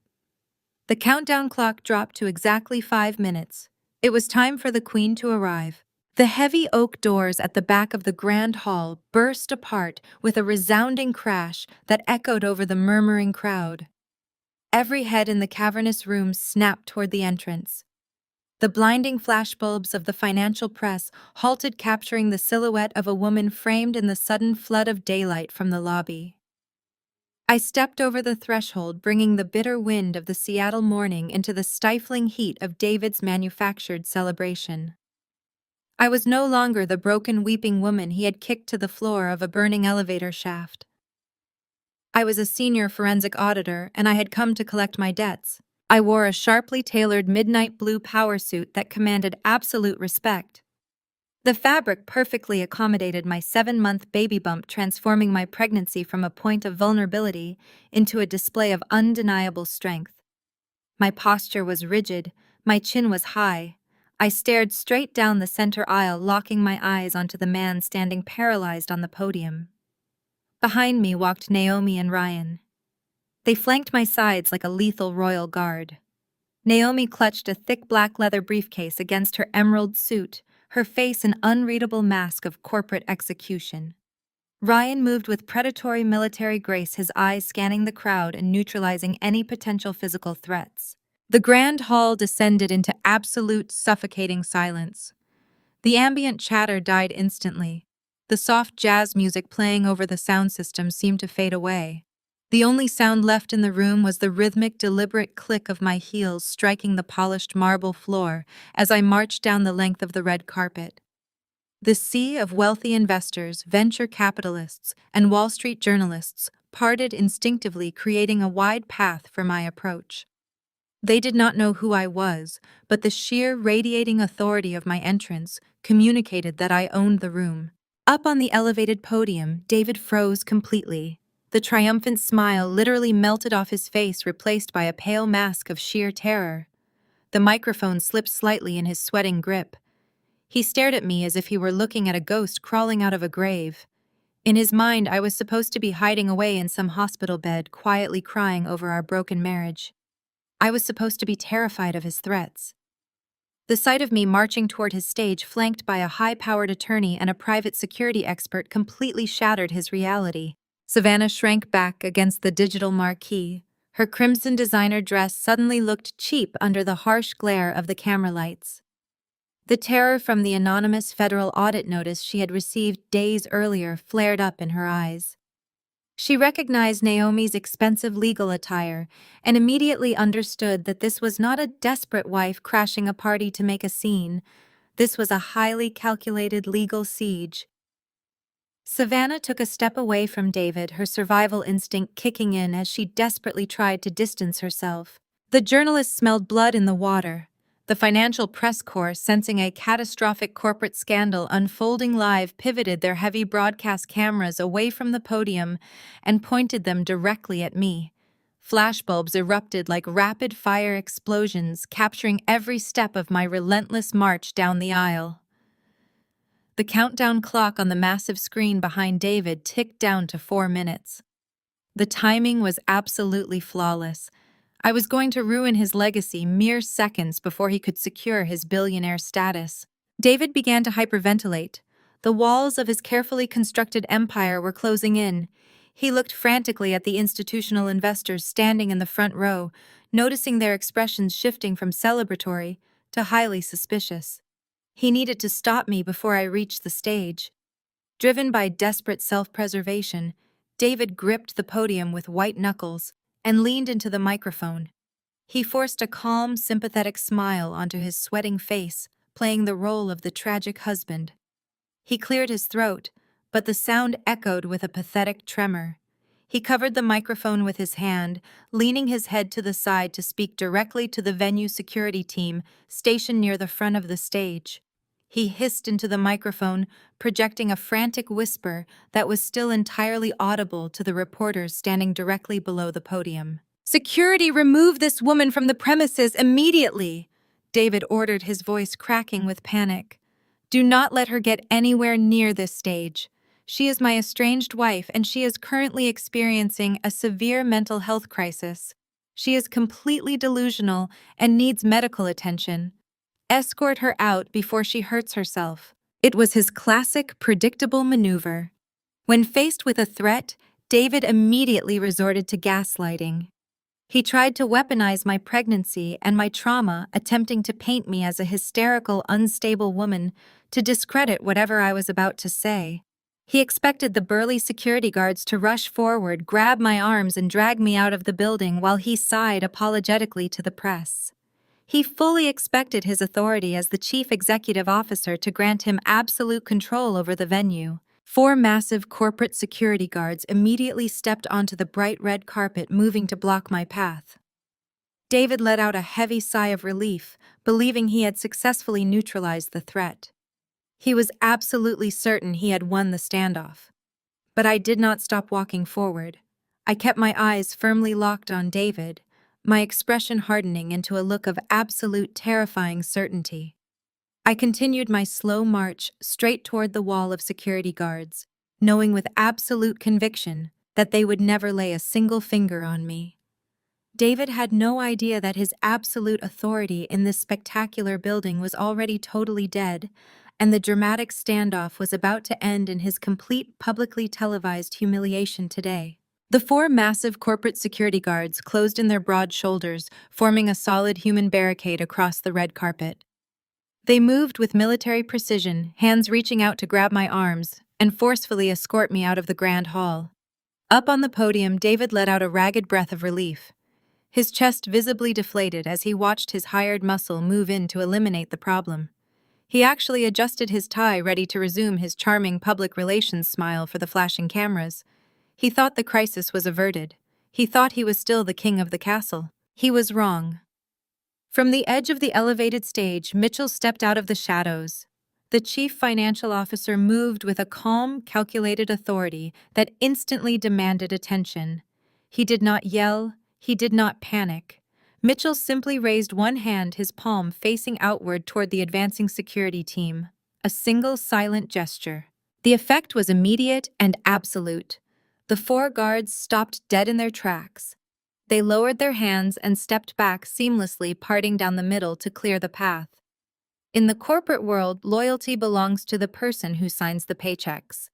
The countdown clock dropped to exactly 5 minutes. It was time for the Queen to arrive. The heavy oak doors at the back of the Grand Hall burst apart with a resounding crash that echoed over the murmuring crowd. Every head in the cavernous room snapped toward the entrance. The blinding flashbulbs of the financial press halted, capturing the silhouette of a woman framed in the sudden flood of daylight from the lobby. I stepped over the threshold, bringing the bitter wind of the Seattle morning into the stifling heat of David's manufactured celebration. I was no longer the broken, weeping woman he had kicked to the floor of a burning elevator shaft. I was a senior forensic auditor, and I had come to collect my debts. I wore a sharply tailored midnight blue power suit that commanded absolute respect. The fabric perfectly accommodated my 7-month baby bump, transforming my pregnancy from a point of vulnerability into a display of undeniable strength. My posture was rigid, my chin was high. I stared straight down the center aisle, locking my eyes onto the man standing paralyzed on the podium. Behind me walked Naomi and Ryan. They flanked my sides like a lethal royal guard. Naomi clutched a thick black leather briefcase against her emerald suit, her face an unreadable mask of corporate execution. Ryan moved with predatory military grace, his eyes scanning the crowd and neutralizing any potential physical threats. The grand hall descended into absolute, suffocating silence. The ambient chatter died instantly. The soft jazz music playing over the sound system seemed to fade away. The only sound left in the room was the rhythmic, deliberate click of my heels striking the polished marble floor as I marched down the length of the red carpet. The sea of wealthy investors, venture capitalists, and Wall Street journalists parted instinctively, creating a wide path for my approach. They did not know who I was, but the sheer radiating authority of my entrance communicated that I owned the room. Up on the elevated podium, David froze completely. The triumphant smile literally melted off his face, replaced by a pale mask of sheer terror. The microphone slipped slightly in his sweating grip. He stared at me as if he were looking at a ghost crawling out of a grave. In his mind, I was supposed to be hiding away in some hospital bed, quietly crying over our broken marriage. I was supposed to be terrified of his threats. The sight of me marching toward his stage, flanked by a high-powered attorney and a private security expert, completely shattered his reality. Savannah shrank back against the digital marquee. Her crimson designer dress suddenly looked cheap under the harsh glare of the camera lights. The terror from the anonymous federal audit notice she had received days earlier flared up in her eyes. She recognized Naomi's expensive legal attire and immediately understood that this was not a desperate wife crashing a party to make a scene. This was a highly calculated legal siege. Savannah took a step away from David, her survival instinct kicking in as she desperately tried to distance herself. The journalists smelled blood in the water. The financial press corps, sensing a catastrophic corporate scandal unfolding live, pivoted their heavy broadcast cameras away from the podium and pointed them directly at me. Flashbulbs erupted like rapid-fire explosions, capturing every step of my relentless march down the aisle. The countdown clock on the massive screen behind David ticked down to 4 minutes. The timing was absolutely flawless. I was going to ruin his legacy mere seconds before he could secure his billionaire status. David began to hyperventilate. The walls of his carefully constructed empire were closing in. He looked frantically at the institutional investors standing in the front row, noticing their expressions shifting from celebratory to highly suspicious. He needed to stop me before I reached the stage. Driven by desperate self-preservation, David gripped the podium with white knuckles and leaned into the microphone. He forced a calm, sympathetic smile onto his sweating face, playing the role of the tragic husband. He cleared his throat, but the sound echoed with a pathetic tremor. He covered the microphone with his hand, leaning his head to the side to speak directly to the venue security team stationed near the front of the stage. He hissed into the microphone, projecting a frantic whisper that was still entirely audible to the reporters standing directly below the podium. "Security, remove this woman from the premises immediately!" David ordered, his voice cracking with panic. "Do not let her get anywhere near this stage. She is my estranged wife, and she is currently experiencing a severe mental health crisis. She is completely delusional and needs medical attention. Escort her out before she hurts herself." It was his classic, predictable maneuver. When faced with a threat, David immediately resorted to gaslighting. He tried to weaponize my pregnancy and my trauma, attempting to paint me as a hysterical, unstable woman to discredit whatever I was about to say. He expected the burly security guards to rush forward, grab my arms, and drag me out of the building while he sighed apologetically to the press. He fully expected his authority as the chief executive officer to grant him absolute control over the venue. 4 massive corporate security guards immediately stepped onto the bright red carpet, moving to block my path. David let out a heavy sigh of relief, believing he had successfully neutralized the threat. He was absolutely certain he had won the standoff. But I did not stop walking forward. I kept my eyes firmly locked on David, my expression hardening into a look of absolute terrifying certainty. I continued my slow march straight toward the wall of security guards, knowing with absolute conviction that they would never lay a single finger on me. David had no idea that his absolute authority in this spectacular building was already totally dead, and the dramatic standoff was about to end in his complete publicly televised humiliation today. The 4 massive corporate security guards closed in their broad shoulders, forming a solid human barricade across the red carpet. They moved with military precision, hands reaching out to grab my arms and forcefully escort me out of the grand hall. Up on the podium, David let out a ragged breath of relief. His chest visibly deflated as he watched his hired muscle move in to eliminate the problem. He actually adjusted his tie, ready to resume his charming public relations smile for the flashing cameras. He thought the crisis was averted. He thought he was still the king of the castle. He was wrong. From the edge of the elevated stage, Mitchell stepped out of the shadows. The chief financial officer moved with a calm, calculated authority that instantly demanded attention. He did not yell. He did not panic. Mitchell simply raised one hand, his palm facing outward toward the advancing security team. A single silent gesture. The effect was immediate and absolute. The 4 guards stopped dead in their tracks. They lowered their hands and stepped back seamlessly, parting down the middle to clear the path. In the corporate world, loyalty belongs to the person who signs the paychecks.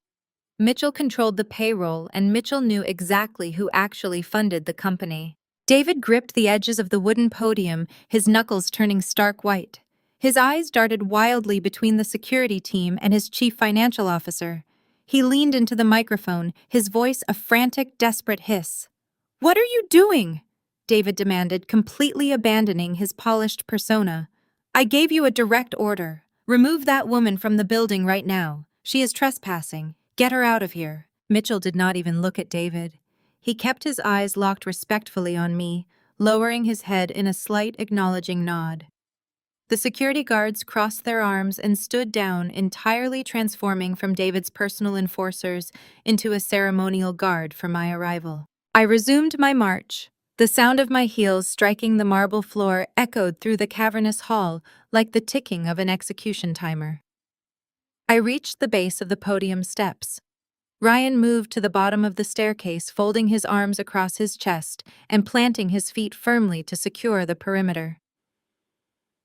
Mitchell controlled the payroll, and Mitchell knew exactly who actually funded the company. David gripped the edges of the wooden podium, his knuckles turning stark white. His eyes darted wildly between the security team and his chief financial officer. He leaned into the microphone, his voice a frantic, desperate hiss. "What are you doing?" David demanded, completely abandoning his polished persona. "I gave you a direct order. Remove that woman from the building right now. She is trespassing. Get her out of here." Mitchell did not even look at David. He kept his eyes locked respectfully on me, lowering his head in a slight acknowledging nod. The security guards crossed their arms and stood down, entirely transforming from David's personal enforcers into a ceremonial guard for my arrival. I resumed my march. The sound of my heels striking the marble floor echoed through the cavernous hall like the ticking of an execution timer. I reached the base of the podium steps. Ryan moved to the bottom of the staircase, folding his arms across his chest and planting his feet firmly to secure the perimeter.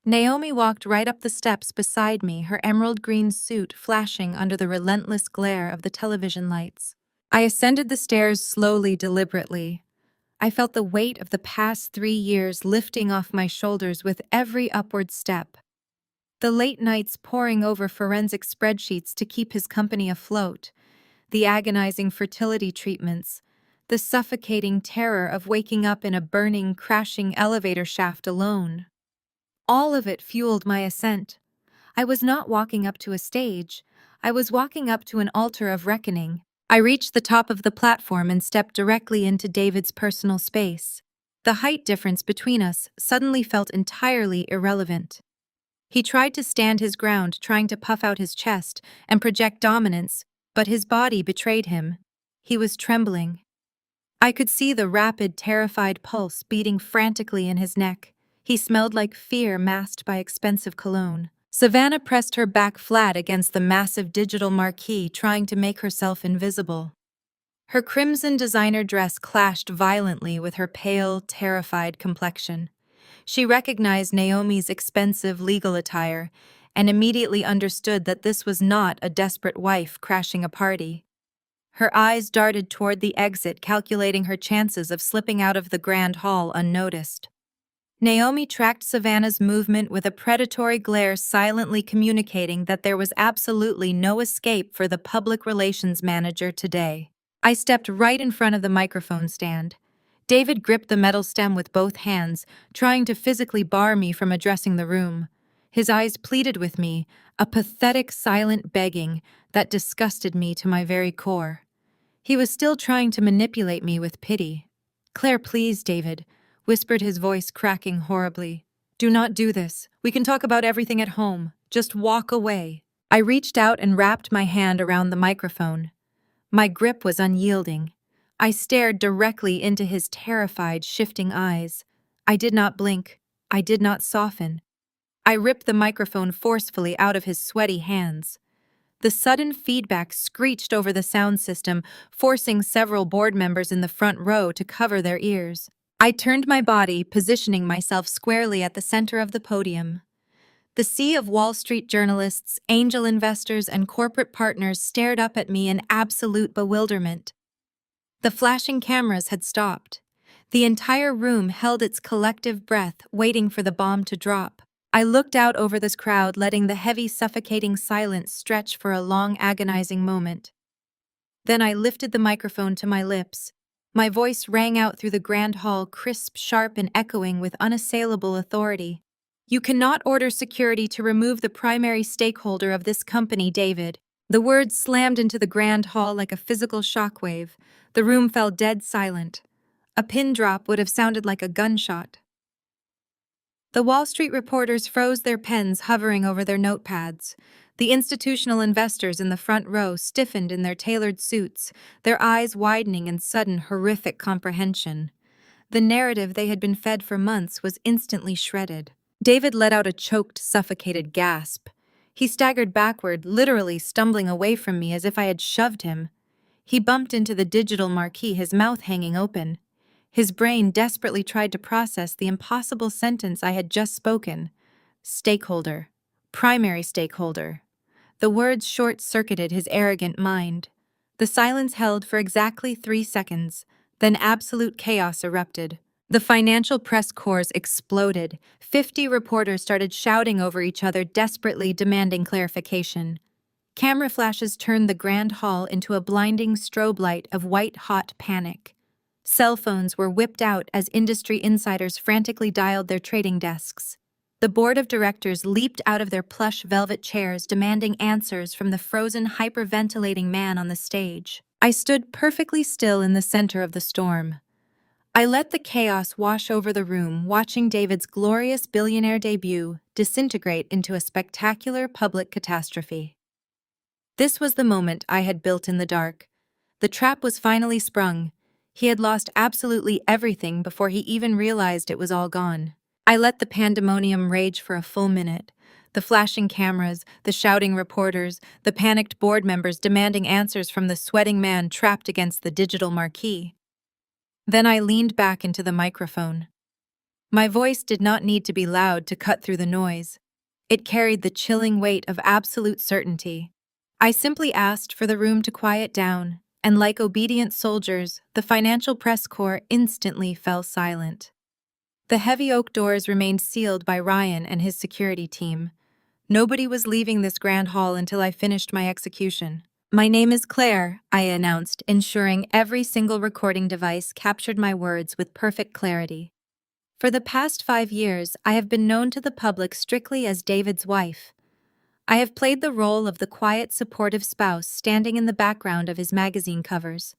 Naomi walked right up the steps beside me, her emerald green suit flashing under the relentless glare of the television lights. I ascended the stairs slowly, deliberately. I felt the weight of the past 3 years lifting off my shoulders with every upward step. The late nights poring over forensic spreadsheets to keep his company afloat, the agonizing fertility treatments, the suffocating terror of waking up in a burning, crashing elevator shaft alone. All of it fueled my ascent. I was not walking up to a stage. I was walking up to an altar of reckoning. I reached the top of the platform and stepped directly into David's personal space. The height difference between us suddenly felt entirely irrelevant. He tried to stand his ground, trying to puff out his chest and project dominance, but his body betrayed him. He was trembling. I could see the rapid, terrified pulse beating frantically in his neck. He smelled like fear masked by expensive cologne. Savannah pressed her back flat against the massive digital marquee, trying to make herself invisible. Her crimson designer dress clashed violently with her pale, terrified complexion. She recognized Naomi's expensive legal attire and immediately understood that this was not a desperate wife crashing a party. Her eyes darted toward the exit, calculating her chances of slipping out of the grand hall unnoticed. Naomi tracked Savannah's movement with a predatory glare, silently communicating that there was absolutely no escape for the public relations manager today. I stepped right in front of the microphone stand. David gripped the metal stem with both hands, trying to physically bar me from addressing the room. His eyes pleaded with me, a pathetic, silent begging that disgusted me to my very core. He was still trying to manipulate me with pity. "Claire, please, David," whispered his voice, cracking horribly. "Do not do this. We can talk about everything at home. Just walk away." I reached out and wrapped my hand around the microphone. My grip was unyielding. I stared directly into his terrified, shifting eyes. I did not blink. I did not soften. I ripped the microphone forcefully out of his sweaty hands. The sudden feedback screeched over the sound system, forcing several board members in the front row to cover their ears. I turned my body, positioning myself squarely at the center of the podium. The sea of Wall Street journalists, angel investors, and corporate partners stared up at me in absolute bewilderment. The flashing cameras had stopped. The entire room held its collective breath, waiting for the bomb to drop. I looked out over this crowd, letting the heavy, suffocating silence stretch for a long, agonizing moment. Then I lifted the microphone to my lips. My voice rang out through the grand hall, crisp, sharp, and echoing with unassailable authority. "You cannot order security to remove the primary stakeholder of this company, David." The words slammed into the grand hall like a physical shockwave. The room fell dead silent. A pin drop would have sounded like a gunshot. The Wall Street reporters froze, their pens hovering over their notepads. The institutional investors in the front row stiffened in their tailored suits, their eyes widening in sudden, horrific comprehension. The narrative they had been fed for months was instantly shredded. David let out a choked, suffocated gasp. He staggered backward, literally stumbling away from me as if I had shoved him. He bumped into the digital marquee, his mouth hanging open. His brain desperately tried to process the impossible sentence I had just spoken. Stakeholder. Primary stakeholder. The words short-circuited his arrogant mind. The silence held for exactly 3 seconds, then absolute chaos erupted. The financial press corps exploded. 50 reporters started shouting over each other, desperately demanding clarification. Camera flashes turned the grand hall into a blinding strobe light of white-hot panic. Cell phones were whipped out as industry insiders frantically dialed their trading desks. The board of directors leaped out of their plush velvet chairs, demanding answers from the frozen, hyperventilating man on the stage. I stood perfectly still in the center of the storm. I let the chaos wash over the room, watching David's glorious billionaire debut disintegrate into a spectacular public catastrophe. This was the moment I had built in the dark. The trap was finally sprung. He had lost absolutely everything before he even realized it was all gone. I let the pandemonium rage for a full minute. The flashing cameras, the shouting reporters, the panicked board members demanding answers from the sweating man trapped against the digital marquee. Then I leaned back into the microphone. My voice did not need to be loud to cut through the noise. It carried the chilling weight of absolute certainty. I simply asked for the room to quiet down, and like obedient soldiers, the financial press corps instantly fell silent. The heavy oak doors remained sealed by Ryan and his security team. Nobody was leaving this grand hall until I finished my execution. "My name is Claire," I announced, ensuring every single recording device captured my words with perfect clarity. For the past 5 years, I have been known to the public strictly as David's wife. I have played the role of the quiet, supportive spouse standing in the background of his magazine covers.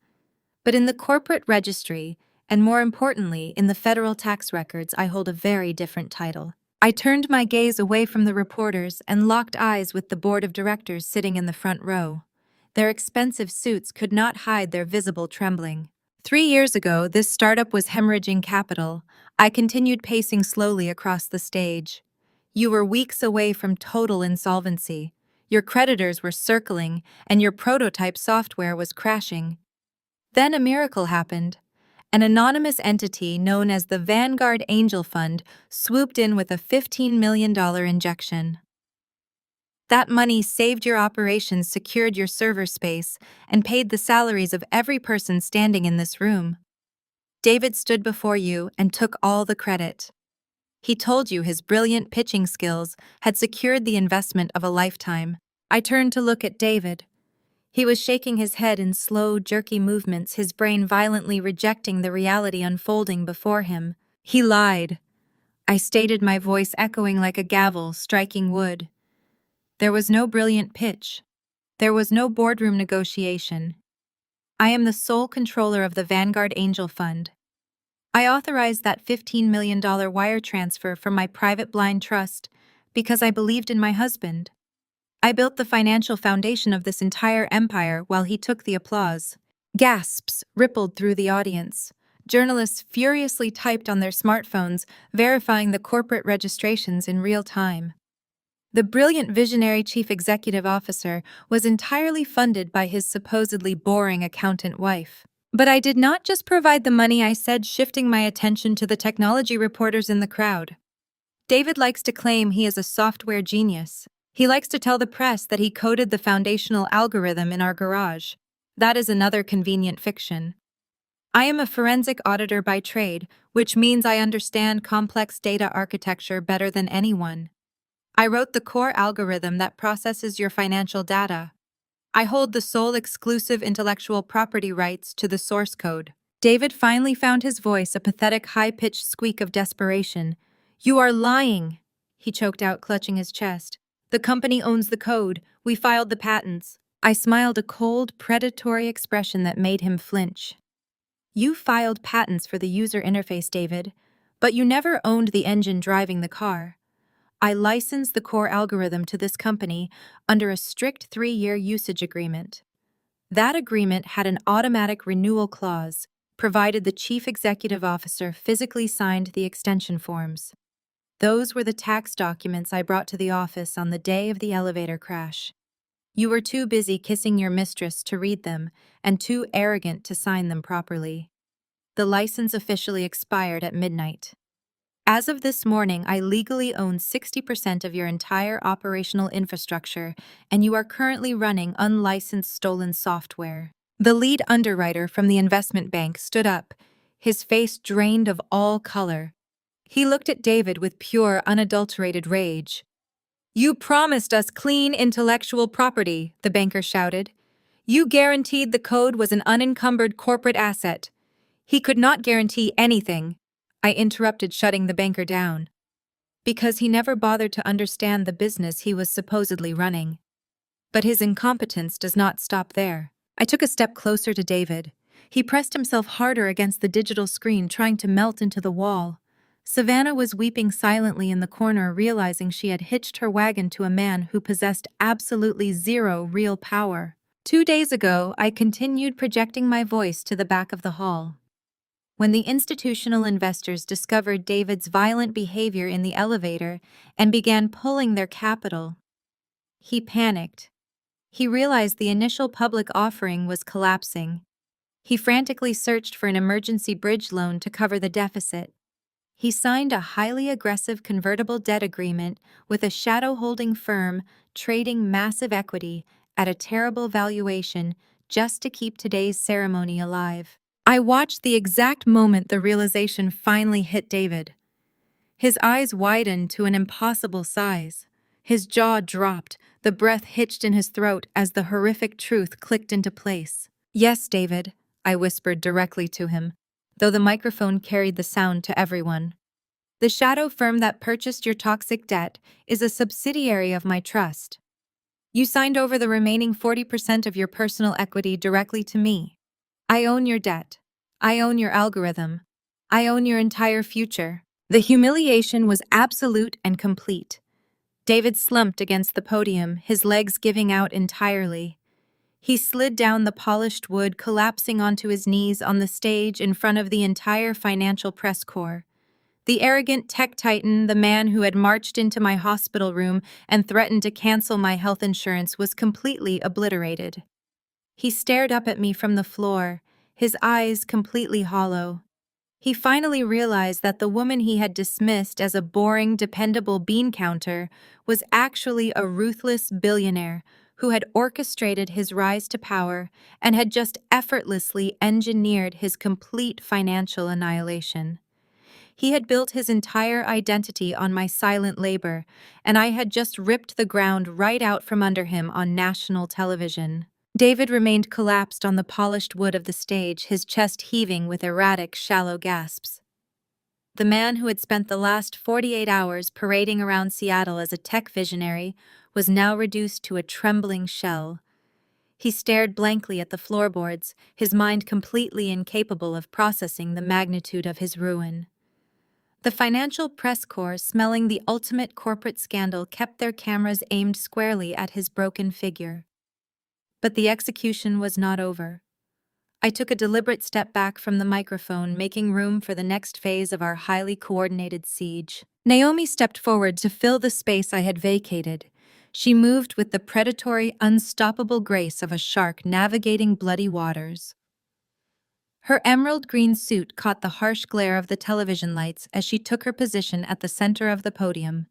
But in the corporate registry, and more importantly, in the federal tax records, I hold a very different title. I turned my gaze away from the reporters and locked eyes with the board of directors sitting in the front row. Their expensive suits could not hide their visible trembling. 3 years ago, this startup was hemorrhaging capital. I continued pacing slowly across the stage. You were weeks away from total insolvency. Your creditors were circling, and your prototype software was crashing. Then a miracle happened. An anonymous entity known as the Vanguard Angel Fund swooped in with a $15 million injection. That money saved your operations, secured your server space, and paid the salaries of every person standing in this room. David stood before you and took all the credit. He told you his brilliant pitching skills had secured the investment of a lifetime. I turned to look at David. He was shaking his head in slow, jerky movements, his brain violently rejecting the reality unfolding before him. He lied. I stated, my voice echoing like a gavel striking wood. There was no brilliant pitch. There was no boardroom negotiation. I am the sole controller of the Vanguard Angel Fund. I authorized that $15 million wire transfer from my private blind trust because I believed in my husband. I built the financial foundation of this entire empire while he took the applause. Gasps rippled through the audience. Journalists furiously typed on their smartphones, verifying the corporate registrations in real time. The brilliant visionary chief executive officer was entirely funded by his supposedly boring accountant wife. But I did not just provide the money, I said, shifting my attention to the technology reporters in the crowd. David likes to claim he is a software genius. He likes to tell the press that he coded the foundational algorithm in our garage. That is another convenient fiction. I am a forensic auditor by trade, which means I understand complex data architecture better than anyone. I wrote the core algorithm that processes your financial data. I hold the sole exclusive intellectual property rights to the source code. David finally found his voice, a pathetic high-pitched squeak of desperation. "You are lying," he choked out, clutching his chest. "The company owns the code. We filed the patents." I smiled, a cold, predatory expression that made him flinch. "You filed patents for the user interface, David, but you never owned the engine driving the car. I licensed the core algorithm to this company under a strict 3-year usage agreement. That agreement had an automatic renewal clause, provided the chief executive officer physically signed the extension forms. Those were the tax documents I brought to the office on the day of the elevator crash. You were too busy kissing your mistress to read them, and too arrogant to sign them properly. The license officially expired at midnight. As of this morning, I legally own 60% of your entire operational infrastructure, and you are currently running unlicensed stolen software." The lead underwriter from the investment bank stood up, his face drained of all color. He looked at David with pure, unadulterated rage. "You promised us clean intellectual property," the banker shouted. "You guaranteed the code was an unencumbered corporate asset. He could not guarantee anything," I interrupted, shutting the banker down. "Because he never bothered to understand the business he was supposedly running. But his incompetence does not stop there." I took a step closer to David. He pressed himself harder against the digital screen, trying to melt into the wall. Savannah was weeping silently in the corner, realizing she had hitched her wagon to a man who possessed absolutely zero real power. 2 days ago, I continued projecting my voice to the back of the hall. When the institutional investors discovered David's violent behavior in the elevator and began pulling their capital, he panicked. He realized the initial public offering was collapsing. He frantically searched for an emergency bridge loan to cover the deficit. He signed a highly aggressive convertible debt agreement with a shadow-holding firm trading massive equity at a terrible valuation just to keep today's ceremony alive. I watched the exact moment the realization finally hit David. His eyes widened to an impossible size. His jaw dropped, the breath hitched in his throat as the horrific truth clicked into place. "Yes, David," I whispered directly to him, though the microphone carried the sound to everyone. "The shadow firm that purchased your toxic debt is a subsidiary of my trust. You signed over the remaining 40% of your personal equity directly to me. I own your debt. I own your algorithm. I own your entire future." The humiliation was absolute and complete. David slumped against the podium, his legs giving out entirely. He slid down the polished wood, collapsing onto his knees on the stage in front of the entire financial press corps. The arrogant tech titan, the man who had marched into my hospital room and threatened to cancel my health insurance, was completely obliterated. He stared up at me from the floor, his eyes completely hollow. He finally realized that the woman he had dismissed as a boring, dependable bean counter was actually a ruthless billionaire who had orchestrated his rise to power and had just effortlessly engineered his complete financial annihilation. He had built his entire identity on my silent labor, and I had just ripped the ground right out from under him on national television. David remained collapsed on the polished wood of the stage, his chest heaving with erratic, shallow gasps. The man who had spent the last 48 hours parading around Seattle as a tech visionary was now reduced to a trembling shell. He stared blankly at the floorboards, his mind completely incapable of processing the magnitude of his ruin. The financial press corps, smelling the ultimate corporate scandal, kept their cameras aimed squarely at his broken figure. But the execution was not over. I took a deliberate step back from the microphone, making room for the next phase of our highly coordinated siege. Naomi stepped forward to fill the space I had vacated. She moved with the predatory, unstoppable grace of a shark navigating bloody waters. Her emerald green suit caught the harsh glare of the television lights as she took her position at the center of the podium.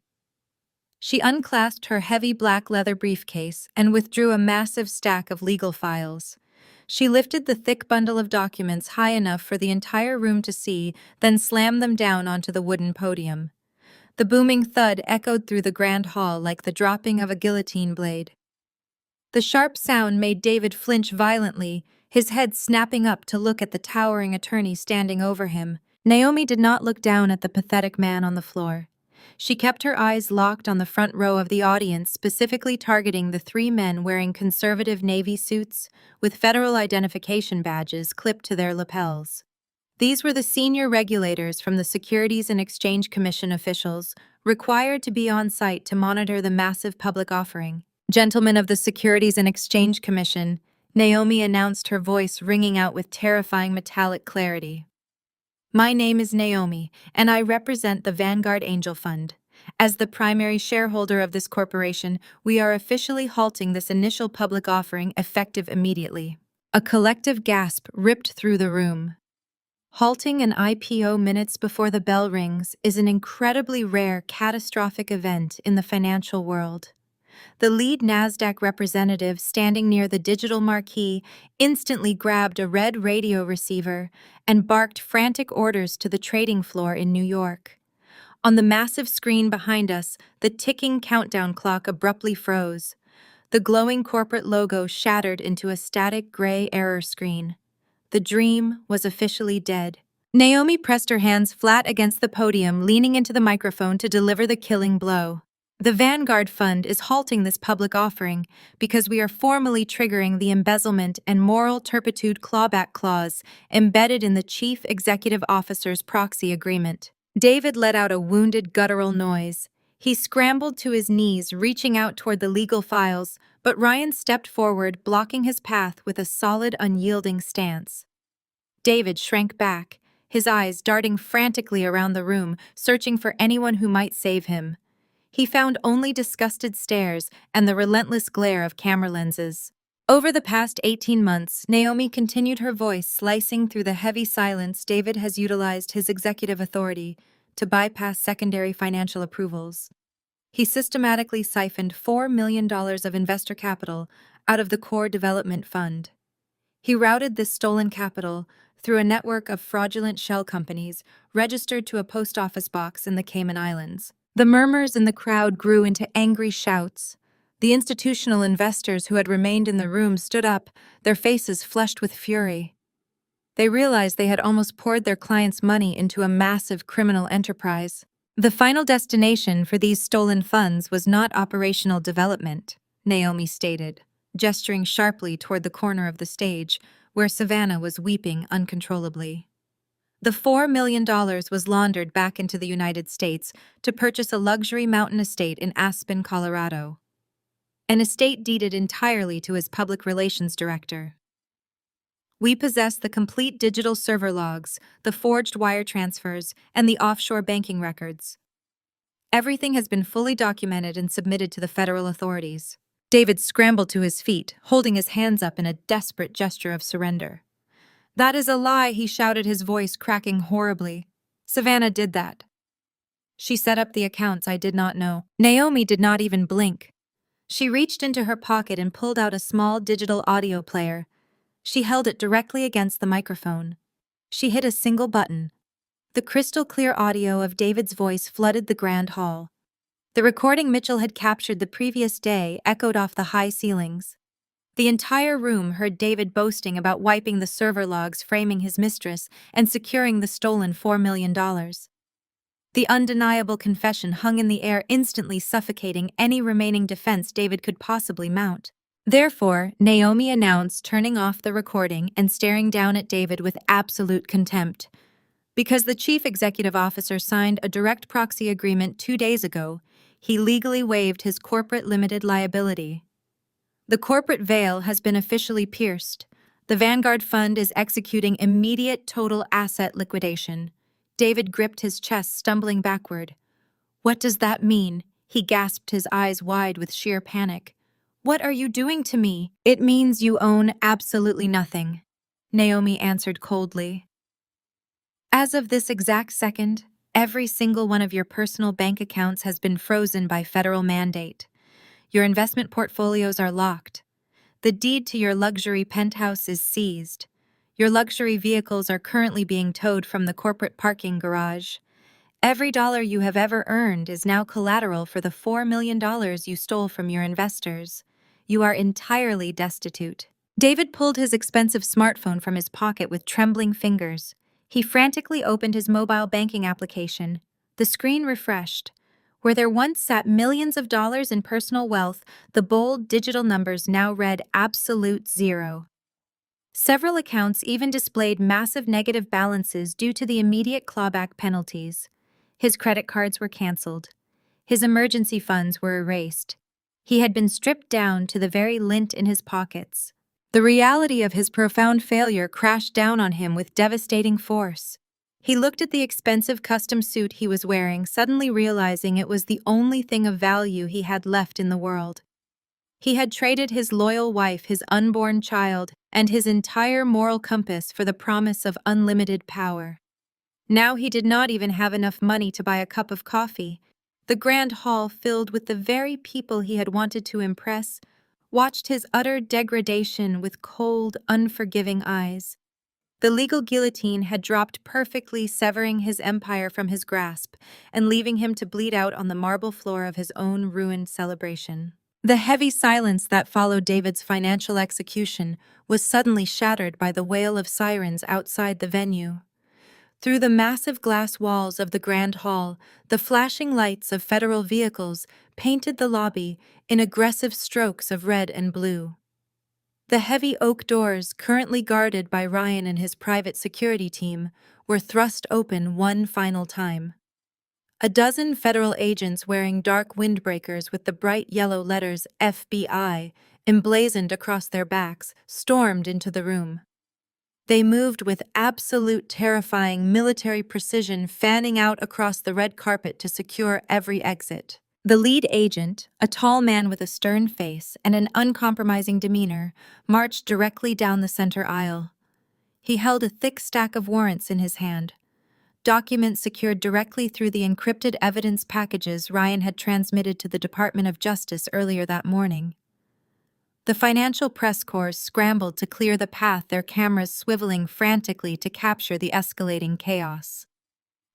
She unclasped her heavy black leather briefcase and withdrew a massive stack of legal files. She lifted the thick bundle of documents high enough for the entire room to see, then slammed them down onto the wooden podium. The booming thud echoed through the grand hall like the dropping of a guillotine blade. The sharp sound made David flinch violently, his head snapping up to look at the towering attorney standing over him. Naomi did not look down at the pathetic man on the floor. She kept her eyes locked on the front row of the audience, specifically targeting the three men wearing conservative Navy suits with federal identification badges clipped to their lapels. These were the senior regulators from the Securities and Exchange Commission, officials required to be on site to monitor the massive public offering. "Gentlemen of the Securities and Exchange Commission," Naomi announced, her voice ringing out with terrifying metallic clarity. "My name is Naomi, and I represent the Vanguard Angel Fund. As the primary shareholder of this corporation, we are officially halting this initial public offering, effective immediately." A collective gasp ripped through the room. Halting an IPO minutes before the bell rings is an incredibly rare, catastrophic event in the financial world. The lead NASDAQ representative, standing near the digital marquee, instantly grabbed a red radio receiver and barked frantic orders to the trading floor in New York. On the massive screen behind us, the ticking countdown clock abruptly froze. The glowing corporate logo shattered into a static gray error screen. The dream was officially dead. Naomi pressed her hands flat against the podium, leaning into the microphone to deliver the killing blow. The Vanguard Fund is halting this public offering because we are formally triggering the embezzlement and moral turpitude clawback clause embedded in the Chief Executive Officer's proxy agreement. David let out a wounded, guttural noise. He scrambled to his knees, reaching out toward the legal files, but Ryan stepped forward, blocking his path with a solid, unyielding stance. David shrank back, his eyes darting frantically around the room, searching for anyone who might save him. He found only disgusted stares and the relentless glare of camera lenses. Over the past 18 months, Naomi continued, her voice slicing through the heavy silence. David has utilized his executive authority to bypass secondary financial approvals. He systematically siphoned $4 million of investor capital out of the Core Development Fund. He routed this stolen capital through a network of fraudulent shell companies registered to a post office box in the Cayman Islands. The murmurs in the crowd grew into angry shouts. The institutional investors who had remained in the room stood up, their faces flushed with fury. They realized they had almost poured their clients' money into a massive criminal enterprise. The final destination for these stolen funds was not operational development, Naomi stated, gesturing sharply toward the corner of the stage, where Savannah was weeping uncontrollably. The $4 million was laundered back into the United States to purchase a luxury mountain estate in Aspen, Colorado. An estate deeded entirely to his public relations director. We possess the complete digital server logs, the forged wire transfers, and the offshore banking records. Everything has been fully documented and submitted to the federal authorities. David scrambled to his feet, holding his hands up in a desperate gesture of surrender. "That is a lie," he shouted, his voice cracking horribly. "Savannah did that. She set up the accounts. I did not know." Naomi did not even blink. She reached into her pocket and pulled out a small digital audio player. She held it directly against the microphone. She hit a single button. The crystal-clear audio of David's voice flooded the grand hall. The recording Mitchell had captured the previous day echoed off the high ceilings. The entire room heard David boasting about wiping the server logs, framing his mistress, and securing the stolen $4 million. The undeniable confession hung in the air, instantly suffocating any remaining defense David could possibly mount. Therefore, Naomi announced, turning off the recording and staring down at David with absolute contempt. Because the chief executive officer signed a direct proxy agreement 2 days ago, he legally waived his corporate limited liability. The corporate veil has been officially pierced. The Vanguard Fund is executing immediate total asset liquidation. David gripped his chest, stumbling backward. "What does that mean?" He gasped, his eyes wide with sheer panic. "What are you doing to me?" "It means you own absolutely nothing," Naomi answered coldly. "As of this exact second, every single one of your personal bank accounts has been frozen by federal mandate. Your investment portfolios are locked. The deed to your luxury penthouse is seized. Your luxury vehicles are currently being towed from the corporate parking garage. Every dollar you have ever earned is now collateral for the $4 million you stole from your investors. You are entirely destitute." David pulled his expensive smartphone from his pocket with trembling fingers. He frantically opened his mobile banking application. The screen refreshed. Where there once sat millions of dollars in personal wealth, the bold digital numbers now read absolute zero. Several accounts even displayed massive negative balances due to the immediate clawback penalties. His credit cards were canceled. His emergency funds were erased. He had been stripped down to the very lint in his pockets. The reality of his profound failure crashed down on him with devastating force. He looked at the expensive custom suit he was wearing, suddenly realizing it was the only thing of value he had left in the world. He had traded his loyal wife, his unborn child, and his entire moral compass for the promise of unlimited power. Now he did not even have enough money to buy a cup of coffee. The grand hall, filled with the very people he had wanted to impress, watched his utter degradation with cold, unforgiving eyes. The legal guillotine had dropped perfectly, severing his empire from his grasp and leaving him to bleed out on the marble floor of his own ruined celebration. The heavy silence that followed David's financial execution was suddenly shattered by the wail of sirens outside the venue. Through the massive glass walls of the Grand Hall, the flashing lights of federal vehicles painted the lobby in aggressive strokes of red and blue. The heavy oak doors, currently guarded by Ryan and his private security team, were thrust open one final time. A dozen federal agents wearing dark windbreakers with the bright yellow letters FBI emblazoned across their backs stormed into the room. They moved with absolute terrifying military precision, fanning out across the red carpet to secure every exit. The lead agent, a tall man with a stern face and an uncompromising demeanor, marched directly down the center aisle. He held a thick stack of warrants in his hand, documents secured directly through the encrypted evidence packages Ryan had transmitted to the Department of Justice earlier that morning. The financial press corps scrambled to clear the path, their cameras swiveling frantically to capture the escalating chaos.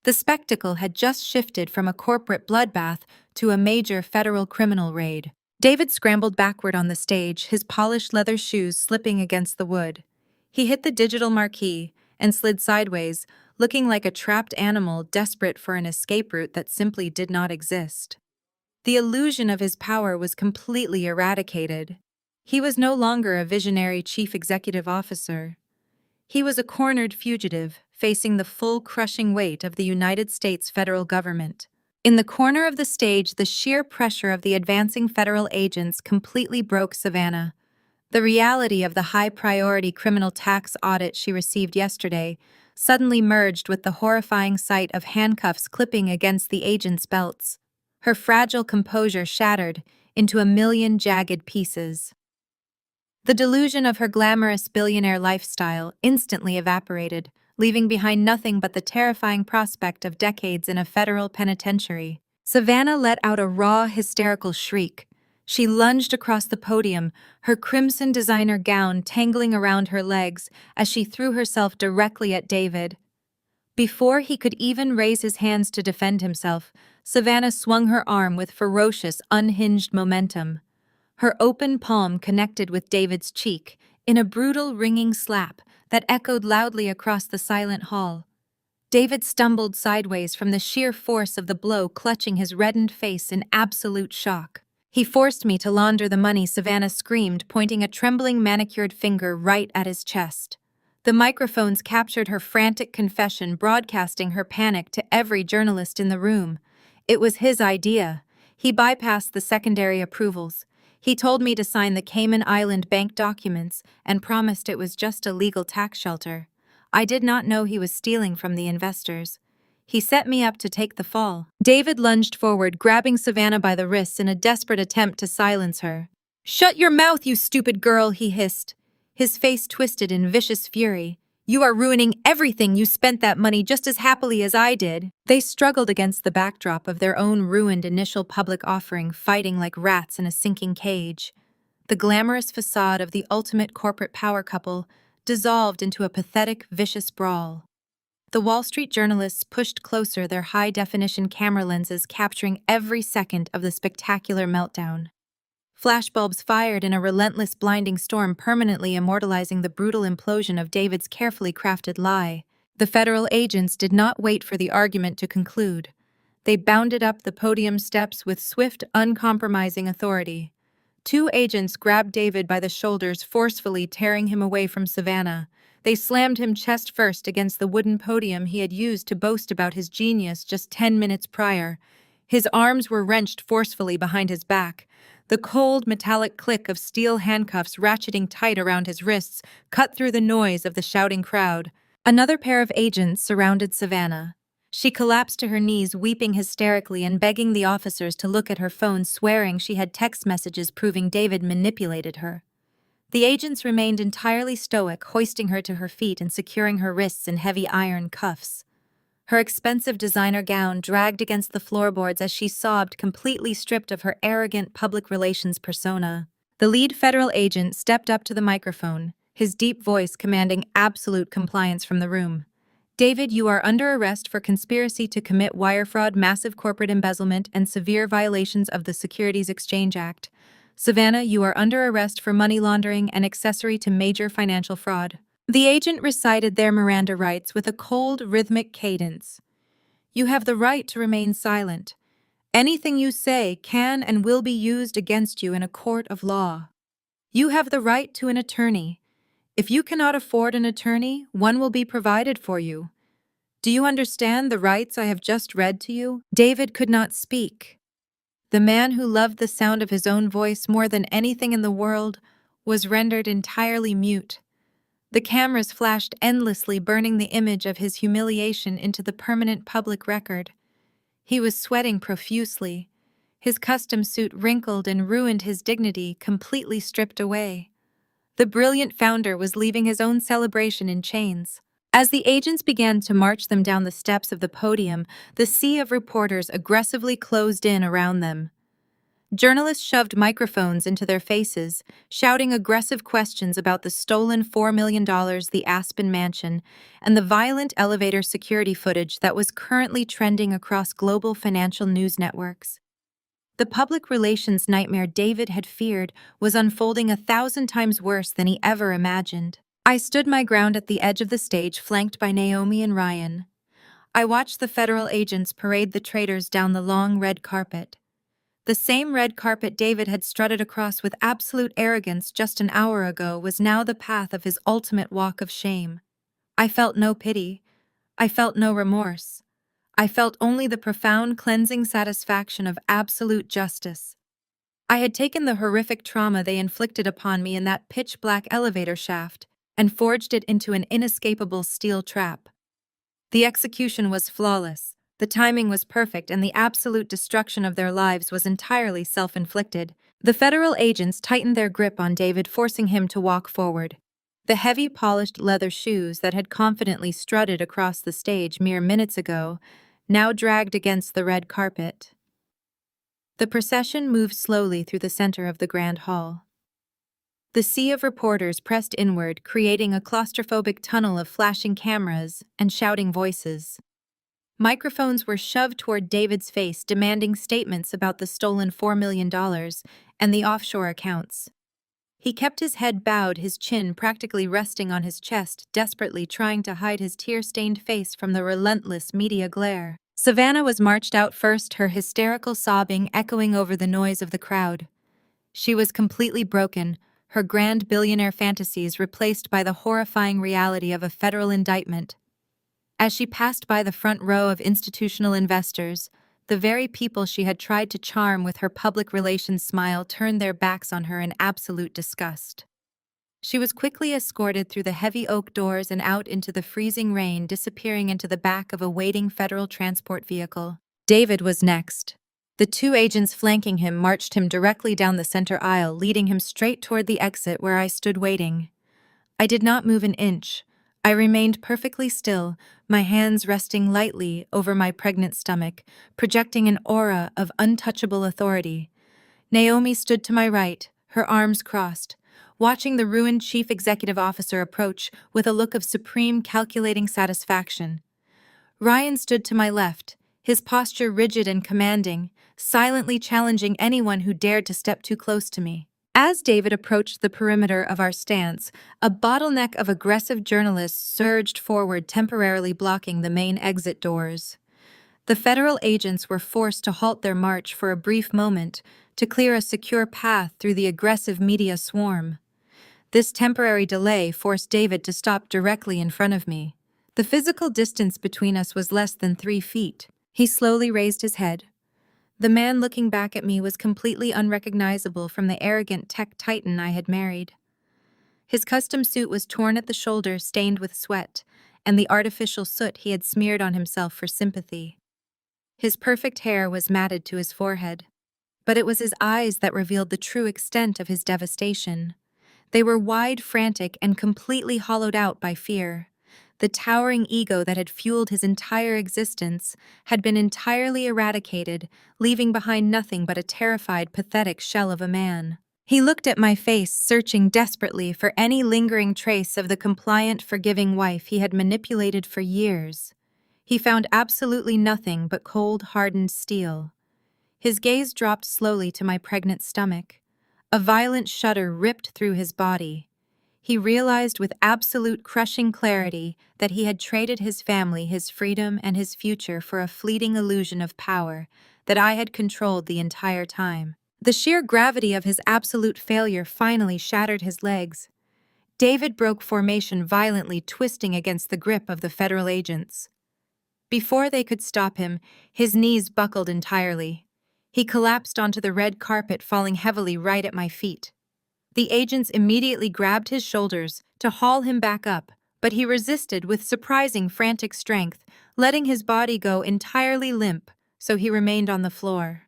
The spectacle had just shifted from a corporate bloodbath to a major federal criminal raid. David scrambled backward on the stage, his polished leather shoes slipping against the wood. He hit the digital marquee and slid sideways, looking like a trapped animal desperate for an escape route that simply did not exist. The illusion of his power was completely eradicated. He was no longer a visionary chief executive officer. He was a cornered fugitive, facing the full crushing weight of the United States federal government. In the corner of the stage, the sheer pressure of the advancing federal agents completely broke Savannah. The reality of the high-priority criminal tax audit she received yesterday suddenly merged with the horrifying sight of handcuffs clipping against the agents' belts. Her fragile composure shattered into a million jagged pieces. The delusion of her glamorous billionaire lifestyle instantly evaporated, leaving behind nothing but the terrifying prospect of decades in a federal penitentiary. Savannah let out a raw, hysterical shriek. She lunged across the podium, her crimson designer gown tangling around her legs as she threw herself directly at David. Before he could even raise his hands to defend himself, Savannah swung her arm with ferocious, unhinged momentum. Her open palm connected with David's cheek in a brutal, ringing slap that echoed loudly across the silent hall. David stumbled sideways from the sheer force of the blow, clutching his reddened face in absolute shock. "He forced me to launder the money," Savannah screamed, pointing a trembling manicured finger right at his chest. The microphones captured her frantic confession, broadcasting her panic to every journalist in the room. It was his idea. He bypassed the secondary approvals. He told me to sign the Cayman Island bank documents and promised it was just a legal tax shelter. I did not know he was stealing from the investors. He set me up to take the fall. David lunged forward, grabbing Savannah by the wrists in a desperate attempt to silence her. "Shut your mouth, you stupid girl," he hissed, his face twisted in vicious fury. "You are ruining everything. You spent that money just as happily as I did." They struggled against the backdrop of their own ruined initial public offering, fighting like rats in a sinking cage. The glamorous facade of the ultimate corporate power couple dissolved into a pathetic, vicious brawl. The Wall Street journalists pushed closer, their high-definition camera lenses capturing every second of the spectacular meltdown. Flashbulbs fired in a relentless, blinding storm, permanently immortalizing the brutal implosion of David's carefully crafted lie. The federal agents did not wait for the argument to conclude. They bounded up the podium steps with swift, uncompromising authority. Two agents grabbed David by the shoulders, forcefully tearing him away from Savannah. They slammed him chest first against the wooden podium he had used to boast about his genius just 10 minutes prior. His arms were wrenched forcefully behind his back. The cold, metallic click of steel handcuffs ratcheting tight around his wrists cut through the noise of the shouting crowd. Another pair of agents surrounded Savannah. She collapsed to her knees, weeping hysterically and begging the officers to look at her phone, swearing she had text messages proving David manipulated her. The agents remained entirely stoic, hoisting her to her feet and securing her wrists in heavy iron cuffs. Her expensive designer gown dragged against the floorboards as she sobbed, completely stripped of her arrogant public relations persona. The lead federal agent stepped up to the microphone, his deep voice commanding absolute compliance from the room. "David, you are under arrest for conspiracy to commit wire fraud, massive corporate embezzlement, and severe violations of the Securities Exchange Act. Savannah, you are under arrest for money laundering and accessory to major financial fraud." The agent recited their Miranda rights with a cold, rhythmic cadence. You have the right to remain silent. Anything you say can and will be used against you in a court of law. You have the right to an attorney. If you cannot afford an attorney, one will be provided for you. Do you understand the rights I have just read to you? David could not speak. The man who loved the sound of his own voice more than anything in the world was rendered entirely mute. The cameras flashed endlessly, burning the image of his humiliation into the permanent public record. He was sweating profusely. His custom suit wrinkled and ruined his dignity, completely stripped away. The brilliant founder was leaving his own celebration in chains. As the agents began to march them down the steps of the podium, the sea of reporters aggressively closed in around them. Journalists shoved microphones into their faces, shouting aggressive questions about the stolen $4 million, the Aspen mansion, and the violent elevator security footage that was currently trending across global financial news networks. The public relations nightmare David had feared was unfolding 1,000 times worse than he ever imagined. I stood my ground at the edge of the stage, flanked by Naomi and Ryan. I watched the federal agents parade the traitors down the long red carpet. The same red carpet David had strutted across with absolute arrogance just an hour ago was now the path of his ultimate walk of shame. I felt no pity. I felt no remorse. I felt only the profound cleansing satisfaction of absolute justice. I had taken the horrific trauma they inflicted upon me in that pitch-black elevator shaft and forged it into an inescapable steel trap. The execution was flawless. The timing was perfect, and the absolute destruction of their lives was entirely self-inflicted. The federal agents tightened their grip on David, forcing him to walk forward. The heavy, polished leather shoes that had confidently strutted across the stage mere minutes ago now dragged against the red carpet. The procession moved slowly through the center of the grand hall. The sea of reporters pressed inward, creating a claustrophobic tunnel of flashing cameras and shouting voices. Microphones were shoved toward David's face, demanding statements about the stolen $4 million and the offshore accounts. He kept his head bowed, his chin practically resting on his chest, desperately trying to hide his tear-stained face from the relentless media glare. Savannah was marched out first, her hysterical sobbing echoing over the noise of the crowd. She was completely broken, her grand billionaire fantasies replaced by the horrifying reality of a federal indictment. As she passed by the front row of institutional investors, the very people she had tried to charm with her public relations smile turned their backs on her in absolute disgust. She was quickly escorted through the heavy oak doors and out into the freezing rain, disappearing into the back of a waiting federal transport vehicle. David was next. The two agents flanking him marched him directly down the center aisle, leading him straight toward the exit where I stood waiting. I did not move an inch. I remained perfectly still, my hands resting lightly over my pregnant stomach, projecting an aura of untouchable authority. Naomi stood to my right, her arms crossed, watching the ruined chief executive officer approach with a look of supreme calculating satisfaction. Ryan stood to my left, his posture rigid and commanding, silently challenging anyone who dared to step too close to me. As David approached the perimeter of our stance, a bottleneck of aggressive journalists surged forward, temporarily blocking the main exit doors. The federal agents were forced to halt their march for a brief moment to clear a secure path through the aggressive media swarm. This temporary delay forced David to stop directly in front of me. The physical distance between us was less than 3 feet. He slowly raised his head. The man looking back at me was completely unrecognizable from the arrogant tech titan I had married. His custom suit was torn at the shoulder, stained with sweat, and the artificial soot he had smeared on himself for sympathy. His perfect hair was matted to his forehead, but it was his eyes that revealed the true extent of his devastation. They were wide, frantic, and completely hollowed out by fear. The towering ego that had fueled his entire existence had been entirely eradicated, leaving behind nothing but a terrified, pathetic shell of a man. He looked at my face, searching desperately for any lingering trace of the compliant, forgiving wife he had manipulated for years. He found absolutely nothing but cold, hardened steel. His gaze dropped slowly to my pregnant stomach. A violent shudder ripped through his body. he realized with absolute crushing clarity that he had traded his family, his freedom, and his future for a fleeting illusion of power that I had controlled the entire time. The sheer gravity of his absolute failure finally shattered his legs. David broke formation violently, twisting against the grip of the federal agents. Before they could stop him, his knees buckled entirely. He collapsed onto the red carpet, falling heavily right at my feet. The agents immediately grabbed his shoulders to haul him back up, but he resisted with surprising frantic strength, letting his body go entirely limp, so he remained on the floor.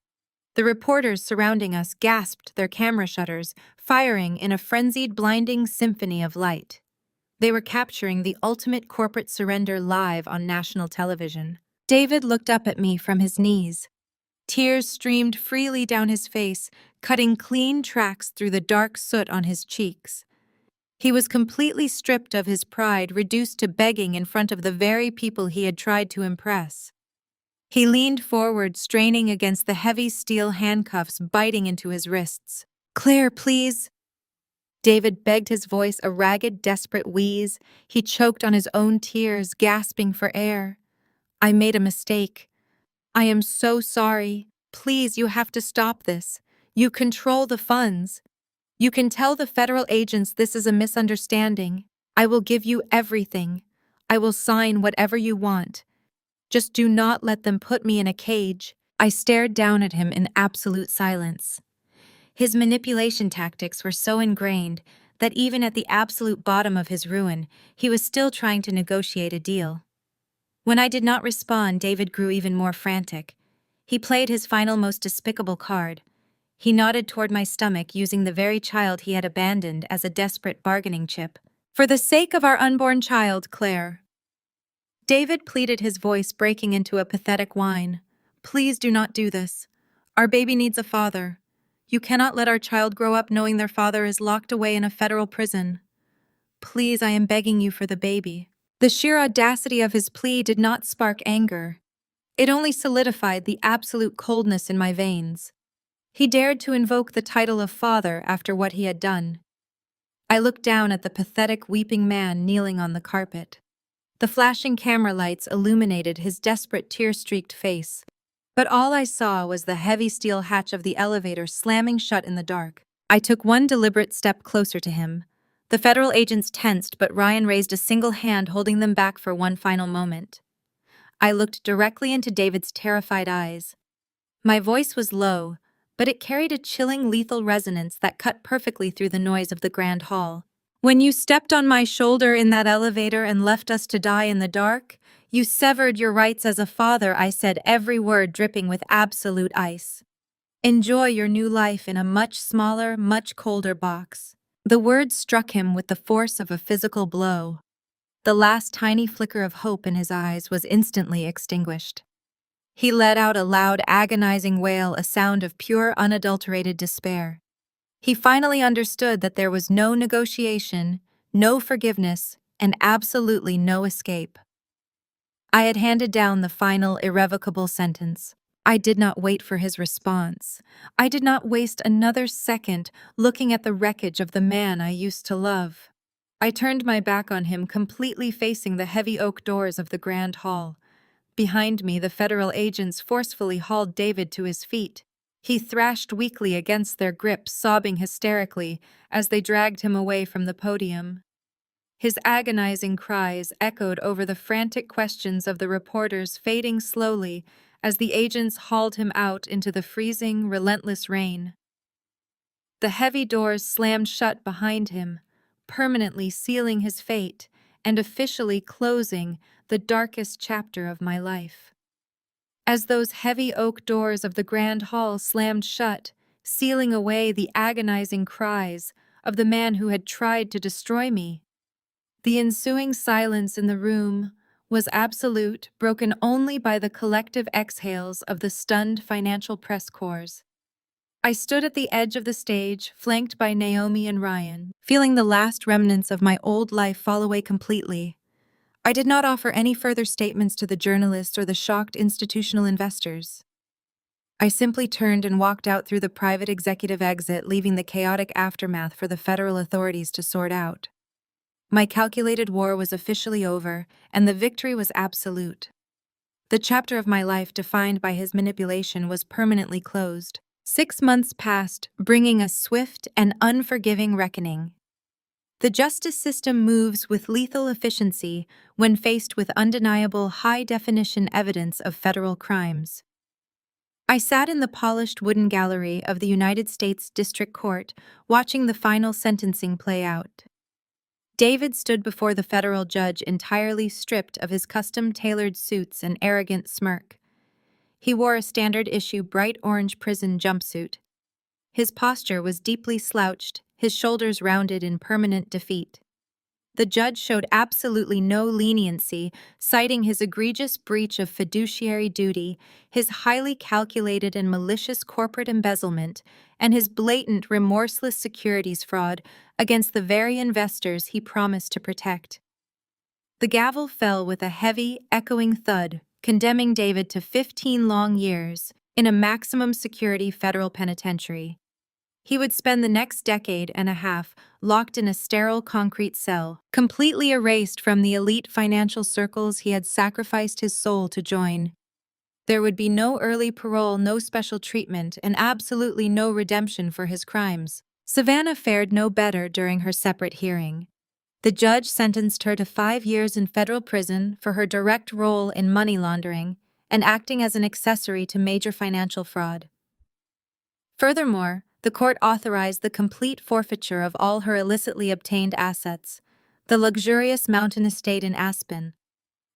The reporters surrounding us gasped their camera shutters, firing in a frenzied, blinding symphony of light. They were capturing the ultimate corporate surrender live on national television. David looked up at me from his knees. Tears streamed freely down his face, cutting clean tracks through the dark soot on his cheeks. He was completely stripped of his pride, reduced to begging in front of the very people he had tried to impress. He leaned forward, straining against the heavy steel handcuffs biting into his wrists. "Claire, please." David begged, his voice a ragged, desperate wheeze. He choked on his own tears, gasping for air. "I made a mistake. I am so sorry. Please, you have to stop this. You control the funds. You can tell the federal agents this is a misunderstanding. I will give you everything. I will sign whatever you want. Just do not let them put me in a cage." I stared down at him in absolute silence. His manipulation tactics were so ingrained that even at the absolute bottom of his ruin, he was still trying to negotiate a deal. When I did not respond, David grew even more frantic. He played his final, most despicable card. He nodded toward my stomach, using the very child he had abandoned as a desperate bargaining chip. "For the sake of our unborn child, Claire." David pleaded, his voice breaking into a pathetic whine. "Please do not do this. Our baby needs a father. You cannot let our child grow up knowing their father is locked away in a federal prison. Please, I am begging you for the baby." The sheer audacity of his plea did not spark anger. It only solidified the absolute coldness in my veins. He dared to invoke the title of father after what he had done. I looked down at the pathetic, weeping man kneeling on the carpet. The flashing camera lights illuminated his desperate, tear-streaked face, but all I saw was the heavy steel hatch of the elevator slamming shut in the dark. I took one deliberate step closer to him. The federal agents tensed, but Ryan raised a single hand, holding them back for one final moment. I looked directly into David's terrified eyes. My voice was low, but it carried a chilling, lethal resonance that cut perfectly through the noise of the grand hall. "When you stepped on my shoulder in that elevator and left us to die in the dark, you severed your rights as a father," I said, every word dripping with absolute ice. "Enjoy your new life in a much smaller, much colder box." The words struck him with the force of a physical blow. The last tiny flicker of hope in his eyes was instantly extinguished. He let out a loud, agonizing wail, a sound of pure, unadulterated despair. He finally understood that there was no negotiation, no forgiveness, and absolutely no escape. I had handed down the final, irrevocable sentence. I did not wait for his response. I did not waste another second looking at the wreckage of the man I used to love. I turned my back on him, completely facing the heavy oak doors of the grand hall. Behind me, the federal agents forcefully hauled David to his feet. He thrashed weakly against their grip, sobbing hysterically as they dragged him away from the podium. His agonizing cries echoed over the frantic questions of the reporters, fading slowly as the agents hauled him out into the freezing, relentless rain. The heavy doors slammed shut behind him, permanently sealing his fate and officially closing the darkest chapter of my life. As those heavy oak doors of the grand hall slammed shut, sealing away the agonizing cries of the man who had tried to destroy me, the ensuing silence in the room was absolute, broken only by the collective exhales of the stunned financial press corps. I stood at the edge of the stage, flanked by Naomi and Ryan, feeling the last remnants of my old life fall away completely. I did not offer any further statements to the journalists or the shocked institutional investors. I simply turned and walked out through the private executive exit, leaving the chaotic aftermath for the federal authorities to sort out. My calculated war was officially over, and the victory was absolute. The chapter of my life defined by his manipulation was permanently closed. 6 months passed, bringing a swift and unforgiving reckoning. The justice system moves with lethal efficiency when faced with undeniable high-definition evidence of federal crimes. I sat in the polished wooden gallery of the United States District Court, watching the final sentencing play out. David stood before the federal judge entirely stripped of his custom-tailored suits and arrogant smirk. He wore a standard-issue bright orange prison jumpsuit. His posture was deeply slouched, his shoulders rounded in permanent defeat. The judge showed absolutely no leniency, citing his egregious breach of fiduciary duty, his highly calculated and malicious corporate embezzlement, and his blatant, remorseless securities fraud against the very investors he promised to protect. The gavel fell with a heavy, echoing thud, condemning David to 15 long years in a maximum security federal penitentiary. He would spend the next decade and a half locked in a sterile concrete cell, completely erased from the elite financial circles he had sacrificed his soul to join. There would be no early parole, no special treatment, and absolutely no redemption for his crimes. Savannah fared no better during her separate hearing. The judge sentenced her to 5 years in federal prison for her direct role in money laundering and acting as an accessory to major financial fraud. Furthermore, the court authorized the complete forfeiture of all her illicitly obtained assets, the luxurious mountain estate in Aspen.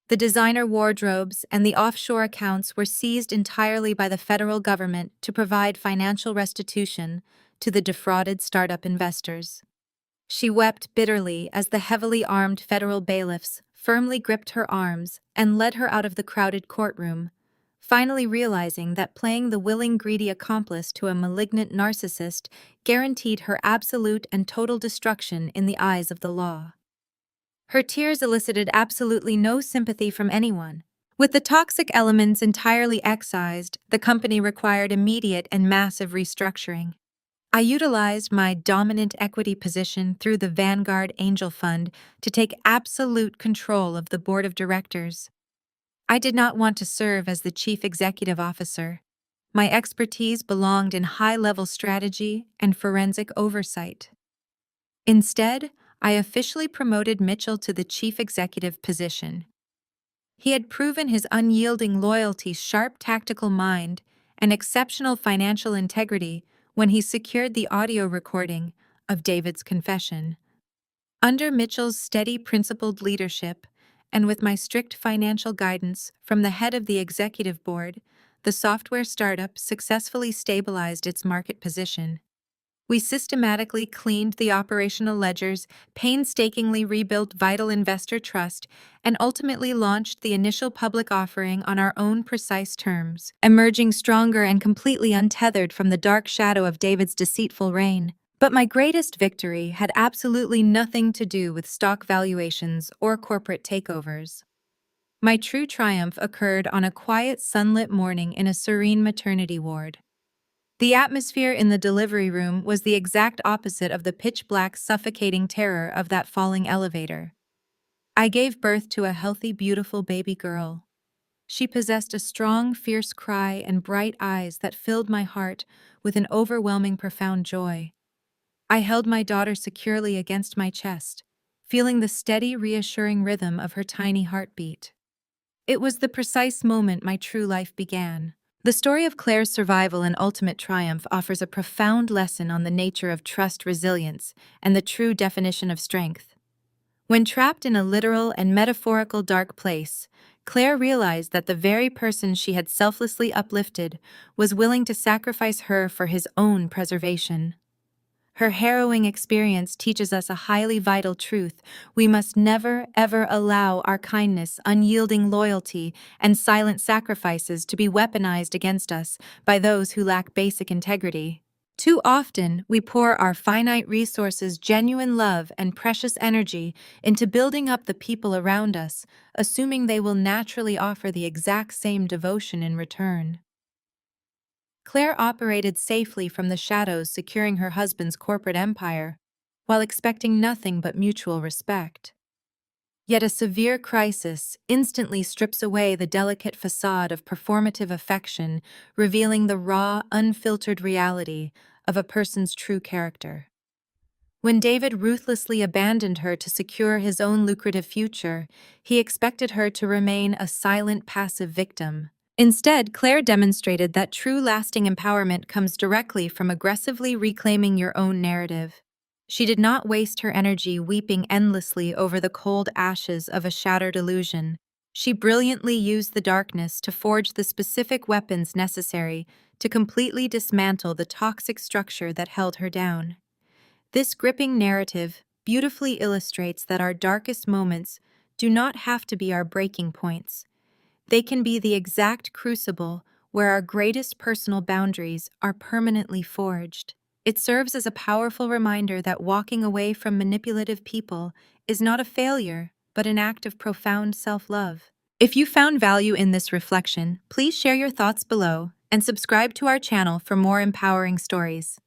The designer wardrobes and the offshore accounts were seized entirely by the federal government to provide financial restitution to the defrauded startup investors. She wept bitterly as the heavily armed federal bailiffs firmly gripped her arms and led her out of the crowded courtroom, finally realizing that playing the willing, greedy accomplice to a malignant narcissist guaranteed her absolute and total destruction in the eyes of the law. Her tears elicited absolutely no sympathy from anyone. With the toxic elements entirely excised, the company required immediate and massive restructuring. I utilized my dominant equity position through the Vanguard Angel Fund to take absolute control of the board of directors. I did not want to serve as the chief executive officer. My expertise belonged in high-level strategy and forensic oversight. Instead, I officially promoted Mitchell to the chief executive position. He had proven his unyielding loyalty, sharp tactical mind, and exceptional financial integrity when he secured the audio recording of David's confession. Under Mitchell's steady, principled leadership, and with my strict financial guidance from the head of the executive board, the software startup successfully stabilized its market position. We systematically cleaned the operational ledgers, painstakingly rebuilt vital investor trust, and ultimately launched the initial public offering on our own precise terms, emerging stronger and completely untethered from the dark shadow of David's deceitful reign. But my greatest victory had absolutely nothing to do with stock valuations or corporate takeovers. My true triumph occurred on a quiet, sunlit morning in a serene maternity ward. The atmosphere in the delivery room was the exact opposite of the pitch-black, suffocating terror of that falling elevator. I gave birth to a healthy, beautiful baby girl. She possessed a strong, fierce cry and bright eyes that filled my heart with an overwhelming, profound joy. I held my daughter securely against my chest, feeling the steady, reassuring rhythm of her tiny heartbeat. It was the precise moment my true life began. The story of Claire's survival and ultimate triumph offers a profound lesson on the nature of trust, resilience, and the true definition of strength. When trapped in a literal and metaphorical dark place, Claire realized that the very person she had selflessly uplifted was willing to sacrifice her for his own preservation. Her harrowing experience teaches us a highly vital truth. We must never, ever allow our kindness, unyielding loyalty, and silent sacrifices to be weaponized against us by those who lack basic integrity. Too often, we pour our finite resources, genuine love, and precious energy into building up the people around us, assuming they will naturally offer the exact same devotion in return. Claire operated safely from the shadows, securing her husband's corporate empire. while expecting nothing but mutual respect. Yet a severe crisis instantly strips away the delicate facade of performative affection, revealing the raw, unfiltered reality of a person's true character. When David ruthlessly abandoned her to secure his own lucrative future, he expected her to remain a silent, passive victim. Instead, Claire demonstrated that true lasting empowerment comes directly from aggressively reclaiming your own narrative. She did not waste her energy weeping endlessly over the cold ashes of a shattered illusion. She brilliantly used the darkness to forge the specific weapons necessary to completely dismantle the toxic structure that held her down. This gripping narrative beautifully illustrates that our darkest moments do not have to be our breaking points. They can be the exact crucible where our greatest personal boundaries are permanently forged. It serves as a powerful reminder that walking away from manipulative people is not a failure, but an act of profound self-love. If you found value in this reflection, please share your thoughts below and subscribe to our channel for more empowering stories.